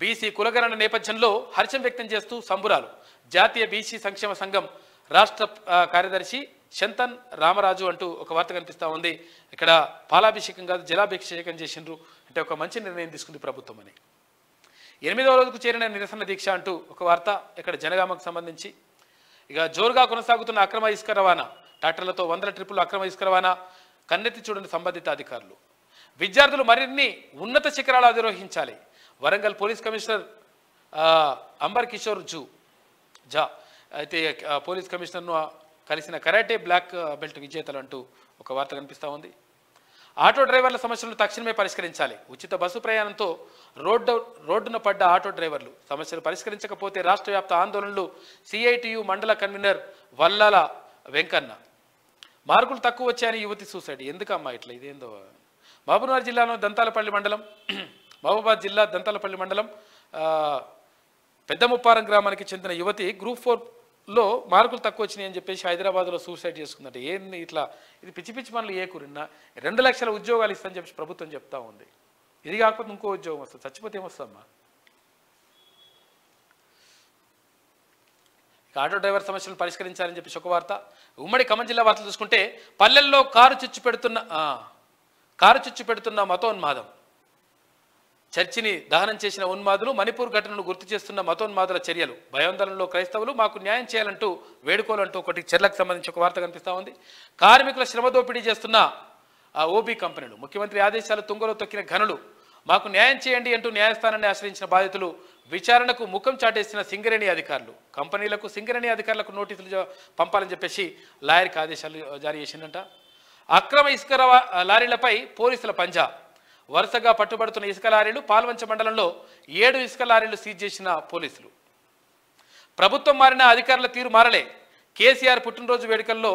బీసీ కులగణన నేపథ్యంలో హర్షం వ్యక్తం చేస్తూ సంబురాలు. జాతీయ బీసీ సంక్షేమ సంఘం రాష్ట్ర కార్యదర్శి శంతన్ రామరాజు అంటూ ఒక వార్త కనిపిస్తూ ఉంది. ఇక్కడ పాలాభిషేకం కాదు జలాభిషేకం చేసిండ్రు. అంటే ఒక మంచి నిర్ణయం తీసుకుంది ప్రభుత్వం అని. 8వ రోజుకు చేరిన నిరసన దీక్ష అంటూ ఒక వార్త ఇక్కడ జనగామకు సంబంధించి. ఇక జోరుగా కొనసాగుతున్న అక్రమ ఇసుక రవాణా. ట్రాక్టర్లతో 100 ట్రిప్పులు అక్రమ ఇసుక రవాణా కన్నెత్తి చూడని సంబంధిత అధికారులు. విద్యార్థులు మరిన్ని ఉన్నత శిఖరాలు అధిరోహించాలి. వరంగల్ పోలీస్ కమిషనర్ అంబర్ కిషోర్ జా అయితే పోలీస్ కమిషనర్ను కలిసిన కరాటే బ్లాక్ బెల్ట్ విజేతలు అంటూ ఒక వార్త కనిపిస్తూ ఉంది. ఆటో డ్రైవర్ల సమస్యలను తక్షణమే పరిష్కరించాలి. ఉచిత బస్సు ప్రయాణంతో రోడ్డున పడ్డ ఆటో డ్రైవర్లు సమస్యలు పరిష్కరించకపోతే రాష్ట్ర వ్యాప్త ఆందోళనలు. సిఐటియు మండల కన్వీనర్ వల్లాల వెంకన్న. మార్కులు తక్కువ వచ్చాయని యువతి సూసైడ్. ఎందుకమ్మా ఇట్లా? ఇదేందో. మహబూబ్నగర్ జిల్లాలో మహబూబాద్ జిల్లా దంతాలపల్లి మండలం పెద్దముప్పారం గ్రామానికి చెందిన యువతి గ్రూప్ 4లో మార్కులు తక్కువ వచ్చినాయి అని చెప్పేసి హైదరాబాద్లో సూసైడ్ చేసుకుందంటే ఏంది ఇట్లా? ఇది పిచ్చి పిచ్చి పనులు ఏ కూరినా 2 లక్షల ఉద్యోగాలు ఇస్తామని చెప్పి ప్రభుత్వం చెప్తా ఉంది. ఇది కాకపోతే ఇంకో ఉద్యోగం వస్తుంది. చచ్చిపోతే ఏమొస్తుందమ్మా? ఆటో డ్రైవర్ సమస్యలను పరిష్కరించాలని చెప్పేసి ఒక వార్త. ఉమ్మడి ఖమ్మం జిల్లా వార్తలు చూసుకుంటే పల్లెల్లో కారు చుచ్చు పెడుతున్న మతోన్మాదం. చర్చిని దహనం చేసిన ఉన్మాదులు. మణిపూర్ ఘటనను గుర్తు చేస్తున్న మతోన్మాదుల చర్యలు. భయాందోళనలో క్రైస్తవులు మాకు న్యాయం చేయాలంటూ వేడుకోవాలంటూ ఒకటి చర్లకు సంబంధించి ఒక వార్త కనిపిస్తూ ఉంది. కార్మికుల శ్రమ దోపిడీ చేస్తున్న ఓబీ కంపెనీలు. ముఖ్యమంత్రి ఆదేశాలు తుంగలో తొక్కిన ఘనులు. మాకు న్యాయం చేయండి అంటూ న్యాయస్థానాన్ని ఆశ్రయించిన బాధితులు. విచారణకు ముఖం చాటేసిన సింగరేణి అధికారులు. కంపెనీలకు సింగరేణి అధికారులకు నోటీసులు పంపాలని చెప్పేసి లాయర్కి ఆదేశాలు జారీ చేసిందంట. అక్రమ ఇసుక లారీలపై పోలీసుల పంజా. వరుసగా పట్టుబడుతున్న ఇసుక లారీలు. పాల్వంచ మండలంలో 7 ఇసుక లారీలు సీజ్ చేసిన పోలీసులు. ప్రభుత్వం మారిన అధికారుల తీరు మారలే. కేసీఆర్ పుట్టినరోజు వేడుకల్లో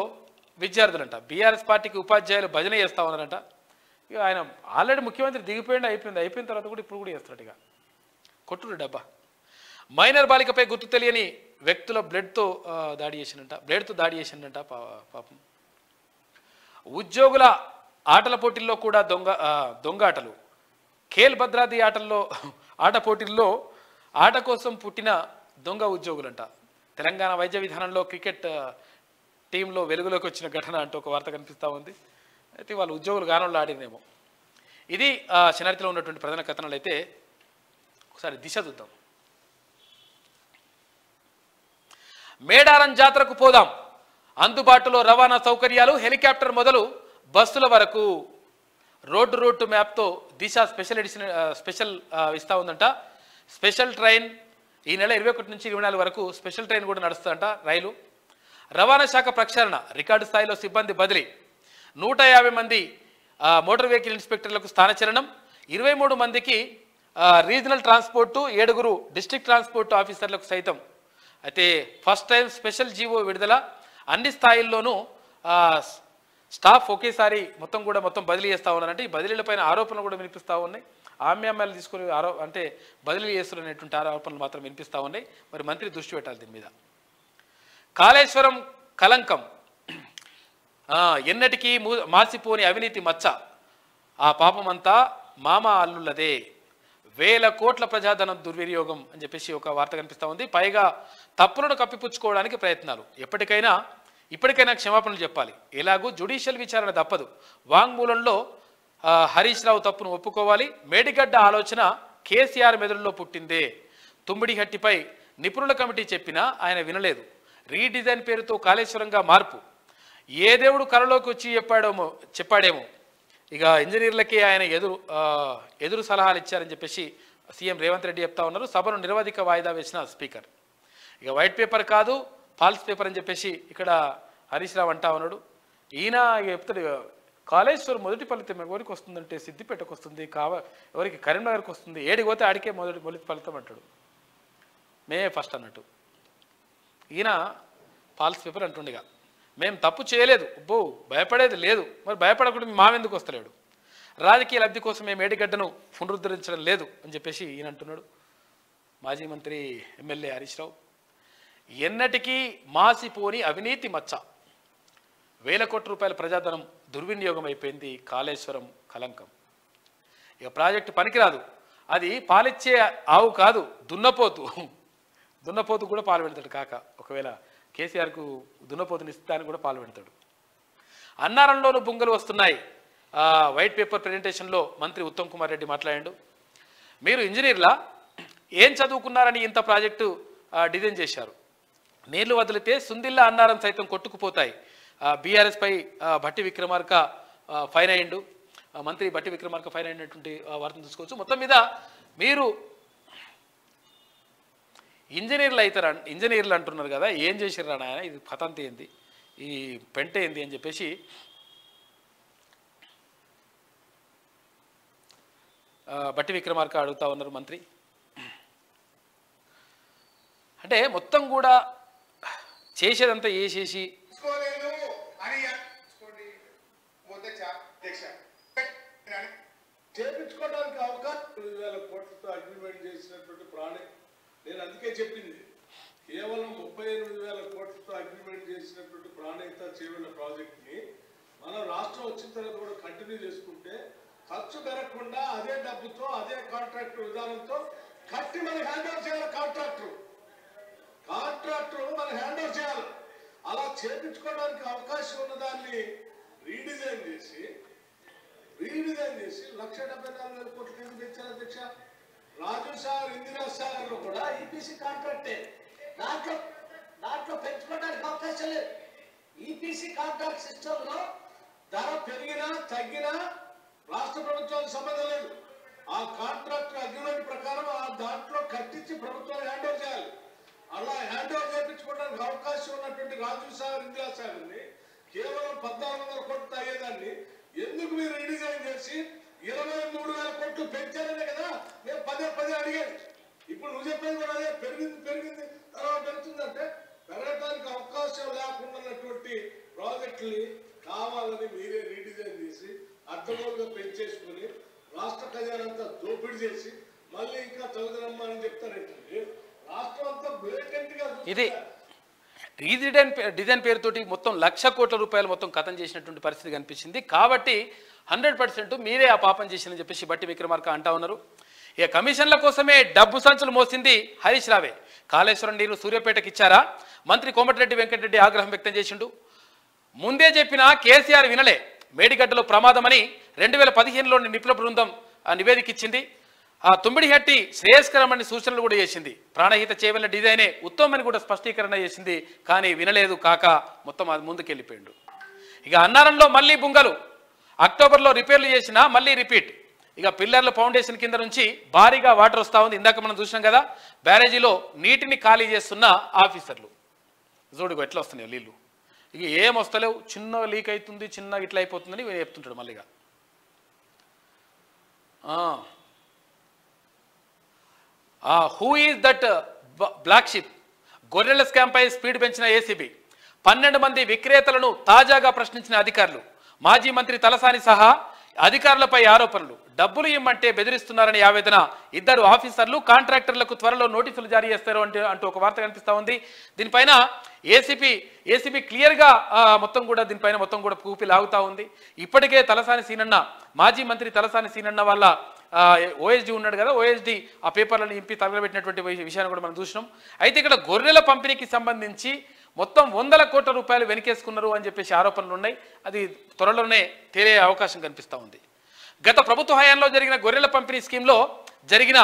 విద్యార్థులంట. బీఆర్ఎస్ పార్టీకి ఉపాధ్యాయులు భజన చేస్తా ఉన్నారంట. ఇక ఆయన ఆల్రెడీ ముఖ్యమంత్రి అయిపోయిన తర్వాత కూడా ఇప్పుడు కూడా చేస్తాడు. ఇక కొట్టుడు డబ్బా. మైనర్ బాలికపై గుర్తు తెలియని వ్యక్తుల బ్లేడ్తో దాడి చేసిందంట పాపం. ఉద్యోగుల ఆటల పోటీల్లో కూడా దొంగ ఆటలు. ఖేల్ భద్రాది ఆట పోటీల్లో ఆట కోసం పుట్టిన దొంగ ఉద్యోగులంట. తెలంగాణ వైద్య విధానంలో క్రికెట్ టీంలో వెలుగులోకి వచ్చిన ఘటన అంటూ ఒక వార్త కనిపిస్తూ ఉంది. అయితే వాళ్ళు ఉద్యోగులు గానంలో ఆడినేమో. ఇది శనార్థిలో ఉన్నటువంటి ప్రధాన కథనాలు. అయితే ఒకసారి దిశ చూద్దాం. మేడారం జాతరకు పోదాం. అందుబాటులో రవాణా సౌకర్యాలు. హెలికాప్టర్ మొదలు బస్సుల వరకు. రోడ్డు మ్యాప్తో దిశ స్పెషల్ ఇస్తూ ఉందంట. స్పెషల్ ట్రైన్ ఈ నెల 21 నుంచి 24 వరకు స్పెషల్ ట్రైన్ కూడా నడుస్తుందంట రైలు. రవాణా శాఖ ప్రక్షాళన. రికార్డు స్థాయిలో సిబ్బంది బదిలీ. 150 మంది మోటార్ వెహికల్ ఇన్స్పెక్టర్లకు స్థానచలనం. 23 మందికి రీజనల్ ట్రాన్స్పోర్టు. 7 డిస్ట్రిక్ట్ ట్రాన్స్పోర్ట్ ఆఫీసర్లకు సైతం. అయితే ఫస్ట్ టైం స్పెషల్ జీవో విడుదల. అన్ని స్థాయిల్లోనూ స్టాఫ్ ఒకేసారి మొత్తం బదిలీ చేస్తూ ఉన్నారంటే ఈ బదిలీలపైన ఆరోపణలు కూడా వినిపిస్తూ ఉన్నాయి. ఆమ్యామ్యాలు తీసుకుని అంటే బదిలీ చేస్తున్నటువంటి ఆరోపణలు మాత్రం వినిపిస్తూ ఉన్నాయి. మరి మంత్రి దృష్టి పెట్టాలి దీని మీద. కాళేశ్వరం కలంకం. ఎన్నటికీ మాసిపోని అవినీతి మచ్చ. ఆ పాపమంతా మామ అల్లుళ్ళదే. 1000 కోట్ల ప్రజాధనం దుర్వినియోగం అని చెప్పేసి ఒక వార్త కనిపిస్తూ ఉంది. పైగా తప్పులను కప్పిపుచ్చుకోవడానికి ప్రయత్నాలు. ఇప్పటికైనా క్షమాపణలు చెప్పాలి. ఎలాగూ జ్యుడిషియల్ విచారణ తప్పదు. వాంగ్మూలంలో హరీష్ రావు తప్పును ఒప్పుకోవాలి. మేడిగడ్డ ఆలోచన కేసీఆర్ మెదడులో పుట్టిందే. తుమ్మిడిహట్టిపై నిపుణుల కమిటీ చెప్పినా ఆయన వినలేదు. రీడిజైన్ పేరుతో కాళేశ్వరంగా మార్పు. ఏ దేవుడు కలలోకి వచ్చి చెప్పాడేమో. ఇక ఇంజనీర్లకే ఆయన ఎదురు సలహాలు ఇచ్చారని చెప్పేసి సీఎం రేవంత్ రెడ్డి చెప్తా ఉన్నారు. సభను నిరవధిక వాయిదా వేసిన స్పీకర్. ఇక వైట్ పేపర్ కాదు ఫాల్స్ పేపర్ అని చెప్పేసి ఇక్కడ హరీష్ రావు అంటా ఉన్నాడు. ఈయన చెప్తాడు కాళేశ్వరం మొదటి ఫలితం ఎవరికి వస్తుందంటే సిద్దిపేటకు వస్తుంది, ఎవరికి కరీంనగర్కి వస్తుంది, ఏడికి పోతే ఆడికే మొదటి ఫలితం అంటాడు. మేమే ఫస్ట్ అన్నట్టు. ఈయన ఫాల్స్ పేపర్ అంటుండగా మేము తప్పు చేయలేదు, భయపడేది లేదు, మరి భయపడకుండా మామెందుకు వస్తలేడు, రాజకీయ లబ్ధి కోసం మేము ఏడిగడ్డను పునరుద్ధరించడం లేదు అని చెప్పేసి ఈయన అంటున్నాడు. మాజీ మంత్రి ఎమ్మెల్యే హరీష్ రావు ఎన్నటికీ మాసిపోని అవినీతి మచ్చ, 1000 కోట్ల రూపాయల ప్రజాధనం దుర్వినియోగం అయిపోయింది, కాళేశ్వరం కలంకం. ఇక ప్రాజెక్టు పనికిరాదు, అది పాలిచ్చే ఆవు కాదు దున్నపోతు కూడా పాలు పెడతాడు కాక, ఒకవేళ కేసీఆర్కు దున్నపోతుని ఇస్తానికి కూడా పాలు పెడతాడు. అన్నారంలోనూ బుంగలు వస్తున్నాయి. వైట్ పేపర్ ప్రెజెంటేషన్లో మంత్రి ఉత్తమ్ కుమార్ రెడ్డి మాట్లాడాడు. మీరు ఇంజనీర్లా ఏం చదువుకున్నారని ఇంత ప్రాజెక్టు డిజైన్ చేశారు, నీళ్లు వదిలితే సుందిల్లా అన్నారం సైతం కొట్టుకుపోతాయి. బీఆర్ఎస్ పై భట్టి విక్రమార్క ఫైర్ అయ్యిండు, మంత్రి భట్టి విక్రమార్క ఫైర్ అయినటువంటి వార్తను చూసుకోవచ్చు. మొత్తం మీద మీరు ఇంజనీర్లు అంటున్నారు కదా, ఏం చేసిర్రా నాయన, ఇది కథంత ఏంది, ఈ పెంట ఏంది అని చెప్పేసి భట్టి విక్రమార్క అడుగుతా ఉన్నారు మంత్రి. అంటే మొత్తం కూడా చేసేదంతా చేసేసి చేపించుకోవడానికి అవకాశం 20,000 కోట్లతో అగ్రిమెంట్ చేసినటువంటి ప్రాజెక్ట్. నేను అందుకే చెప్పింది, కేవలం 38,000 కోట్లతో అగ్రిమెంట్ చేసినటువంటి ప్రాణహిత చేవెళ్ల ప్రాజెక్ట్ ని మనం రాష్ట్రం వచ్చిన తర్వాత కూడా కంటిన్యూ చేసుకుంటే ఖర్చు పెరగకుండా అదే డబ్బుతో అదే కాంట్రాక్టర్ విధానంతో కట్టి మనకి హ్యాండ్ ఓవర్ చేయాలి. కాంట్రాక్టర్ మనం హ్యాండ్ ఓవర్ చేయాలి. అలా చేపించుకోవడానికి అవకాశం ఉన్న దాన్ని రీడిజైన్ చేసి 1,74,000 కోట్ల కింద తెచ్చారు అధ్యక్ష. రాజు సాగర్, ఇందిరా సాగర్ లో కూడా ఈపీసీ కాంట్రాక్టే, దాంట్లో పెంచుకోవడానికి అవకాశం లేదు. ఈపీసీ కాంట్రాక్ట్ సిస్టమ్ లో ధర పెరిగినా తగ్గినా రాష్ట్ర ప్రభుత్వానికి సంబంధం లేదు. ఆ కాంట్రాక్ట్ అగ్రిమెంట్ ప్రకారం ఆ దాంట్లో కట్టించి ప్రభుత్వాన్ని హ్యాండ్ ఓవర్ చేయాలి. అలా హ్యాండ్ ఓవర్ చేయించుకోవడానికి అవకాశం ఉన్నటువంటి రాజు సాగర్, ఇందిరా సాగర్ ని కేవలం 14,000 కోట్లు అయ్యేదాన్ని ఎందుకు మీరు రీడిజైన్ చేసి 23,000 కోట్లు పెంచారనే కదా మేము పదే అడిగాను. ఇప్పుడు నువ్వు చెప్పేది కూడా అదే, పెరిగింది తర్వాత పెరుగుతుందంటే పెరగడానికి అవకాశం లేకుండా ఉన్నటువంటి ప్రాజెక్టుని కావాలని మీరే రీడిజైన్ చేసి అడ్డగోలుగా పెంచేసుకుని రాష్ట్ర ఖజానంతా దోపిడీ చేసి మళ్ళీ ఇంకా చదువునమ్మా అని చెప్తారేంటంటే రాష్ట్రం అంతా బ్లేటెంట్ గా ఇది డిజైన్ పేరుతోటి మొత్తం 1,00,000 కోట్ల రూపాయలు మొత్తం కథం చేసినటువంటి పరిస్థితి కనిపించింది. కాబట్టి 100% మీరే ఆ పాపం చేసిందని చెప్పేసి భట్టి విక్రమార్క అంటా ఉన్నారు. ఇక కమిషన్ల కోసమే డబ్బు సంచులు మోసింది హరీష్ రావే. కాళేశ్వరం నీరు సూర్యాపేటకి ఇచ్చారా? మంత్రి కోమటిరెడ్డి వెంకటరెడ్డి ఆగ్రహం వ్యక్తం చేసిండు. ముందే చెప్పినా కేసీఆర్ వినలే. మేడిగడ్డలో ప్రమాదమని 2015లోని నిపుణుల బృందం నివేదిక ఇచ్చింది. తుమ్మిడిహట్టి శ్రేయస్కరమని సూచనలు కూడా చేసింది. ప్రాణహిత చేవెళ్ల డిజైనే ఉత్తమని కూడా స్పష్టీకరణ చేసింది. కానీ వినలేదు కాక మొత్తం అది ముందుకెళ్ళిపోయిండు. ఇక అన్నారంలో మళ్ళీ బుంగలు, అక్టోబర్లో రిపేర్లు చేసినా మళ్ళీ రిపీట్. ఇక పిల్లర్ల ఫౌండేషన్ కింద నుంచి భారీగా వాటర్ వస్తూ ఉంది. ఇందాక మనం చూసినాం కదా, బ్యారేజీలో నీటిని ఖాళీ చేస్తున్న ఆఫీసర్లు చూడుగో ఎట్లా వస్తున్నాయి నీళ్ళు. ఇక ఏం వస్తలేవు, చిన్న లీక్ అవుతుంది, చిన్న ఇట్లా అయిపోతుందని చెప్తుంటాడు మళ్ళీగా. Who is that black sheep? గొర్రెల స్కామ్పై స్పీడ్ పెంచిన ఏసీబీ, 12 మంది విక్రేతలను తాజాగా ప్రశ్నించిన అధికారులు. మాజీ మంత్రి తలసాని సహా అధికారులపై ఆరోపణలు. డబ్బులు ఇమ్మంటే బెదిరిస్తున్నారని ఆవేదన. 2 ఆఫీసర్లు కాంట్రాక్టర్లకు త్వరలో నోటీసులు జారీ చేస్తారు అంటూ ఒక వార్త కనిపిస్తూ ఉంది. దీనిపైన ఏసీబీ క్లియర్గా మొత్తం కూడా దీనిపైన మొత్తం కూడా పూపి లాగుతూ ఉంది. ఇప్పటికే తలసాని సీనన్న, మాజీ మంత్రి తలసాని సీనన్న వాళ్ళ ఓఎస్డీ ఉన్నాడు కదా, ఓఎస్డీ ఆ పేపర్లను ఇంపి తగలబెట్టినటువంటి విషయాన్ని కూడా మనం చూసినాం. అయితే ఇక్కడ గొర్రెల పంపిణీకి సంబంధించి మొత్తం 100 కోట్ల రూపాయలు వెనకేసుకున్నారు అని చెప్పేసి ఆరోపణలు ఉన్నాయి. అది త్వరలోనే తేలే అవకాశం కనిపిస్తూ ఉంది. గత ప్రభుత్వ హయాంలో జరిగిన గొర్రెల పంపిణీ స్కీమ్లో జరిగిన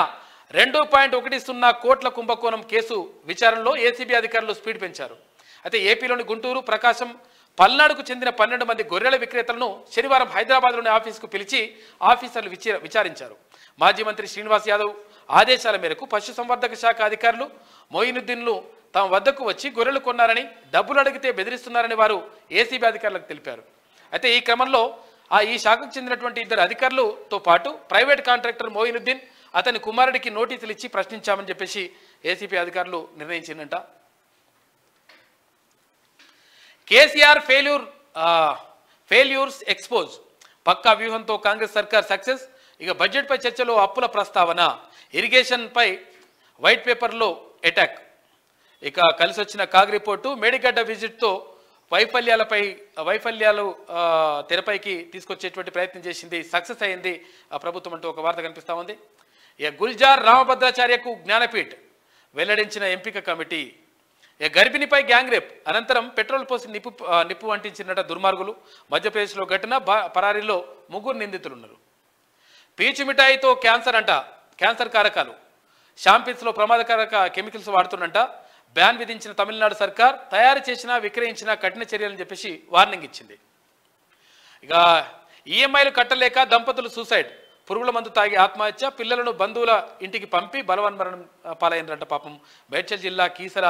2.10 కోట్ల కుంభకోణం కేసు విచారణలో ఏసీబీ అధికారులు స్పీడ్ పెంచారు. అయితే ఏపీలోని గుంటూరు, ప్రకాశం, పల్నాడుకు చెందిన 12 మంది గొర్రెల విక్రేతలను శనివారం హైదరాబాద్లోని ఆఫీసుకు పిలిచి ఆఫీసర్లు విచారించారు. మాజీ మంత్రి శ్రీనివాస్ యాదవ్ ఆదేశాల మేరకు పశుసంవర్ధక శాఖ అధికారులు మొయినుద్దీన్ను తమ వద్దకు వచ్చి గొర్రెలు కొన్నారని, డబ్బులు అడిగితే బెదిరిస్తున్నారని వారు ఏసీబీ అధికారులకు తెలిపారు. అయితే ఈ క్రమంలో ఈ శాఖకు చెందినటువంటి 2 అధికారులతో పాటు ప్రైవేట్ కాంట్రాక్టర్ మోయినుద్దీన్ అతని కుమారుడికి నోటీసులు ఇచ్చి ప్రశ్నించామని చెప్పేసి ఏసీబీ అధికారులు నిర్ణయించిందంట. కేసీఆర్ ఫెయిల్యూర్స్ ఎక్స్పోజ్, పక్కా వ్యూహంతో కాంగ్రెస్ సర్కార్ సక్సెస్. ఇక బడ్జెట్పై చర్చలో అప్పుల ప్రస్తావన, ఇరిగేషన్పై వైట్ పేపర్లో అటాక్. ఇక కలిసి వచ్చిన కాగ్ రిపోర్టు, మేడిగడ్డ విజిట్తో వైఫల్యాలు తెరపైకి తీసుకొచ్చేటువంటి ప్రయత్నం చేసింది, సక్సెస్ అయింది ప్రభుత్వం అంటూ ఒక వార్త కనిపిస్తూ ఉంది. ఇక గుల్జార్ రామభద్రాచార్యకు జ్ఞానపీఠ్ వెల్లడించిన ఎంపిక కమిటీ. ఇక గర్భిణిపై గ్యాంగ్ రేప్ అనంతరం పెట్రోల్ పోసి నిప్పు అంటించినట దుర్మార్గులు. మధ్యప్రదేశ్లో ఘటన, పరారీలో 3 నిందితులున్నారు. పీచు మిఠాయితో క్యాన్సర్ అంట, క్యాన్సర్ కారకాలు. షాంపిన్స్లో ప్రమాదకారక కెమికల్స్ వాడుతున్నంట. బ్యాన్ విధించిన తమిళనాడు సర్కార్ తయారు చేసినా విక్రయించినా కఠిన చర్యలని చెప్పేసి వార్నింగ్ ఇచ్చింది. ఇక ఈఎంఐలు కట్టలేక దంపతులు సూసైడ్, పురుగుల మందు తాగి ఆత్మహత్య, పిల్లలను బంధువుల ఇంటికి పంపి బలవన్మరణం పాలైనరంట. పాపం మేడ్చల్ జిల్లా కీసర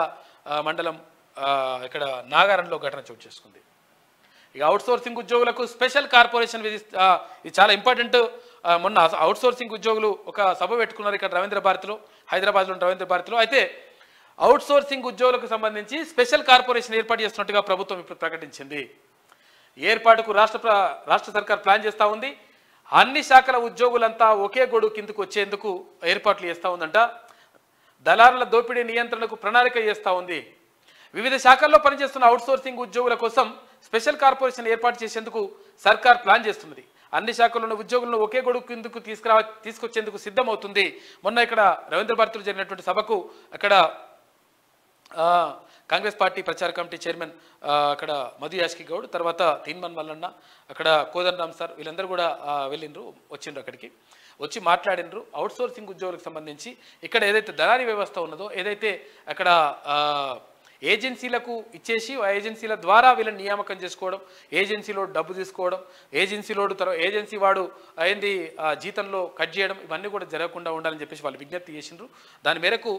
మండలం ఇక్కడ నాగారంలో ఘటన చోటు చేసుకుంది. ఇక అవుట్సోర్సింగ్ ఉద్యోగులకు స్పెషల్ కార్పొరేషన్ ఇది చాలా ఇంపార్టెంట్. మొన్న అవుట్సోర్సింగ్ ఉద్యోగులు ఒక సభ పెట్టుకున్నారు ఇక్కడ రవీంద్ర భారతిలో, హైదరాబాద్లోని రవీంద్ర భారతిలో. అయితే అవుట్సోర్సింగ్ ఉద్యోగులకు సంబంధించి స్పెషల్ కార్పొరేషన్ ఏర్పాటు చేస్తున్నట్టుగా ప్రభుత్వం ఇప్పుడు ప్రకటించింది. ఏర్పాటుకు రాష్ట్ర సర్కార్ ప్లాన్ చేస్తూ ఉంది. అన్ని శాఖల ఉద్యోగులంతా ఒకే గొడుగు కిందకు వచ్చేందుకు ఏర్పాట్లు చేస్తూ ఉందంట. దళారుల దోపిడీ నియంత్రణకు ప్రణాళిక చేస్తూ ఉంది. వివిధ శాఖల్లో పనిచేస్తున్న అవుట్సోర్సింగ్ ఉద్యోగుల కోసం స్పెషల్ కార్పొరేషన్ ఏర్పాటు చేసేందుకు సర్కార్ ప్లాన్ చేస్తున్నది. అన్ని శాఖల్లో ఉద్యోగులను ఒకే గొడుగు కిందకు తీసుకొచ్చేందుకు సిద్ధమవుతుంది. మొన్న ఇక్కడ రవీంద్ర భారతిలో జరిగినటువంటి సభకు అక్కడ కాంగ్రెస్ పార్టీ ప్రచార కమిటీ చైర్మన్ అక్కడ మధు యాష్కి గౌడ్, తర్వాత తీన్మన్ మల్లన్న, అక్కడ కోదండరామ్ సార్, వీళ్ళందరూ కూడా వచ్చిండ్రు. అక్కడికి వచ్చి మాట్లాడినరు. అవుట్సోర్సింగ్ ఉద్యోగులకు సంబంధించి ఇక్కడ ఏదైతే దళారీ వ్యవస్థ ఉన్నదో, ఏదైతే అక్కడ ఏజెన్సీలకు ఇచ్చేసి ఆ ఏజెన్సీల ద్వారా వీళ్ళని నియామకం చేసుకోవడం, ఏజెన్సీలో డబ్బు తీసుకోవడం, ఏజెన్సీ వాడు అయింది జీతంలో కట్ చేయడం, ఇవన్నీ కూడా జరగకుండా ఉండాలని చెప్పేసి వాళ్ళు విజ్ఞప్తి చేసిండ్రు. దాని మేరకు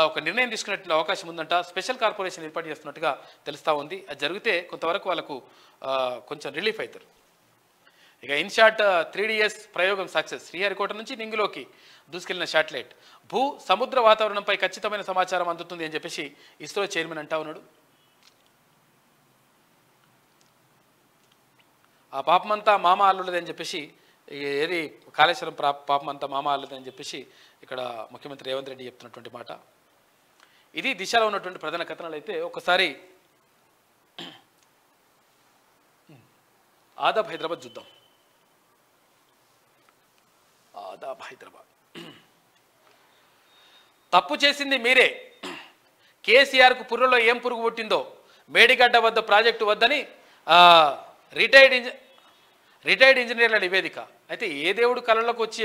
ఒక నిర్ణయం తీసుకునేటువంటి అవకాశం ఉందంట. స్పెషల్ కార్పొరేషన్ ఏర్పాటు చేస్తున్నట్టుగా తెలుస్తూ ఉంది. అది జరిగితే కొంతవరకు వాళ్ళకు కొంచెం రిలీఫ్ అవుతారు. ఇక ఇన్షాట్ 3DS ప్రయోగం సక్సెస్. శ్రీహరికోట నుంచి నింగిలోకి దూసుకెళ్లిన శాటిలైట్ సముద్ర వాతావరణంపై ఖచ్చితమైన సమాచారం అందుతుంది అని చెప్పేసి ఇస్రో చైర్మన్ అంటా ఉన్నాడు. ఆ పాపమంతా మామ అల్లులది అని చెప్పేసి, ఏది కాళేశ్వరం పాపమంతా మామ అల్లుది అని చెప్పేసి ఇక్కడ ముఖ్యమంత్రి రేవంత్ రెడ్డి చెప్తున్నటువంటి మాట. ఇది దిశలో ఉన్నటువంటి ప్రధాన కథనాలు. అయితే ఒకసారి ఆదాబ్ హైదరాబాద్ చూద్దాం. ఆదాబ్ హైదరాబాద్. తప్పు చేసింది మీరే. కేసీఆర్కు పుర్రలో ఏం పురుగు పుట్టిందో, మేడిగడ్డ వద్ద ప్రాజెక్టు వద్దని రిటైర్డ్ ఇంజనీర్ల నివేదిక. అయితే ఏ దేవుడు కళలోకి వచ్చి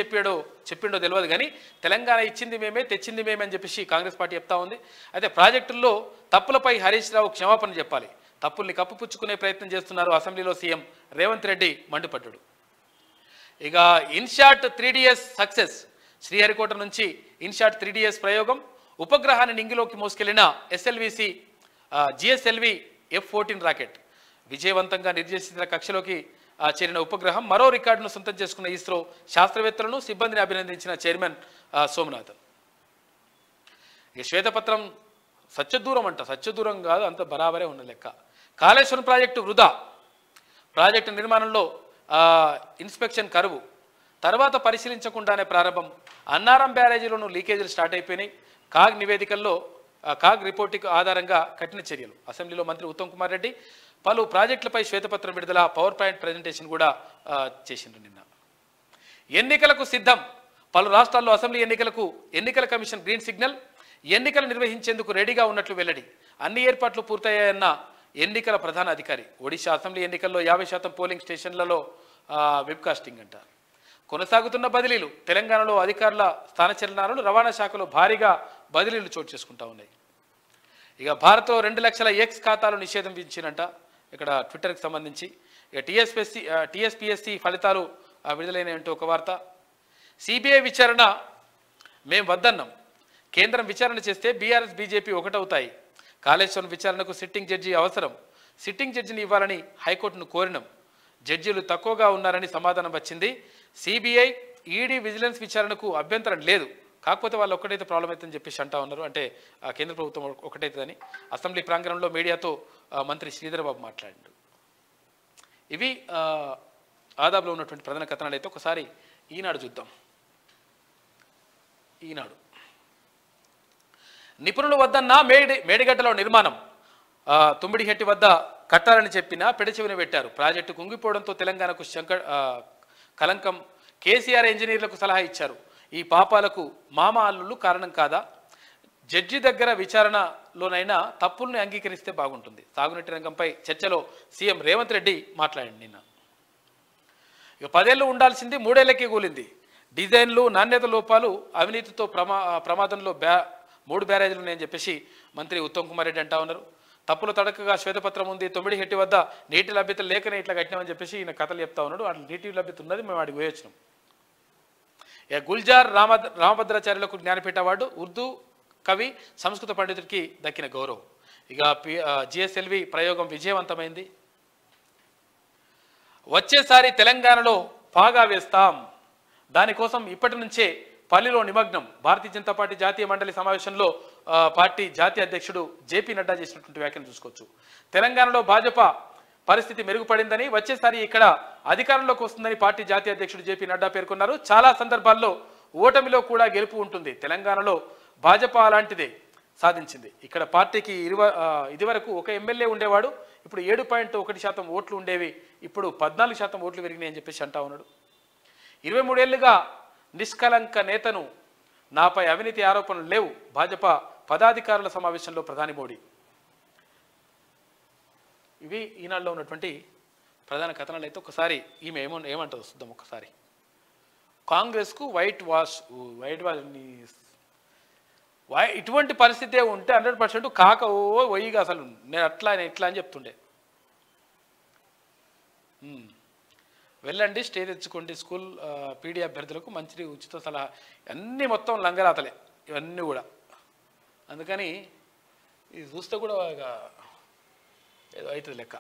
చెప్పిండో తెలియదు కానీ తెలంగాణ ఇచ్చింది మేమే, తెచ్చింది మేమే అని చెప్పేసి కాంగ్రెస్ పార్టీ చెప్తా ఉంది. అయితే ప్రాజెక్టుల్లో తప్పులపై హరీష్ రావు క్షమాపణ చెప్పాలి. తప్పుల్ని కప్పుపుచ్చుకునే ప్రయత్నం చేస్తున్నారు అసెంబ్లీలో సీఎం రేవంత్ రెడ్డి మండిపడ్డాడు. ఇక ఇన్షాట్ 3DS సక్సెస్. శ్రీహరికోట నుంచి ఇన్షాట్ 3DS ప్రయోగం. ఉపగ్రహాన్ని నింగిలోకి మోసుకెళ్లిన GSLV F-14 రాకెట్ విజయవంతంగా నిర్దేశించిన కక్షలోకి చేరిన ఉపగ్రహం. మరో రికార్డును సొంతం చేసుకున్న ఇస్రో శాస్త్రవేత్తలను, సిబ్బందిని అభినందించిన చైర్మన్ సోమనాథన్. ఇక శ్వేతపత్రం సత్యదూరం అంట, సత్యదూరం కాదు, అంత బరాబరే ఉన్న లెక్క. కాళేశ్వరం ప్రాజెక్టు వృధా. ప్రాజెక్టు నిర్మాణంలో ఇన్స్పెక్షన్ కరువు, తర్వాత పరిశీలించకుండానే ప్రారంభం. అన్నారం బ్యారేజీలోనూ లీకేజీలు స్టార్ట్ అయిపోయినాయి. కాగ్ రిపోర్టింగ్ ఆధారంగా కఠిన చర్యలు. అసెంబ్లీలో మంత్రి ఉత్తమ్ కుమార్ రెడ్డి పలు ప్రాజెక్టులపై శ్వేతపత్రం విడుదల, పవర్ పాయింట్ ప్రజెంటేషన్ కూడా చేసిండ్రు నిన్న. ఎన్నికలకు సిద్ధం. పలు రాష్ట్రాల్లో అసెంబ్లీ ఎన్నికల కమిషన్ గ్రీన్ సిగ్నల్. ఎన్నికలు నిర్వహించేందుకు రెడీగా ఉన్నట్లు వెల్లడి. అన్ని ఏర్పాట్లు పూర్తయ్యాయన్న ఎన్నికల ప్రధాన అధికారి. ఒడిశా అసెంబ్లీ ఎన్నికల్లో 50% పోలింగ్ స్టేషన్లలో వెబ్కాస్టింగ్ అంట. కొనసాగుతున్న బదిలీలు. తెలంగాణలో అధికారుల స్థానచలనాలను రవాణా శాఖలో భారీగా బదిలీలు చోటు చేసుకుంటా ఉన్నాయి. ఇక భారత్లో 2 లక్షల X ఖాతాలు నిషేధం విధించినంట ఇక్కడ ట్విట్టర్కి సంబంధించి. ఇక TSPSC ఫలితాలు విడుదలైనట్టు ఒక వార్త. CBI విచారణ మేం వద్దన్నాం. కేంద్రం విచారణ చేస్తే BRS BJP ఒకటవుతాయి. కాళేశ్వరం విచారణకు సిట్టింగ్ జడ్జి అవసరం, సిట్టింగ్ జడ్జిని ఇవ్వాలని హైకోర్టును కోరినాం, జడ్జీలు తక్కువగా ఉన్నారని సమాధానం వచ్చింది. సిబిఐ ఈడీ విజిలెన్స్ విచారణకు అభ్యంతరం లేదు, కాకపోతే వాళ్ళు ఒక్కటైతే ప్రాబ్లం అవుతుందని చెప్పేసి అంటా ఉన్నారు. అంటే కేంద్ర ప్రభుత్వం ఒకటైతుందని అసెంబ్లీ ప్రాంగణంలో మీడియాతో మంత్రి శ్రీధర్ బాబు మాట్లాడారు. ఇవి ఆదాబ్లో ఉన్నటువంటి ప్రధాన కథనాలు. అయితే ఒకసారి ఈనాడు చూద్దాం. ఈనాడు నిపుణులు వద్దన్న మేడిగడ్డలో నిర్మాణం, తుమ్మిడిహెట్టి వద్ద కట్టాలని చెప్పినా పెడచెవిన పెట్టారు. ప్రాజెక్టు కుంగిపోవడంతో తెలంగాణకు కలంకం. కేసీఆర్ ఇంజనీర్లకు సలహా ఇచ్చారు, ఈ పాపాలకు మామ అల్లుళ్ళు కారణం కాదా? జడ్జి దగ్గర విచారణలోనైనా తప్పుల్ని అంగీకరిస్తే బాగుంటుంది. సాగునీటి రంగంపై చర్చలో సీఎం రేవంత్ రెడ్డి మాట్లాడండి. నిన్న ఇక 10 ఏళ్ళు ఉండాల్సింది 3 ఏళ్లకే కూలింది. డిజైన్లు, నాణ్యత లోపాలు, అవినీతితో ప్రమాదంలో 3 బ్యారేజీలు ఉన్నాయని చెప్పేసి మంత్రి ఉత్తమ్ కుమార్ రెడ్డి అంటా ఉన్నారు. తప్పుల తడకగా శ్వేతపత్రం ఉంది, తుమ్మిడిహెట్టి వద్ద నీటి లభ్యత లేకనే ఇట్లా కట్టినామని చెప్పేసి ఈయన కథలు చెప్తా ఉన్నాడు. అట్లా నీటి లభ్యత ఉన్నది, మేము వాడికి పోయొచ్చినాం. ఇక గుల్జార్ రామభద్రాచార్యులకు జ్ఞానపీఠ అవార్డు, ఉర్దూ కవి, సంస్కృత పండితుడికి దక్కిన గౌరవం. ఇక జిఎస్ఎల్వి ప్రయోగం విజయవంతమైంది. వచ్చేసారి తెలంగాణలో పాగా వేస్తాం, దానికోసం ఇప్పటి నుంచే పల్లిలో నిమగ్నం. భారతీయ జనతా పార్టీ జాతీయ మండలి సమావేశంలో పార్టీ జాతీయ అధ్యక్షుడు జేపీ నడ్డా చేసినటువంటి వ్యాఖ్యలు చూసుకోవచ్చు. తెలంగాణలో భాజపా పరిస్థితి మెరుగుపడిందని, వచ్చేసారి ఇక్కడ అధికారంలోకి వస్తుందని పార్టీ జాతీయ అధ్యక్షుడు జేపీ నడ్డా పేర్కొన్నారు. చాలా సందర్భాల్లో ఓటమిలో కూడా గెలుపు ఉంటుంది. తెలంగాణలో భాజపా అలాంటిదే సాధించింది. ఇక్కడ పార్టీకి ఇదివరకు ఒక ఎమ్మెల్యే ఉండేవాడు, ఇప్పుడు 7.1% ఓట్లు ఉండేవి, ఇప్పుడు 14% ఓట్లు పెరిగినాయి అని చెప్పేసి అంటా ఉన్నాడు. 23 ఏళ్లుగా నిష్కలంక నేతను, నాపై అవినీతి ఆరోపణలు లేవు, భాజపా పదాధికారుల సమావేశంలో ప్రధాని మోడీ. ఇవి ఈనాడులో ఉన్నటువంటి ప్రధాన కథనాలు. అయితే ఒకసారి ఈమె ఏమంటుందో చూద్దాం. ఒకసారి కాంగ్రెస్కు వైట్ వాష్ ఇటువంటి పరిస్థితే ఉంటే 100% కాక వయ్యిగా అసలు నేను అట్లా ఇట్లా అని చెప్తుండే. వెళ్ళండి, స్టే తెచ్చుకోండి, స్కూల్ పీడీ అభ్యర్థులకు మంచి ఉచిత సలహా, అన్నీ మొత్తం లంగరాతలే ఇవన్నీ కూడా. అందుకని ఇది చూస్తే కూడా ఏదో అవుతుంది లెక్క.